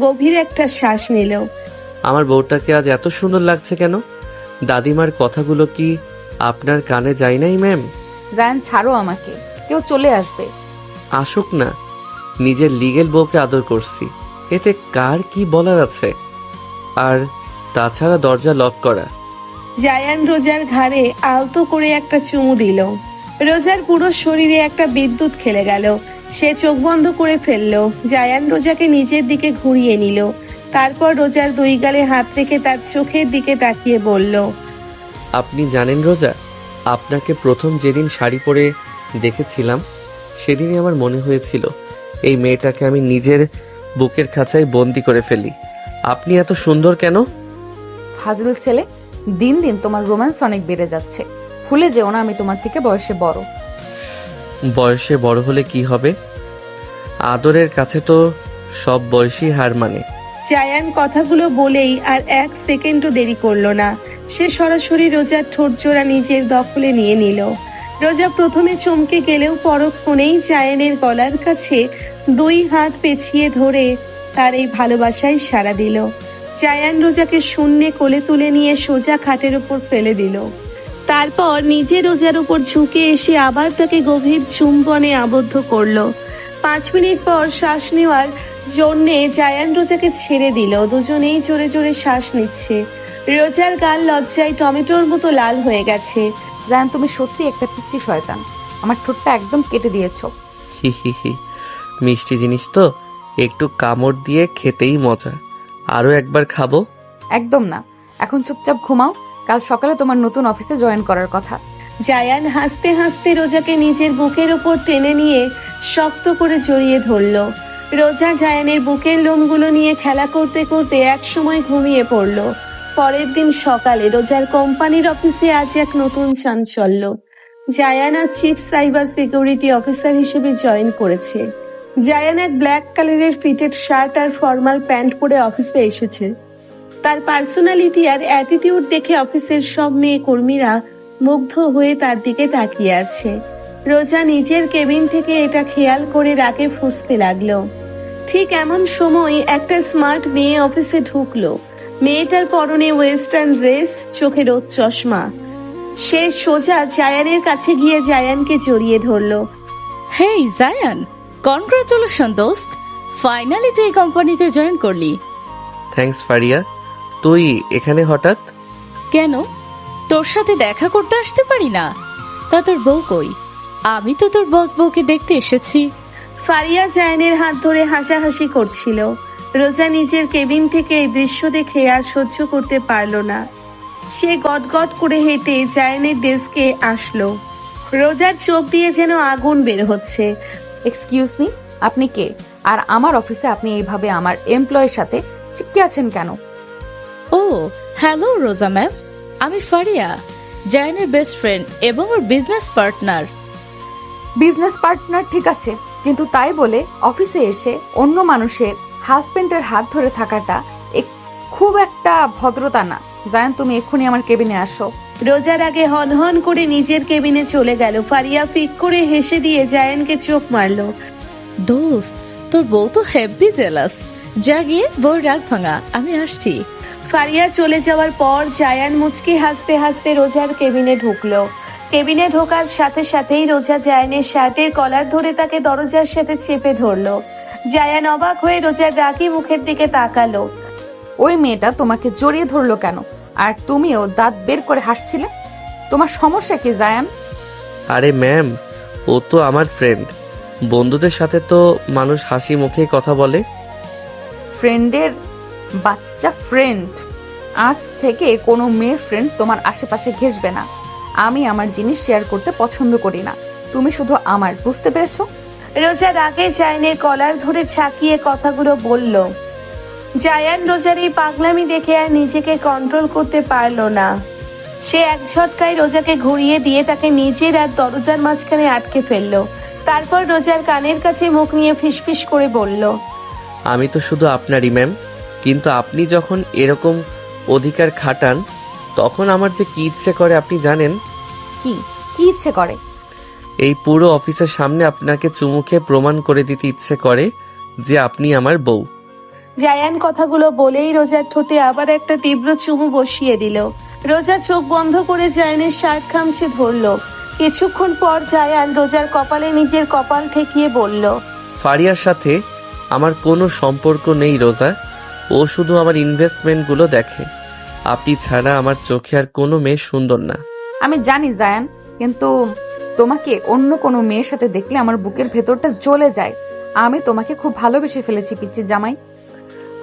গভীর একটা শ্বাস নিল। আমার বউটাকে আজ এত সুন্দর লাগছে কেন? দাদিমার কথাগুলো কি আপনার কানে যায় নাই ম্যাম? জায়ান ছাড়ো আমাকে, কেউ চলে আসবে। আসুক না, নিজের লিগেল বউকে আদর করছি, এতে কার কি বলার আছে? আর তাছাড়া দরজা লক করা। জায়ান রোজার ঘাড়ে আলতো করে একটা চুমু দিল। রোজার পুরো শরীরে একটা বিদ্যুৎ খেলে গেল। সে চোখ বন্ধ করে ফেললো। জায়ান রোজাকে নিজের দিকে ঘুরিয়ে নিল। তারপর রোজার 2 গালে হাত রেখে তার চোখের দিকে তাকিয়ে বলল, আপনি জানেন রোজা, আপনাকে প্রথম যেদিন শাড়ি পরে দেখেছিলাম সেদিনই আমার মনে হয়েছিল এই মেয়েটাকে আমি নিজের বুকের খাঁচায় বন্দি করে ফেলি। আপনি এত সুন্দর কেন? ফাজিল ছেলে, দিন দিন তোমার রোম্যান্স অনেক বেড়ে যাচ্ছে। ভুলে যেও না আমি তোমার থেকে বয়সে বড়। বয়সে বড় হলে কি হবে? আদরের কাছে তো সব বয়সই হার মানে। জায়ান কথাগুলো বলেই আর 1 সেকেন্ডও দেরি করলো না। সে সরাসরি রোজার ঠোঁট জোড়া নিজের দখলে নিয়ে নিল। রোজা প্রথমে চমকে গেলেও পরক্ষণেই জায়ানের গলার কাছে 2 হাত পেঁচিয়ে ধরে তার এই ভালোবাসায় সাড়া দিল। জায়ান রোজাকে শূন্যে কোলে তুলে নিয়ে সোজা খাটের উপর ফেলে দিল। তারপর নিজে রোজার উপর ঝুঁকে এসে আবার তাকে গভীর চুম্বনে আবদ্ধ করলো। 5 মিনিট পর শ্বাস নেওয়ার জন্যে জায়ান রোজাকে ছেড়ে দিল। দুজনেই জোরে জোরে শ্বাস নিচ্ছে। রোজার গাল লজ্জায় টমেটোর মতো লাল হয়ে গেছে। জায়ান তুমি সত্যি একটা পিচ্চি শয়তান, আমার ঠোঁটটা একদম কেটে দিয়েছো। হি হি হি, মিষ্টি জিনিস তো একটু কামড় দিয়ে খেতেই মজা। আরো একবার খাবো? একদম না, এখন চুপচাপ ঘুমাও, কাল সকালে তোমার নতুন অফিসে জয়েন করার কথা। জায়ান হাসতে হাসতে রোজাকে নিজের বুকের ওপর টেনে নিয়ে শক্ত করে জড়িয়ে ধরল। রোজা জায়ানের বুকের লোমগুলো নিয়ে খেলা করতে করতে একসময় ঘুমিয়ে পড়ল। পরের দিন সকালে রোজার কোম্পানির অফিসে আজ এক নতুন চাঞ্চল্য। জায়ান আজ চিফ সাইবার সিকিউরিটি অফিসার হিসেবে জয়েন করেছে। জায়ান এক ব্ল্যাক কালারের ফিটেড শার্ট আর ফর্মাল প্যান্ট পরে অফিসে এসেছে। তার পার্সোনালিটি আর অ্যাটিটিউড দেখে অফিসের সব মেয়ে কর্মীরা মুগ্ধ হয়ে তার দিকে তাকিয়ে আছে। রোজা নিজের কেবিন থেকে এটা খেয়াল করে রাগে ফুঁসতে লাগলো। ঠিক এমন সময় একটা স্মার্ট মেয়ে অফিসে ঢুকলো। মেয়েটার পরনে ওয়েস্টার্ন ড্রেস, চোখে রোদ চশমা। সে সোজা জায়ানের কাছে গিয়ে জায়ানকে জড়িয়ে ধরলো। হেই জায়ান, কনগ্রাচুলেশন দোস্ত, ফাইনালি তুই এই কোম্পানিতে জয়েন করলি। থ্যাঙ্কস ফারিয়া, তুই এখানে হঠাৎ? কেন, তোর সাথে দেখা করতে আসতে পারি না? তা তোর বউ কই? আমি তো তোর বস বউকে দেখতে এসেছি। ফারিয়া জায়ানের হাত ধরে হাসাহাসি করছিল। রোজা নিজের কেবিন থেকে এই দৃশ্য দেখে আর সহ্য করতে পারলো না। সে গটগট করে হেঁটে জায়ানের ডেস্কে আসলো। রোজার চোখ দিয়ে যেন আগুন বের হচ্ছে। এক্সকিউজ মি, আপনি কে? আর আমার অফিসে আপনি এইভাবে আমার এমপ্লয়ের সাথে চিপকে আছেন কেন? ও হ্যালো রোজা ম্যাম, আমি ফারিয়া, জায়ানের বেস্ট ফ্রেন্ড এবং ওর বিজনেস পার্টনার। বিজনেস পার্টনার ঠিক আছে, কিন্তু তাই বলে অফিসে এসে অন্য মানুষের হাজবেন্ডের হাত ধরে থাকাটা খুব একটা ভদ্রতা না। জায়ান তুমি এক্ষুনি আমার কেবিনে আসো। রোজার আগে হনহন করে নিজের কেবিনে চলে গেল। ফারিয়া ফিক করে হেসে দিয়ে জায়ানকে চোখ মারলো। দোস্ত, তোর বউ তো হেভি জেলাস। যা গিয়ে বউর রাগ ভাঙা, আমি আসছি। ফারিয়া চলে যাওয়ার পর জায়ান মুচকি হাসতে হাসতে রোজার কেবিনে ঢুকলো। কেবিনে ঢোকার সাথে সাথেই রোজা জায়ানের শার্টের কলার ধরে তাকে দরজার সাথে চেপে ধরলো। জায়ান অবাক হয়ে রোজার রাগী মুখের দিকে তাকালো। ওই মেয়েটা তোমাকে জড়িয়ে ধরলো কেন? আর তুমিও দাঁত বের করে হাসছিলে, তোমার সমস্যা কি জায়ান? আরে ম্যাম, ও তো আমার ফ্রেন্ড। বন্ধুদের সাথে তো মানুষ হাসি মুখে কথা বলে। ফ্রেন্ডের বাচ্চা ফ্রেন্ড। আজ থেকে কোনো মেয়ে ফ্রেন্ড তোমার আশেপাশে ঘেসবে না। আমি আমার জিনিস শেয়ার করতে পছন্দ করি না, তুমি শুধু আমার, বুঝতে পেরেছো? রোজা রাগে জায়ানের কলার ধরে ছাকিয়ে কথাগুলো বলল। জায়ান রোজার এই পাগলামি দেখে আর নিজেকে কন্ট্রোল করতে পারলো না। সে এক ঝটকায় রোজাকে ঘুরিয়ে দিয়ে তাকে নিজের আর দরজার মাঝখানে আটকে ফেললো। তারপর রোজার কানের কাছে মুখ নিয়ে ফিসফিস করে বলল, আমি তো শুধু আপনারই ম্যাম, কিন্তু আপনি যখন এরকম অধিকার খাটান তখন আমার যে কি ইচ্ছে করে আপনি জানেন? কি কি ইচ্ছে করে? এই পুরো অফিসের সামনে আপনাকে চুমুকে প্রমাণ করে দিতে ইচ্ছে করে যে আপনি আমার বউ। জায়ান কথাগুলো বলেই রোজার ঠোঁটে আবার একটা তীব্র চুমু বসিয়ে দিল। রোজা চোখ বন্ধ করে জায়ানের শার্ট খামচে ধরলো। কিছুক্ষণ পর জায়ান রোজার কপালে নিজের কপাল ঠেকিয়ে বলল, ফারিয়ার সাথে আমার কোনো সম্পর্ক নেই রোজা, ও শুধু আমার ইনভেস্টমেন্টগুলো দেখে। আপনি ছাড়া আমার চোখে আর কোনো মেয়ে সুন্দর না। আমি জানি জায়ান, কিন্তু তোমাকে অন্য কোনো মেয়ের সাথে দেখলে আমার বুকের ভেতরটা জ্বলে যায়। আমি তোমাকে খুব ভালোবেসে ফেলেছি পিচ্চির জামাই।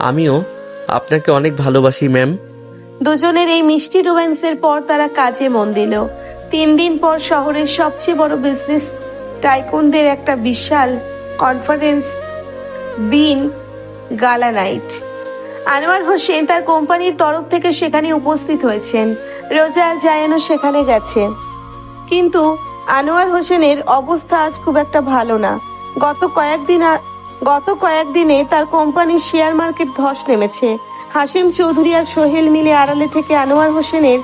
আমিও আপনাকে অনেক ভালোবাসি ম্যাম। দুজনের এই মিষ্টি রোম্যান্সের পর তারা কাজে মন দিল। 3 দিন পর শহরের সবচেয়ে বড় বিজনেস টাইকুনদের একটা বিশাল কনফারেন্স বিন গালা নাইট। আনোয়ার হোসেন তার কোম্পানির তরফ থেকে সেখানে উপস্থিত হয়েছেন। রোজা আর জায়ানও সেখানে গেছে, কিন্তু আনোয়ার হোসেনের অবস্থা আজ খুব একটা ভালো না। গত কয়েকদিনে তার কোম্পানির শেয়ার মার্কেট ধস নেমেছে। হাসিম চৌধুরী আর সোহেল মিলে আড়ালে থেকে আনোয়ার হোসেনের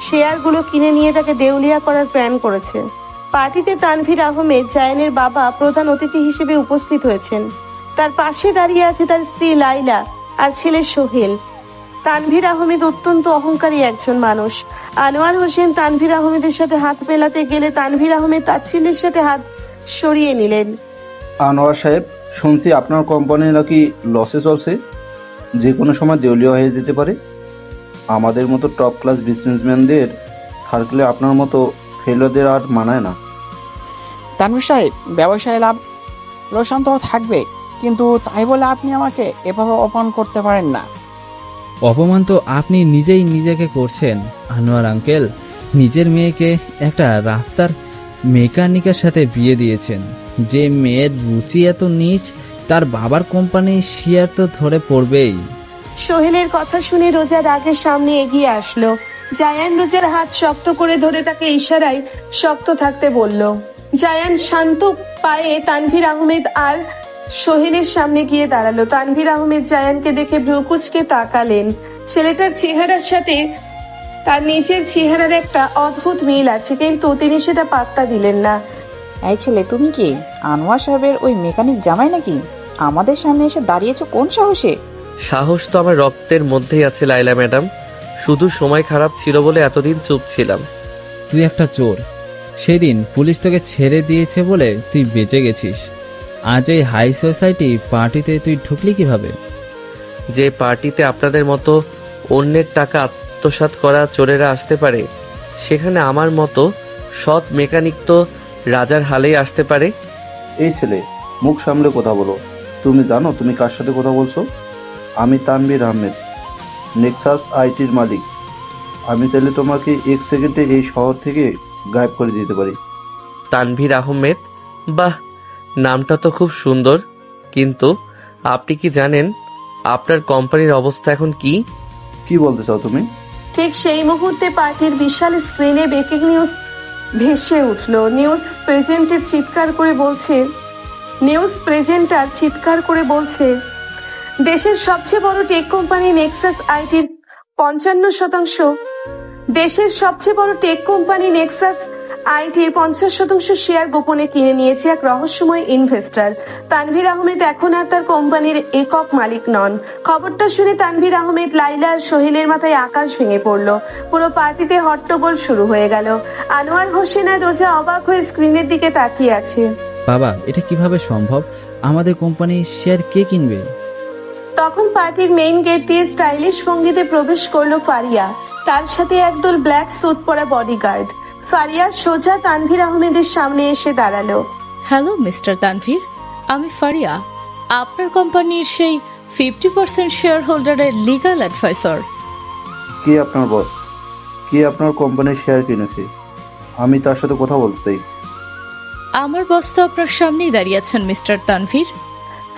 শেয়ারগুলো কিনে নিয়ে তাকে দেউলিয়া করার প্ল্যান করেছে। পার্টিতে তানভীর আহমেদ, জায়ানের বাবা, প্রধান অতিথি হিসেবে উপস্থিত হয়েছেন। তার পাশে দাঁড়িয়ে আছে তার স্ত্রী লাইলা আর ছেলে সোহেল। তানভীর আহমেদ অত্যন্ত অহংকারী একজন মানুষ। আনোয়ার হোসেন তানভীর আহমেদের সাথে হাত মেলাতে গেলে তানভীর আহমেদ তার ছেলের সাথে হাত সরিয়ে নিলেন। আনোয়ার সাহেব, শুনছি আপনার কোম্পানি নাকি লসে চলছে, যে কোনো সময় দেউলিয়া হয়ে যেতে পারে। আমাদের মতো টপ ক্লাস বিজনেসম্যানদের সার্কেলে আপনার মতো ফেলোদের আর মানায় না। তানভীর সাহেব, ব্যবসায় লাভ লোকসান তো থাকবে, কিন্তু তাই বলে আপনি আমাকে এভাবে অপমান করতে পারেন না। অপমান তো আপনি নিজেই নিজেকে করছেন আনোয়ার আঙ্কেল। নিজের মেয়েকে একটা রাস্তার মেকানিকের সাথে বিয়ে দিয়েছেন। যে মেয়ের রুচি এত নীচ, তার বাবার কোম্পানির শেয়ার তো ধরে পড়বেই। সোহেলের কথা শুনে রোজা রাগের সামনে এগিয়ে আসলো। জায়ান রোজার হাত শক্ত করে ধরে তাকে ইশারায় শক্ত থাকতে বলল। জায়ান শান্ত পায়ে তানভীর আহমেদ আর সোহেলের সামনে গিয়ে দাঁড়ালো। তানভীর আহমেদ জায়ানকে দেখে ভ্রুকুচকে তাকালেন। ছেলেটার চেহারার সাথে তার নিজের চেহারার একটা অদ্ভুত মিল আছে, কিন্তু তিনি সেটা পাত্তা দিলেন না। এই ছেলে, তুমি কি আনোয়ার সাহেবের ওই মেকানিক জামাই নাকি? আমাদের সামনে এসে দাঁড়িয়েছো কোন সাহসে? সাহস তো আমার রক্তের মধ্যেই আছে লাইলা ম্যাডাম, শুধু সময় খারাপ ছিল বলে এতদিন চুপ ছিলাম। তুই একটা চোর। সেদিন পুলিশ তোকে ছেড়ে দিয়েছে বলে তুই বেঁচে গেছিস। আজ এই হাই সোসাইটি পার্টিতে তুই ঢুকলি কিভাবে? যে পার্টিতে আপনাদের মতো অন্যের টাকা আত্মসাৎ করা চোরেরা আসতে পারে, সেখানে আমার মতো সৎ মেকানিক তো রাজার হালেই আসতে পারে। এই ছেলে, মুখ সামলে কথা বলো। তুমি জানো তুমি কার সাথে কথা বলছো? আমি তানভীর আহমেদ, নেক্সাস আইটির মালিক। আমি চাইলে তোমাকে 1 সেকেন্ডে এই শহর থেকে গায়েব করে দিতে পারি। তানভীর আহমেদ? বাহ, নামটা তো খুব সুন্দর, কিন্তু আপনি কি জানেন আপনার কোম্পানির অবস্থা এখন কি? কি বলতে চাও তুমি? ঠিক সেই মুহূর্তে পার্টির বিশাল স্ক্রিনে ব্রেকিং নিউজ ভেসে উঠল। নিউজ প্রেজেন্টার চিৎকার করে বলছে, দেশের সবচেয়ে বড় টেক কোম্পানি নেক্সাস আইটির 50% শেয়ার গোপনে কিনে নিয়েছে এক রহস্যময় ইনভেস্টর। তানভীর আহমেদ এখন আর তার কোম্পানির একক মালিক নন। খবরটা শুনে তানভীর আহমেদ, লাইলা আর সোহেলের মাথায় আকাশ ভেঙে পড়ল। পুরো পার্টিতে হট্টগোল শুরু হয়ে গেল। আনোয়ার হোসেন আর রোজা অবাক হয়ে স্ক্রিনের দিকে তাকিয়ে আছে। বাবা, এটা কিভাবে সম্ভব? আমাদের কোম্পানির শেয়ার কে কিনবে? তখন পার্টির মেইন গেট দিয়ে স্টাইলিশ ভঙ্গিতে প্রবেশ করলো ফারিয়া, তার সাথে একদল ব্ল্যাক স্যুট পরা বডিগার্ড। ফারিয়া সোজা তানভীর আহমেদের সামনে এসে দাঁড়ালো। হ্যালো মিস্টার তানভীর, আমি ফারিয়া, আপনার কোম্পানির সেই 50% শেয়ার হোল্ডারের লিগ্যাল অ্যাডভাইসর। কে আপনার বস? কে আপনার কোম্পানির শেয়ার কিনেছে? আমি তার সাথে কথা বলতে চাই। আমার বস তো আপনার সামনেই দাঁড়িয়ে আছেন মিস্টার তানভীর।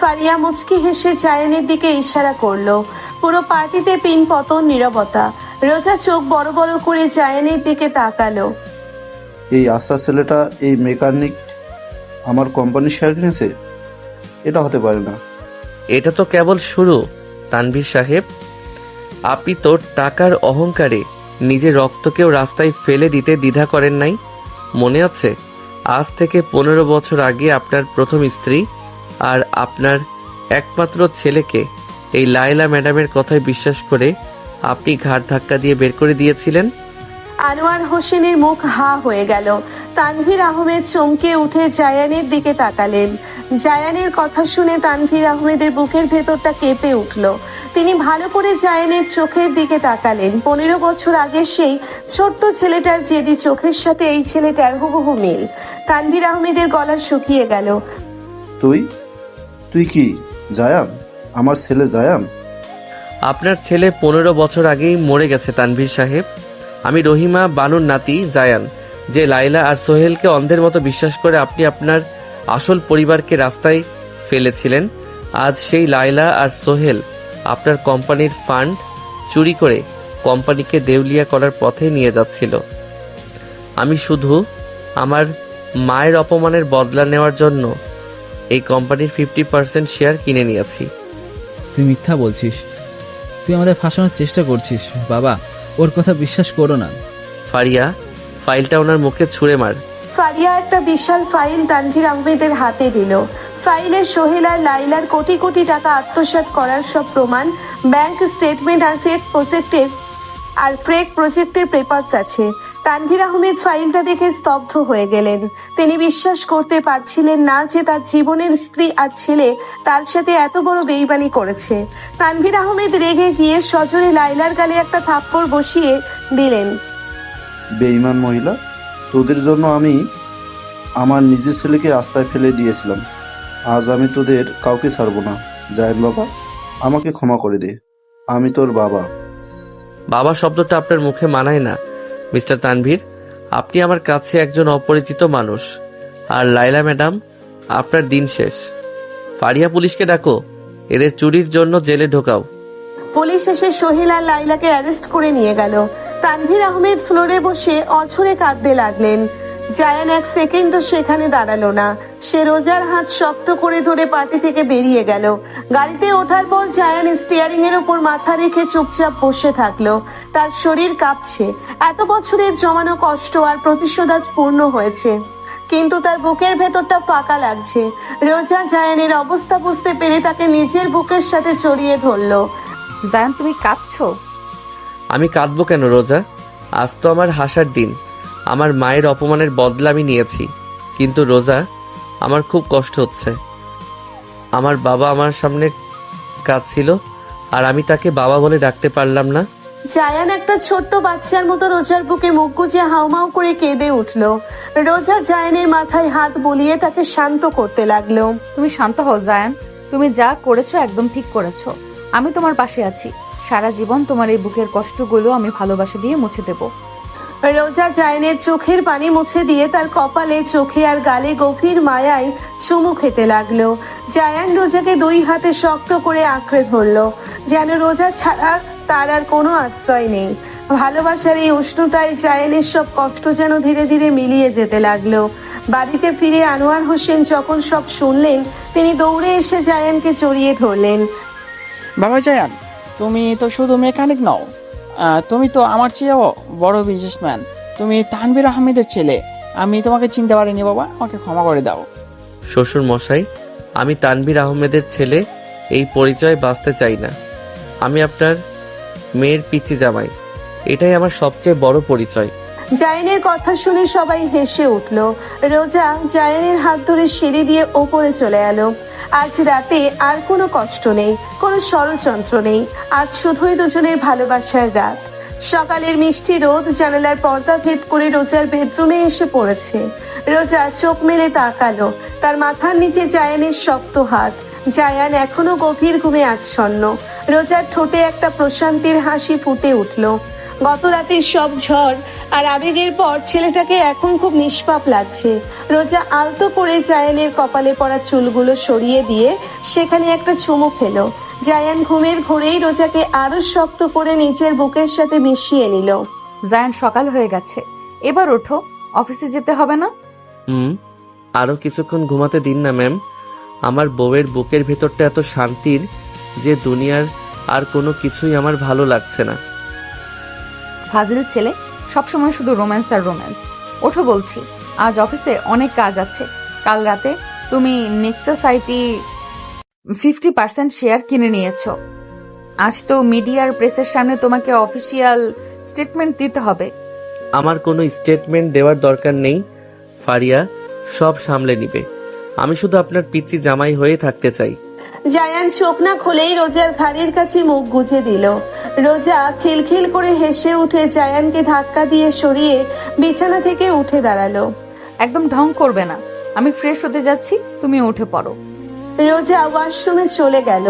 ফারিয়া মুচকি হেসে জায়ানের দিকে ইশারা করলো। পুরো পার্টিতে পিন পতন নীরবতা। রোজা চোখ বড় বড় করে জায়ানের দিকে তাকালো। এই আস্থা ছেলেটা এই মেকানিক আমার কোম্পানির শেয়ার কিনেছে? এটা হতে পারে না। এটা তো কেবল শুরু তানভীর সাহেব। আপনি তো টাকার অহংকারে নিজের রক্তকেও রাস্তায় ফেলে দিতে দ্বিধা করেন নাই। মনে আছে আজ থেকে 15 বছর আগে আপনার প্রথম স্ত্রী আর আপনার একমাত্র ছেলেকে এই লায়লা ম্যাডামের কথায় বিশ্বাস করে আপনি ঘাড় ধাক্কা দিয়ে বের করে দিয়েছিলেন? আনোয়ার হোসেনের মুখ হা হয়ে গেল। তানভীর আহমেদ চমকে উঠে জায়ানের দিকে তাকালেন। জায়ানের কথা শুনে তানভীর আহমেদের বুকের ভেতরটা কেঁপে উঠল। তিনি ভালো করে জায়ানের চোখের দিকে তাকালেন। 15 বছর আগে সেই ছোট্ট ছেলেটার জেদি চোখের সাথে এই ছেলেটার হুবহু মিল। তানভীর আহমেদের গলা শুকিয়ে গেল। তুই কি জায়ান? আমার ছেলে জায়ান? আপনার ছেলে 15 বছর আগেই মরে গেছে তানভীর সাহেব। আমি রহিমা বানুর নাতি জায়ান, যে লাইলা আর সোহেলকে অন্ধের মতো বিশ্বাস করে আপনি আপনার আসল পরিবারকে রাস্তায় ফেলেছিলেন। আজ সেই লাইলা আর সোহেল আপনার কোম্পানির ফান্ড চুরি করে কোম্পানিকে দেউলিয়া করার পথে নিয়ে যাচ্ছিল। আমি শুধু আমার মায়ের অপমানের বদলা নেওয়ার জন্য এই কোম্পানির 50% শেয়ার কিনে নিয়েছি। তুই মিথ্যা বলছিস, তুই আমাদের ফাঁসানোর চেষ্টা করছিস। বাবা, ওর কথা বিশ্বাস করো না। ফারিয়া, ফাইলটা ওনার মুখে ছুঁড়ে মার। ফারিয়া একটা বিশাল ফাইল তানভীর আহমেদের হাতে দিল। ফাইলে সোহেল আর লাইলার কোটি কোটি টাকা আত্মসাৎ করার সব প্রমাণ, ব্যাংক স্টেটমেন্ট আর ফ্রেক প্রজেক্টের পেপারস আছে। তানভীর আহমেদ ফাইলটা দেখে স্তব্ধ হয়ে গেলেন। তিনি বিশ্বাস করতে পারছিলেন না যে তার জীবনের স্ত্রী আর ছেলে তার সাথে এত বড় বেইমানি করেছে। তানভীর আহমেদ রেগে গিয়ে সজোরে লাইলার গালে একটা থাপ্পড় বসিয়ে দিলেন। বেঈমান মহিলা, তোদের জন্য আমি আমার নিজের ছেলেকে রাস্তায় ফেলে দিয়েছিলাম। আজ আমি তোদের কাউকে ছাড়বো না। জায়ান বাবা, আমাকে ক্ষমা করে দে। আমি তোর বাবা। বাবা শব্দটা আপনার মুখে মানায় না মিস্টার তানভীর। আপনি আমার কাছে একজন অপরিচিত মানুষ। আর লাইলা ম্যাডাম, আপনার দিন শেষ। ফারিয়া, পুলিশকে ডাকো, এদের চুরির জন্য জেলে ঢোকাও। পুলিশ এসে সোহেল আর লাইলাকে অ্যারেস্ট করে নিয়ে গেল। তানভীর আহমেদ ফ্লোরে বসে অঝরে কাঁদতে লাগলেন। জায়ান এক সেকেন্ডও সেখানে দাঁড়ালো না। সে রোজার হাত শক্ত করে ধরে পার্টি থেকে বেরিয়ে গেল। গাড়িতে ওঠার পর জায়ান স্টিয়ারিং এর উপর মাথা রেখে চুপচাপ বসে থাকলো। তার শরীর কাঁপছে। এত বছরের জমানো কষ্ট আর প্রতিশোধ আজ পূর্ণ হয়েছে, কিন্তু তার বুকের ভেতরটা ফাঁকা লাগছে। রোজা জায়ানের অবস্থা বুঝতে পেরে তাকে নিজের বুকের সাথে জড়িয়ে ধরলো। জায়ান, তুমি কাঁদছো? আমি কাঁদবো কেন রোজা? আজ তো আমার হাসার দিন। আমার মায়ের অপমানের বদলা আমি নিয়েছি। কিন্তু রোজা, আমার খুব কষ্ট হচ্ছে। আমার বাবা আমার সামনে কাঁদছিল আর আমি তাকে বাবা বলে ডাকতে পারলাম না। জায়ান একটা ছোট্ট বাচ্চার মতো রোজার বুকে মুখ গুজে হাউমাউ করে কেঁদে উঠলো। রোজা জায়ানের মাথায় হাত বুলিয়ে তাকে শান্ত করতে লাগলো। তুমি শান্ত হও জায়ান, তুমি যা করেছো একদম ঠিক করেছো। আমি তোমার পাশে আছি। সারা জীবন তোমার এই বুকের কষ্টগুলো আমি ভালোবাসা দিয়ে মুছে দেব। রোজা জায়ানের চোখের পানি মুছে দিয়ে তার কপালে, চোখে আর গালে গভীর মায়ায় চুমু খেতে লাগলো। জায়ান রোজাকে 2 হাতে শক্ত করে আঁকড়ে ধরলো, যেন রোজা ছাড়া তার আর কোনো আশ্রয় নেই। ভালোবাসার এই উষ্ণতায় জায়ানের সব কষ্ট যেন ধীরে ধীরে মিলিয়ে যেতে লাগলো। বাড়িতে ফিরে আনোয়ার হোসেন যখন সব শুনলেন, তিনি দৌড়ে এসে জায়ানকে জড়িয়ে ধরলেন। বাবা জায়ান, তুমি তো শুধু মেকানিক নও, তুমি তো আমার চেয়েও বড় বিজনেসম্যান। তুমি তানভীর আহমেদের ছেলে। আমি তোমাকে চিনতে পারিনি বাবা, আমাকে ক্ষমা করে দাও। শ্বশুর মশাই, আমি তানভীর আহমেদের ছেলে, এই পরিচয় বাঁচতে চাই না। আমি আপনার মেয়ের পিচি জামাই, এটাই আমার সবচেয়ে বড় পরিচয়। জায়ানের কথা শুনে সবাই হেসে উঠল। রোজা জায়ানের হাত ধরে সিঁড়ি দিয়ে ওপরে চলে এলো। আজ রাতে আর কোনো কষ্ট নেই, কোনো ষড়যন্ত্র নেই। আজ শুধুই দুজনের ভালোবাসার রাত। সকালের মিষ্টি রোদ জানালার পর্দা ভেদ করে রোজার বেডরুমে এসে পড়েছে। রোজা চোখ মেলে তাকালো। তার মাথার নিচে জায়ানের শক্ত হাত। জায়ান এখনো গভীর ঘুমে আচ্ছন্ন। রোজার ঠোঁটে একটা প্রশান্তির হাসি ফুটে উঠল। গত রাতের সব ঝড় আর আবেগের পর ছেলেটাকে এখন খুব নিষ্পাপ লাগছে। রোজা আলতো করে জায়ানের কপালে পড়া চুলগুলো সরিয়ে দিয়ে সেখানে একটা চুমু খেলো। জায়ান ঘুমের ঘোরেই রোজাকে আরো শক্ত করে নিজের বুকের সাথে মিশিয়ে নিল। জায়ান, সকাল হয়ে গেছে, এবার ওঠো, অফিসে যেতে হবে না? আরও কিছুক্ষণ ঘুমাতে দিন না ম্যাম। আমার বউয়ের বুকের ভেতরটা এত শান্তির যে দুনিয়ার আর কোনো কিছুই আমার ভালো লাগছে না। ফাজিল ছেলে, সবসময় শুধু রোম্যান্স আর রোম্যান্স। ওঠো বলছি, আজ অফিসে অনেক কাজ আছে। কাল রাতে তুমি নেক্সাস আইটি 50% শেয়ার কিনে নিয়েছো। আজ তো মিডিয়ার প্রেসের সামনে তোমাকে অফিসিয়াল স্টেটমেন্ট দিতে হবে। আমার কোনো স্টেটমেন্ট দেওয়ার দরকার নেই, ফারিয়া সব সামলে নিবে। আমি শুধু আপনার পিচ্চি জামাই হয়ে থাকতে চাই। জায়ান চোখ না খুলেই রোজার ঘাড়ের কাছে মুখ গুজে দিল। রোজা খিলখিল করে হেসে উঠে জায়ানকে ধাক্কা দিয়ে সরিয়ে বিছানা থেকে উঠে দাঁড়ালো। একদম ঢং করবে না, আমি ফ্রেশ হতে যাচ্ছি, তুমি উঠে পড়ো। রোজা ওয়াশরুমে চলে গেল।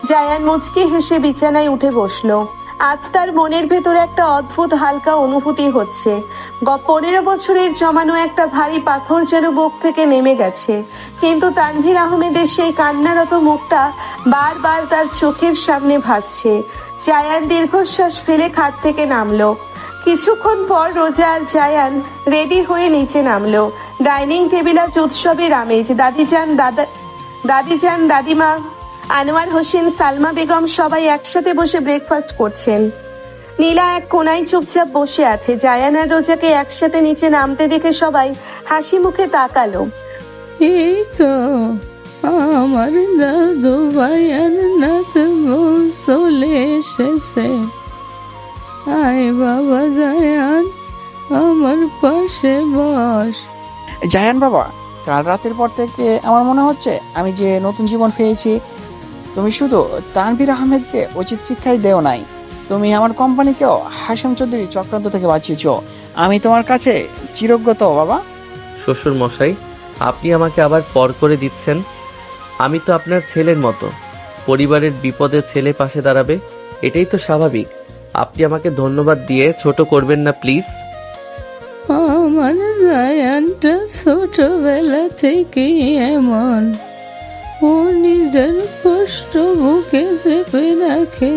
জায়ান মুচকি হেসে বিছানায় উঠে বসলো। আজ তার মনের ভেতরে একটা অদ্ভুত হালকা অনুভূতি হচ্ছে। 15 বছরের জমানো একটা ভারী পাথর যেন বুক থেকে নেমে গেছে। কিন্তু তানভীর আহমেদের সেই কান্নারত মুখটা বারবার তার চোখের সামনে ভাসছে। জায়ান দীর্ঘশ্বাস ফেলে খাট থেকে নামলো। কিছুক্ষণ পর রোজা আর জায়ান রেডি হয়ে নিচে নামলো। ডাইনিং টেবিল আজ উৎসবের আমেজ। দাদিজান, দাদিমা, আনোয়ার হোসেন, সালমা বেগম সবাই একসাথে বসে ব্রেকফাস্ট করছেন। নীলা এক কোনায় চুপচাপ বসে আছে। জায়ান আর রোজাকে একসাথে নিচে নামতে দেখে সবাই হাসি মুখে তাকালো। এই তো আমার দাদু ভাইয়ার নাত বউ চলে এসেছে। আয় বাবা জায়ান, আমার পাশে বস। জায়ান বাবা, কাল রাতের পর থেকে আমার মনে হচ্ছে আমি যে নতুন জীবন পেয়েছি। তুমি শুধু তানভীর আহমেদকে উচিত শিক্ষাই দেও নাই, তুমি আমার কোম্পানিকেও হাশেম চৌধুরী চক্রান্ত থেকে বাঁচিয়েছো। আমি তোমার কাছে চিরজ্ঞত বাবা। শ্বশুর মশাই, আপনি আমাকে আবার পর করে দিচ্ছেন। আমি তো আপনার ছেলের মতো, পরিবারের বিপদে ছেলে পাশে দাঁড়াবে, এটাই তো স্বাভাবিক। আপনি আমাকে ধন্যবাদ দিয়ে ছোট করবেন না প্লিজ। আমার জায়ানটা ছোটবেলা থেকে এমন, ও নিজের কষ্ট বুকে চেপে রাখে,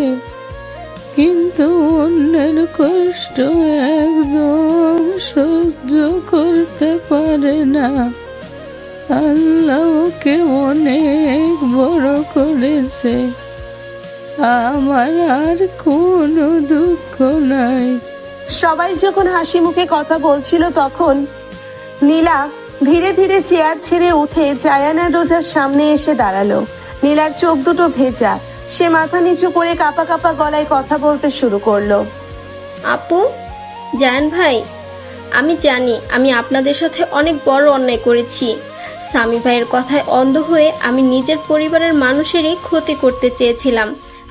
কিন্তু অন্যের কষ্ট একদম সহ্য করতে পারে না। আল্লাহ ওকে অনেক বড় করেছে, আমার আর কোনো দুঃখ নাই। সবাই যখন হাসি মুখে কথা বলছিল তখন নীলা ধীরে ধীরে চেয়ার ছেড়ে উঠে জায়ান আর রোজার সামনে এসে দাঁড়ালো। নীলার চোখ দুটো ভেজা, সে মাথা নিচু করে কাঁপা কাঁপা গলায় কথা বলতে শুরু করলো। আপু, জায়ান ভাই, আমি জানি আমি আপনাদের সাথে অনেক বড় অন্যায় করেছি। স্বামী ভাইয়ের কথায় অন্ধ হয়ে আমি নিজের পরিবারের মানুষেরই ক্ষতি করতে চেয়েছিলাম।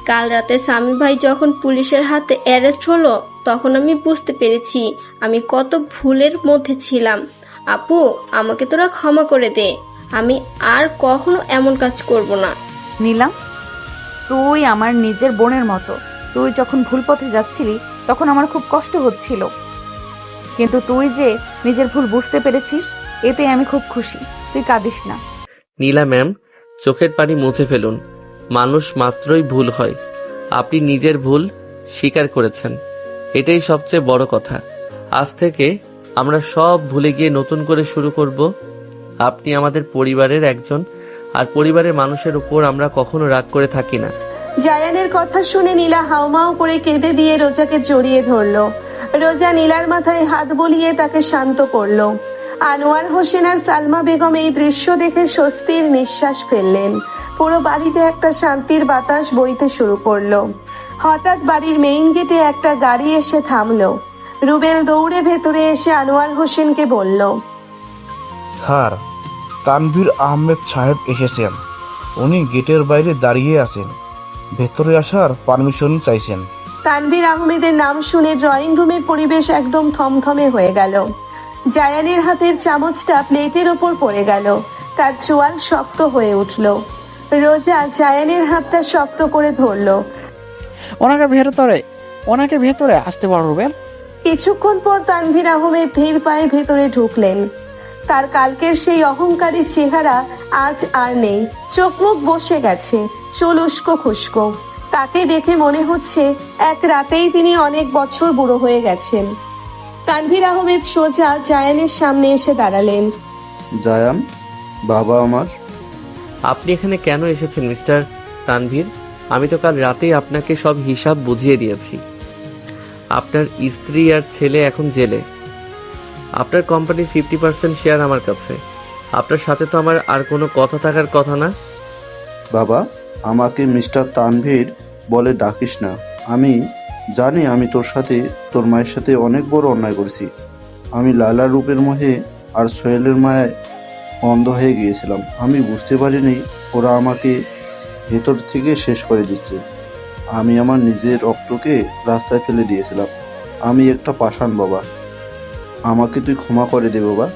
কাল রাতে স্বামী ভাই যখন পুলিশের হাতে অ্যারেস্ট হলো তখন আমি বুঝতে পেরেছি আমি কত ভুলের মধ্যে ছিলাম। আপু, আমাকে তোরা ক্ষমা করে দে, আমি আর কখনো এমন কাজ করব না। নীলা, তুই আমার নিজের বোনের মতো। তুই যখন ভুল পথে যাচ্ছিলি তখন আমার খুব কষ্ট হচ্ছিল, কিন্তু তুই যে নিজের ভুল বুঝতে পেরেছিস এতে আমি খুব খুশি। তুই কাঁদিস না। নীলা ম্যাম, চোখের পানি মুছে ফেলুন। মানুষ মাত্রই ভুল হয়। আপনি নিজের ভুল স্বীকার করেছেন, এটাই সবচেয়ে বড় কথা। আজ থেকে আমরা সব ভুলে গিয়ে নতুন করে শুরু করব। আপনি আমাদের পরিবারের একজন, আর পরিবারের মানুষের উপর আমরা কখনো রাগ করে থাকি না। জায়ানের কথা শুনে নীলা হাউমাউ করে কেঁদে দিয়ে রোজাকে জড়িয়ে ধরলো। রোজা নীলার মাথায় হাত বুলিয়ে তাকে শান্ত করলো। আনোয়ার হোসেন আর সালমা বেগম এই দৃশ্য দেখে স্বস্তির নিঃশ্বাস ফেললেন। পুরো বাড়িতে একটা শান্তির বাতাস বইতে শুরু করলো। হঠাৎ বাড়ির মেইন গেটে একটা গাড়ি এসে থামলো। রুবেল দৌড়ে ভেতরে এসে আনোয়ার হোসেনকে বলল, স্যার, তানভীর আহমেদ সাহেব এসেছেন। উনি গেটের বাইরে দাঁড়িয়ে আছেন, ভেতরে আসার পারমিশন চাইছেন। তানভীর আহমেদের নাম শুনে ড্রয়িং রুমের পরিবেশ একদম থমথমে হয়ে গেল। জায়ানের হাতের চামচটা প্লেটের ওপর পড়ে গেল, তার চোয়াল শক্ত হয়ে উঠল। রোজা জায়ানের হাতটা শক্ত করে ধরলো। ওনাকে ভেতরে আসতে পারবে। কিছুক্ষণ পর তানভীর আহমেদ ধীর পায়ে ভেতরে ঢুকলেন। তার কালকের সেই অহংকারী চেহারা আজ আর নেই, চোখ মুখ বসে গেছে, চুল উস্কো খুস্কো। তাকে দেখে মনে হচ্ছে এক রাতেই তিনি অনেক বছর বুড়ো হয়ে গেছেন। তানভীর আহমেদ সোজা জায়ানের সামনে এসে দাঁড়ালেন। জায়ান, বাবা আমার। আপনি এখানে কেন এসেছেন মিস্টার তানভীর? আমি তো কাল রাতেই আপনাকে সব হিসাব বুঝিয়ে দিয়েছি। আপনার স্ত্রী আর ছেলে এখন জেলে। আপনার কোম্পানির 50% শেয়ার আমার কাছে। আপনার সাথে তো আমার আর কোনো কথা থাকার কথা না। বাবা, আমাকে মিস্টার তানভীর বলে ডাকিস না। আমি জানি আমি তোর মায়ের সাথে অনেক বড় অন্যায় করেছি। আমি লালার রূপের মোহে আর সোহেলের মায়ায় অন্ধ হয়ে গিয়েছিলাম। আমি বুঝতে পারিনি ওরা আমাকে ভেতর থেকে শেষ করে দিচ্ছে। আমি আমার নিজের রক্তকে রাস্তায় ফেলে দিয়েছিলাম। আমি একটা পাষাণ বাবা, আমাকে তুই ক্ষমা করে দে বাবা।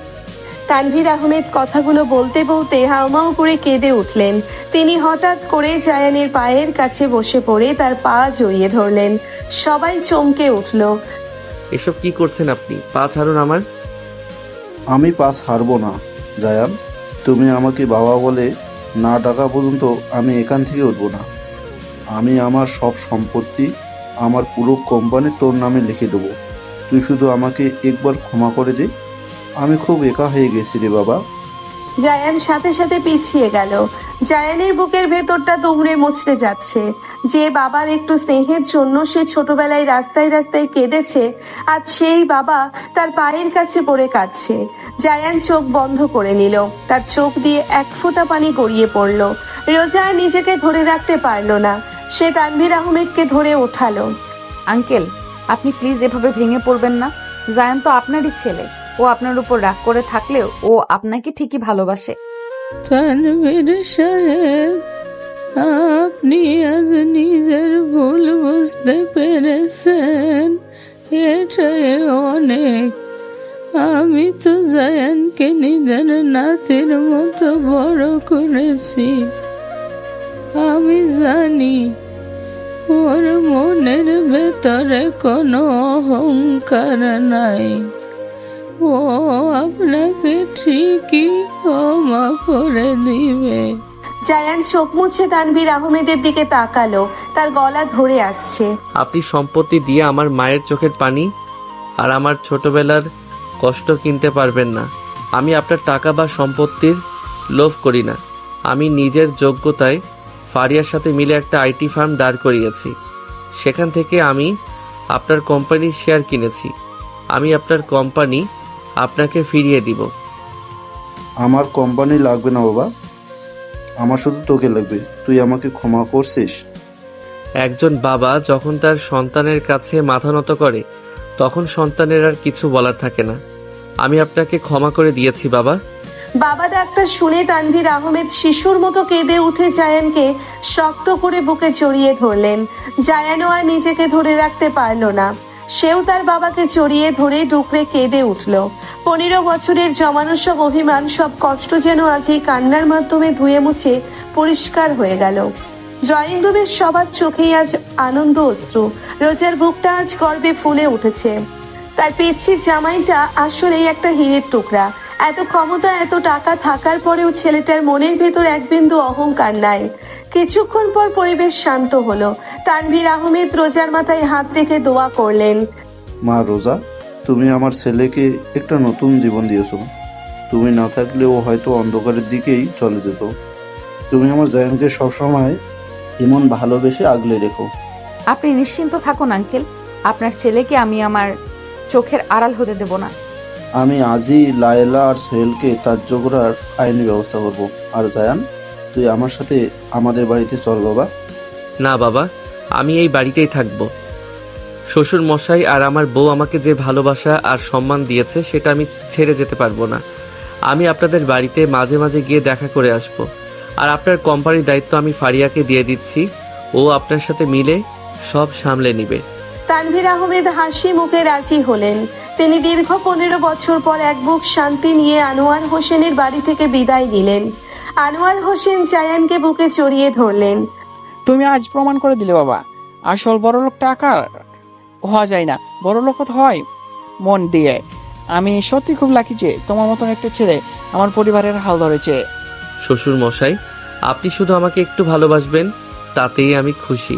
তানভীর আহমেদ কথাগুলো বলতে বলতে হাউমাউ করে কেঁদে উঠলেন। তিনি হঠাৎ করে জায়ানের পায়ের কাছে বসে পড়ে তার পা জড়িয়ে ধরলেন। সবাই চমকে উঠল। এসব কি করছেন আপনি? পা ছাড়ুন আমার। আমি পাস হারবো না জায়ান। তুমি আমাকে বাবা বলে না ডাকা পর্যন্ত আমি এখান থেকে উঠবো না। আমি আমার সব সম্পত্তি, আমার পুরো কোম্পানি তোর নামে লিখে দেবো। তুই শুধু আমাকে একবার ক্ষমা করে দে। আমি খুব একা হয়ে গেছি রে বাবা। জায়ান সাথে সাথে পিছিয়ে গেল। জায়ানের বুকের ভেতরটা দুমড়ে মুচড়ে যাচ্ছে। যে বাবার একটু স্নেহের জন্য সে ছোটবেলায় রাস্তায় রাস্তায় কেঁদেছে, আজ সেই বাবা তার পায়ের কাছে পড়ে কাঁদছে। জায়ান চোখ বন্ধ করে নিল। তার চোখ দিয়ে এক ফোঁটা পানি গড়িয়ে পড়ল। রোজা আর নিজেকে ধরে রাখতে পারল না। সে তানভীর আহমেদকে ধরে ওঠালো। আঙ্কেল, আপনি প্লিজ এভাবে ভেঙে পড়বেন না। জায়ান তো আপনারই ছেলে। ও আপনার উপর রাগ করে থাকলেও ও আপনাকে ঠিকই ভালোবাসে। তানভীর সাহেব, আপনি আজ নিজের ভুল বুঝতে পেরেছেন, এটাই অনেক। আমি তো জায়ানকে নিজের নাতির মতো বড় করেছি। আমি জানি ওর মনের ভেতরে কোনো অহংকার নাই। ও আপনাকে ঠিকই ক্ষমা করে দিবে। জায়ান চোখ মুছে তানভীর আহমেদের দিকে তাকালো। তার গলা ধরে আসছে। আপনি সম্পত্তি দিয়ে আমার মায়ের চোখের পানি আর আমার ছোটবেলার কষ্ট কিনতে পারবেন না। আমি আপনার টাকা বা সম্পত্তির লোভ করি না। আমি নিজের যোগ্যতায় ফারিয়ার সাথে মিলে একটা আইটি ফার্ম দাঁড় করিয়েছি। সেখান থেকে আমি আপনার কোম্পানির শেয়ার কিনেছি। আমি আপনার কোম্পানি আপনাকে ফিরিয়ে দিব। আমার কোম্পানি লাগবে না বাবা, আমার শুধু তোকে লাগবে। তুই আমাকে ক্ষমা করছিস? একজন বাবা যখন তার সন্তানের কাছে মাথা নত করে তখন সন্তানের আর কিছু বলার থাকে না। আমি আপনাকে ক্ষমা করে দিয়েছি বাবা। বাবা ডাক্তার শুনে তানভীর আহমেদ শিশুর মতো কেঁদে উঠে জায়ানকে শক্ত করে বুকে জড়িয়ে ধরলেন। জায়ানও আর নিজেকে ধরে রাখতে পারল না। সেও তার বাবাকে জড়িয়ে ধরে ডুকরে কেঁদে উঠল। 15 বছরের জমানো সব অভিমান, সব কষ্ট যেন আজ এই কান্নার মাধ্যমে ধুয়ে মুছে পরিষ্কার হয়ে গেল। ড্রয়িং রুমের সবার চোখেই আজ আনন্দ অশ্রু। রোজার বুকটা আজ গর্বে ফুলে উঠেছে। তার পিচ্ছির জামাইটা আসলেই একটা হীরের টুকরা। এত ক্ষমতা, এত টাকা থাকার পরেও ছেলেটার মনের ভেতর এক বিন্দু অহংকার নাই। কিছুক্ষণ পর পরিবেশ শান্ত হলো। তানভীর আহমেদ রোজার মাথায় হাত রেখে দোয়া করলেন। মা রোজা, তুমি আমার ছেলেকে একটা নতুন জীবন দিয়েছো। তুমি না থাকলে ও হয়তো অন্ধকারের দিকেই চলে যেত। তুমি আমার জায়ানকে সবসময় এমন ভালোবেসে আগলে রেখো। আপনি নিশ্চিন্ত থাকুন আঙ্কেল, আপনার ছেলেকে আমি আমার চোখের আড়াল হতে দেব না। আমি আজই লায়লা আর সোহেলকে ত্যায্য করার আইনি ব্যবস্থা করব। আর জায়ান, তুই আমার সাথে আমাদের বাড়িতে চল বাবা। না বাবা, আমি এই বাড়িতেই থাকব। শ্বশুর মশাই আর আমার বউ আমাকে যে ভালোবাসা আর সম্মান দিয়েছে সেটা আমি ছেড়ে যেতে পারবো না। আমি আপনাদের বাড়িতে মাঝে মাঝে গিয়ে দেখা করে আসব। আর আপনার কোম্পানির দায়িত্ব আমি ফারিয়াকে দিয়ে দিচ্ছি। ও আপনার সাথে মিলে সব সামলে নিবে। তানভীর আহমেদ হাসি মুখে রাজি হলেন। তিনি দীর্ঘ 15 বছর পর এক বুক শান্তি নিয়ে আনোয়ার হোসেনের বাড়ি থেকে বিদায় নিলেন। আনোয়ার হোসেন জায়ানকে বুকে জড়িয়ে ধরলেন। তুমি আজ প্রমাণ করে দিলে বাবা, আসল বড়লোক টাকা হওয়া যায় না, বড়লোক হয় মন দিয়ে। আমি সত্যি খুব লাকি যে তোমার মতন একটা ছেলে আমার পরিবারের হাল ধরেছে। শ্বশুর মশাই, আপনি শুধু আমাকে একটু ভালোবাসবেন, তাতেই আমি খুশি।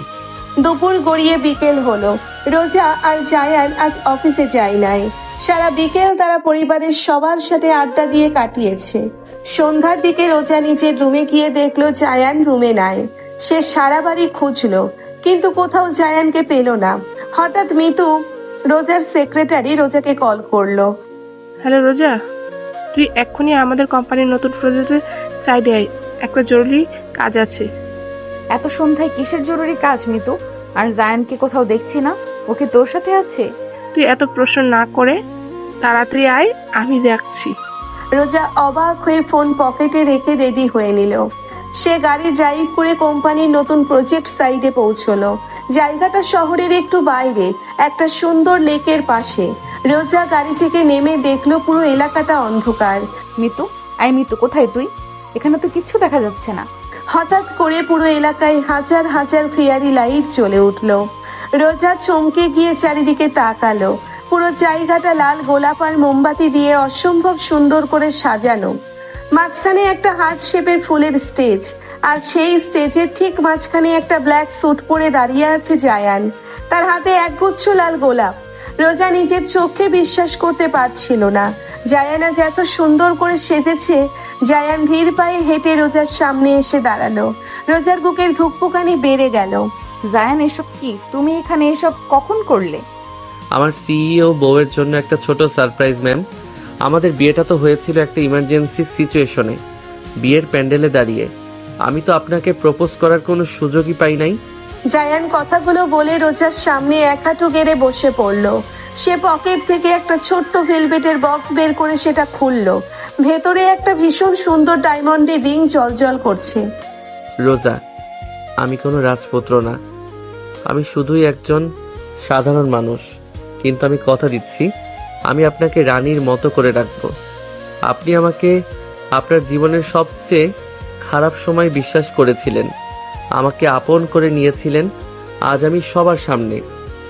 দুপুর গড়িয়ে বিকেল হলো। রোজা আর জায়ান আজ অফিসে যায় নাই। সারা বিকেল তারা পরিবারের সবার সাথে আড্ডা দিয়ে কাটিয়েছে। সন্ধ্যার দিকে রোজা নিজের রুমে গিয়ে দেখলো জায়ান রুমে নাই। সে সারা বাড়ি খুঁজলো, কিন্তু কোথাও জায়ানকে পেল না। হঠাৎ মিতু, রোজার সেক্রেটারি, রোজাকে কল করলো। হ্যালো রোজা, তুই এক্ষুনি আমাদের কোম্পানির নতুন প্রজেক্টের সাইডে আয়, একটা জরুরি কাজ আছে। এত সন্ধ্যায় কিসের জরুরি কাজ মিতু? আর জায়ানকে কোথাও দেখছি না, ওকে তোর সাথে আছে? তুই এত প্রশ্ন না করে তাড়াতাড়ি আয়, আমি দেখছি। রোজা অবাক হয়ে ফোন পকেটে রেখে রেডি হয়ে নিল। সে গাড়ি ড্রাইভ করে কোম্পানির নতুন প্রজেক্ট সাইটে পৌঁছলো। জায়গাটা শহরের একটু বাইরে, একটা সুন্দর লেকের পাশে। রোজা গাড়ি থেকে নেমে দেখলো পুরো এলাকাটা অন্ধকার। মিতু, মিতু, কোথায় তুই? এখানে তো কিচ্ছু দেখা যাচ্ছে না। হঠাৎ করে পুরো এলাকায় হাজার হাজার ফেয়ারি লাইট জ্বলে উঠলো। রোজা চমকে গিয়ে চারিদিকে তাকালো। পুরো জায়গাটা লাল গোলাপ আর মোমবাতি দিয়ে অসম্ভব সুন্দর করে সাজানো। মাঝখানে একটা হার্ট শেপের ফুলের স্টেজ, আর সেই স্টেজের ঠিক মাঝখানে একটা ব্ল্যাক স্যুট পরে দাঁড়িয়ে আছে জায়ান। তার হাতে একগুচ্ছ লাল গোলাপ। রোজা নিজের চোখে বিশ্বাস করতে পারছিল না। জায়ান আজ এত সুন্দর করে সেজেছে। জায়ান ধীর পায়ে হেঁটে রোজার সামনে এসে দাঁড়ালো। রোজার বুকের ধুকপুকানি বেড়ে গেল। জায়ান, এসব কি? তুমি এখানে এসব কখন করলে? আমার সিইও বউয়ের জন্য একটা ছোট সারপ্রাইজ ম্যাম। আমাদের বিয়েটা তো হয়েছিল একটা ইমার্জেন্সি সিচুয়েশনে, বিয়ের প্যান্ডেলে দাঁড়িয়ে। আমি তো আপনাকে প্রপোজ করার কোনো সুযোগই পাই নাই। জায়ান কথাগুলো বলে রোজার সামনে এক হাঁটু গেড়ে বসে পড়লো। সে পকেট থেকে একটা ছোট্ট ভেলভেটের বক্স বের করে সেটা খুললো। ভেতরে একটা ভীষণ সুন্দর ডায়মন্ডের রিং জ্বলজ্বল করছে। রোজা, আমি কোনো রাজপুত্র না, আমি শুধুই একজন সাধারণ মানুষ, কিন্তু আমি কথা দিচ্ছি আমি আপনাকে রানীর মতো করে রাখবো। আপনি আমাকে আপনার জীবনের সবচেয়ে খারাপ সময় বিশ্বাস করেছিলেন, আমাকে আপন করে নিয়েছিলেন। আজ আমি সবার সামনে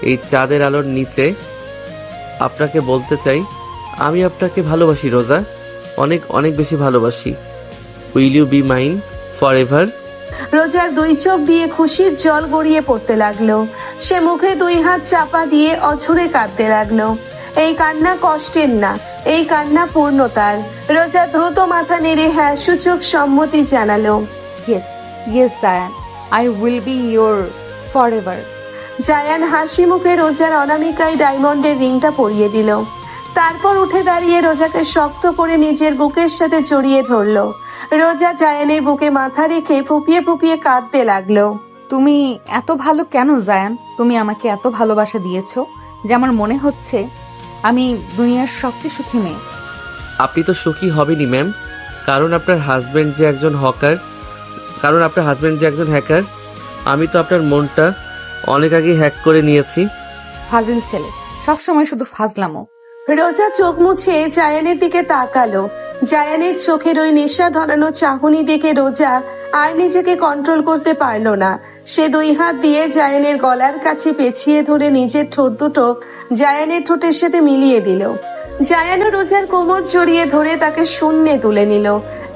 এই চাঁদের আলোর নিচে আপনাকে বলতে চাই, আমি আপনাকে ভালোবাসি রোজা, অনেক অনেক বেশি ভালোবাসি। Will you be mine forever? রোজার দুই চোখ দিয়ে খুশির জল গড়িয়ে পড়তে লাগলো। সে মুখে দুই হাত চাপা দিয়ে অঝরে কাঁদতে লাগলো। এই কান্না কষ্টের না, এই কান্না পূর্ণতার। রোজা দ্রুত মাথা নেড়ে হ্যাঁ সূচক সম্মতি জানালো। Yes, yes Zayan, I will be your for ever. Zayan হাসি মুখে রোজার অনামিকায় ডায়মন্ডের রিংটা পরিয়ে দিল। তারপর উঠে দাঁড়িয়ে রোজাকে শক্ত করে নিজের বুকের সাথে জড়িয়ে ধরলো। রোজা জায়ানের বুকে মাথা রেখে ফুপিয়ে ফুপিয়ে কাঁদতে লাগলো। তুমি এত ভালো কেন জায়ান? তুমি আমাকে এত ভালোবাসা দিয়েছো যে আমার মনে হচ্ছে আমি দুনিয়ার সবচেয়ে সুখী মেয়ে। আপনি তো সুখী হবেনই ম্যাম, কারণ আপনার হাজবেন্ড যে একজন হ্যাকার। আমি তো আপনার মনটা অনেক আগে হ্যাক করে নিয়েছি। ফাজিল ছেলে, সবসময় শুধু ফাজলামো। রোজা চোখ মুছে জায়ানের দিকে তাকালো। জায়ানের চোখের ওই নেশা ধরানো চাহনি দেখে রোজা আর নিজেকে কন্ট্রোল করতে পারলো না। সে দুই হাত দিয়ে জায়ানের গলার কাছে পেঁচিয়ে ধরে নিজের ঠোঁট দুটো জায়ানের ঠোঁটের সাথে মিলিয়ে দিল। জায়ানও রোজার কোমর জড়িয়ে ধরে তাকে শূন্যে তুলে নিল।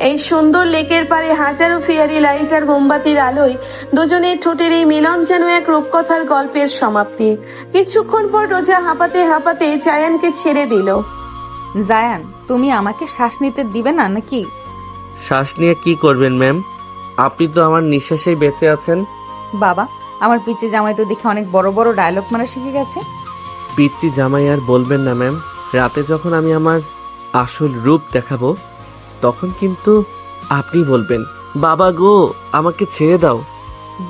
এই সুন্দর লেকের পারে হাজারো ফেয়ারি লাইট আর মোমবাতির আলোয় দুজনের ঠোঁটের এই মিলন যেন এক রূপকথার গল্পের সমাপ্তি। কিছুক্ষণ পর রোজা হাঁপাতে হাঁপাতে জায়ানকে ছেড়ে দিল। জায়ান, তুমি আমাকে শ্বাস নিতে দিবে না নাকি? শ্বাস নিয়ে কি করবেন ম্যাম? আপনি তো আমার নিঃশ্বাসেই বেঁচে আছেন। বাবা, আমার পিচে জামাই তো দেখে অনেক বড় বড় ডায়লগ মারা শিখে গেছে। পিচ্চি জামাই আর বলবেন না ম্যাম। রাতে যখন আমি আমার আসল রূপ দেখাবো তখন কিন্তু আপনি বলবেন, বাবা গো আমাকে ছেড়ে দাও।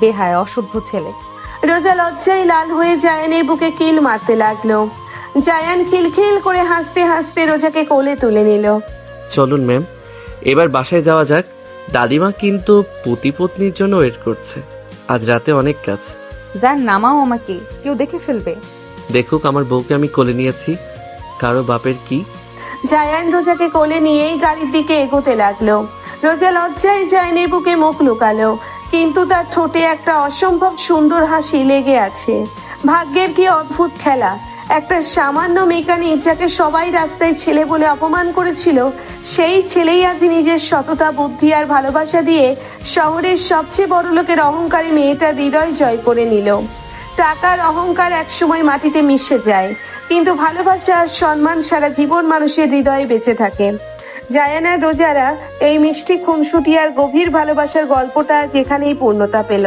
বেহায় অসভ্য ছেলে। রোজা লজ্জায় লাল হয়ে জায়ানের বুকে কিল মারতে লাগলো। জায়ান খিলখিল করে হাসতে হাসতে রোজাকে কোলে তুলে নিল। চলুন ম্যাম, এবার বাসায় যাওয়া যাক। দাদিমা কিন্তু পতি পত্নীর জন্য ওয়েট করছে, আজ রাতে অনেক কাজ। যার নামাও আমাকে, কেউ দেখে ফেলবে। দেখুক আমার বউকে আমি কোলে নিয়েছি, কারো বাপের কি। জায়ান রোজাকে কোলে নিয়েই গাড়ির দিকে এগোতে লাগলো। রোজা লজ্জায় জায়ানের বুকে মুখ লুকালো, কিন্তু তার ঠোঁটে একটা অসম্ভব সুন্দর হাসি লেগে আছে। ভাগ্যের কি অদ্ভুত খেলা, একটা সামান্য মেকানিক যাকে সবাই রাস্তায় ছেলে বলে অপমান করেছিল, সেই ছেলেই আজ নিজের সততা, বুদ্ধি আর ভালোবাসা দিয়ে শহরের সবচেয়ে বড় লোকের অহংকারী মেয়েটার হৃদয় জয় করে নিল। টাকার অহংকার একসময় মাটিতে মিশে যায়, কিন্তু ভালোবাসা আর সম্মান সারা জীবন মানুষের হৃদয়ে বেঁচে থাকে। জায়ান আর রোজারা এই মিষ্টি খুনসুটি আর গভীর ভালোবাসার গল্পটা যেখানেই পূর্ণতা পেল।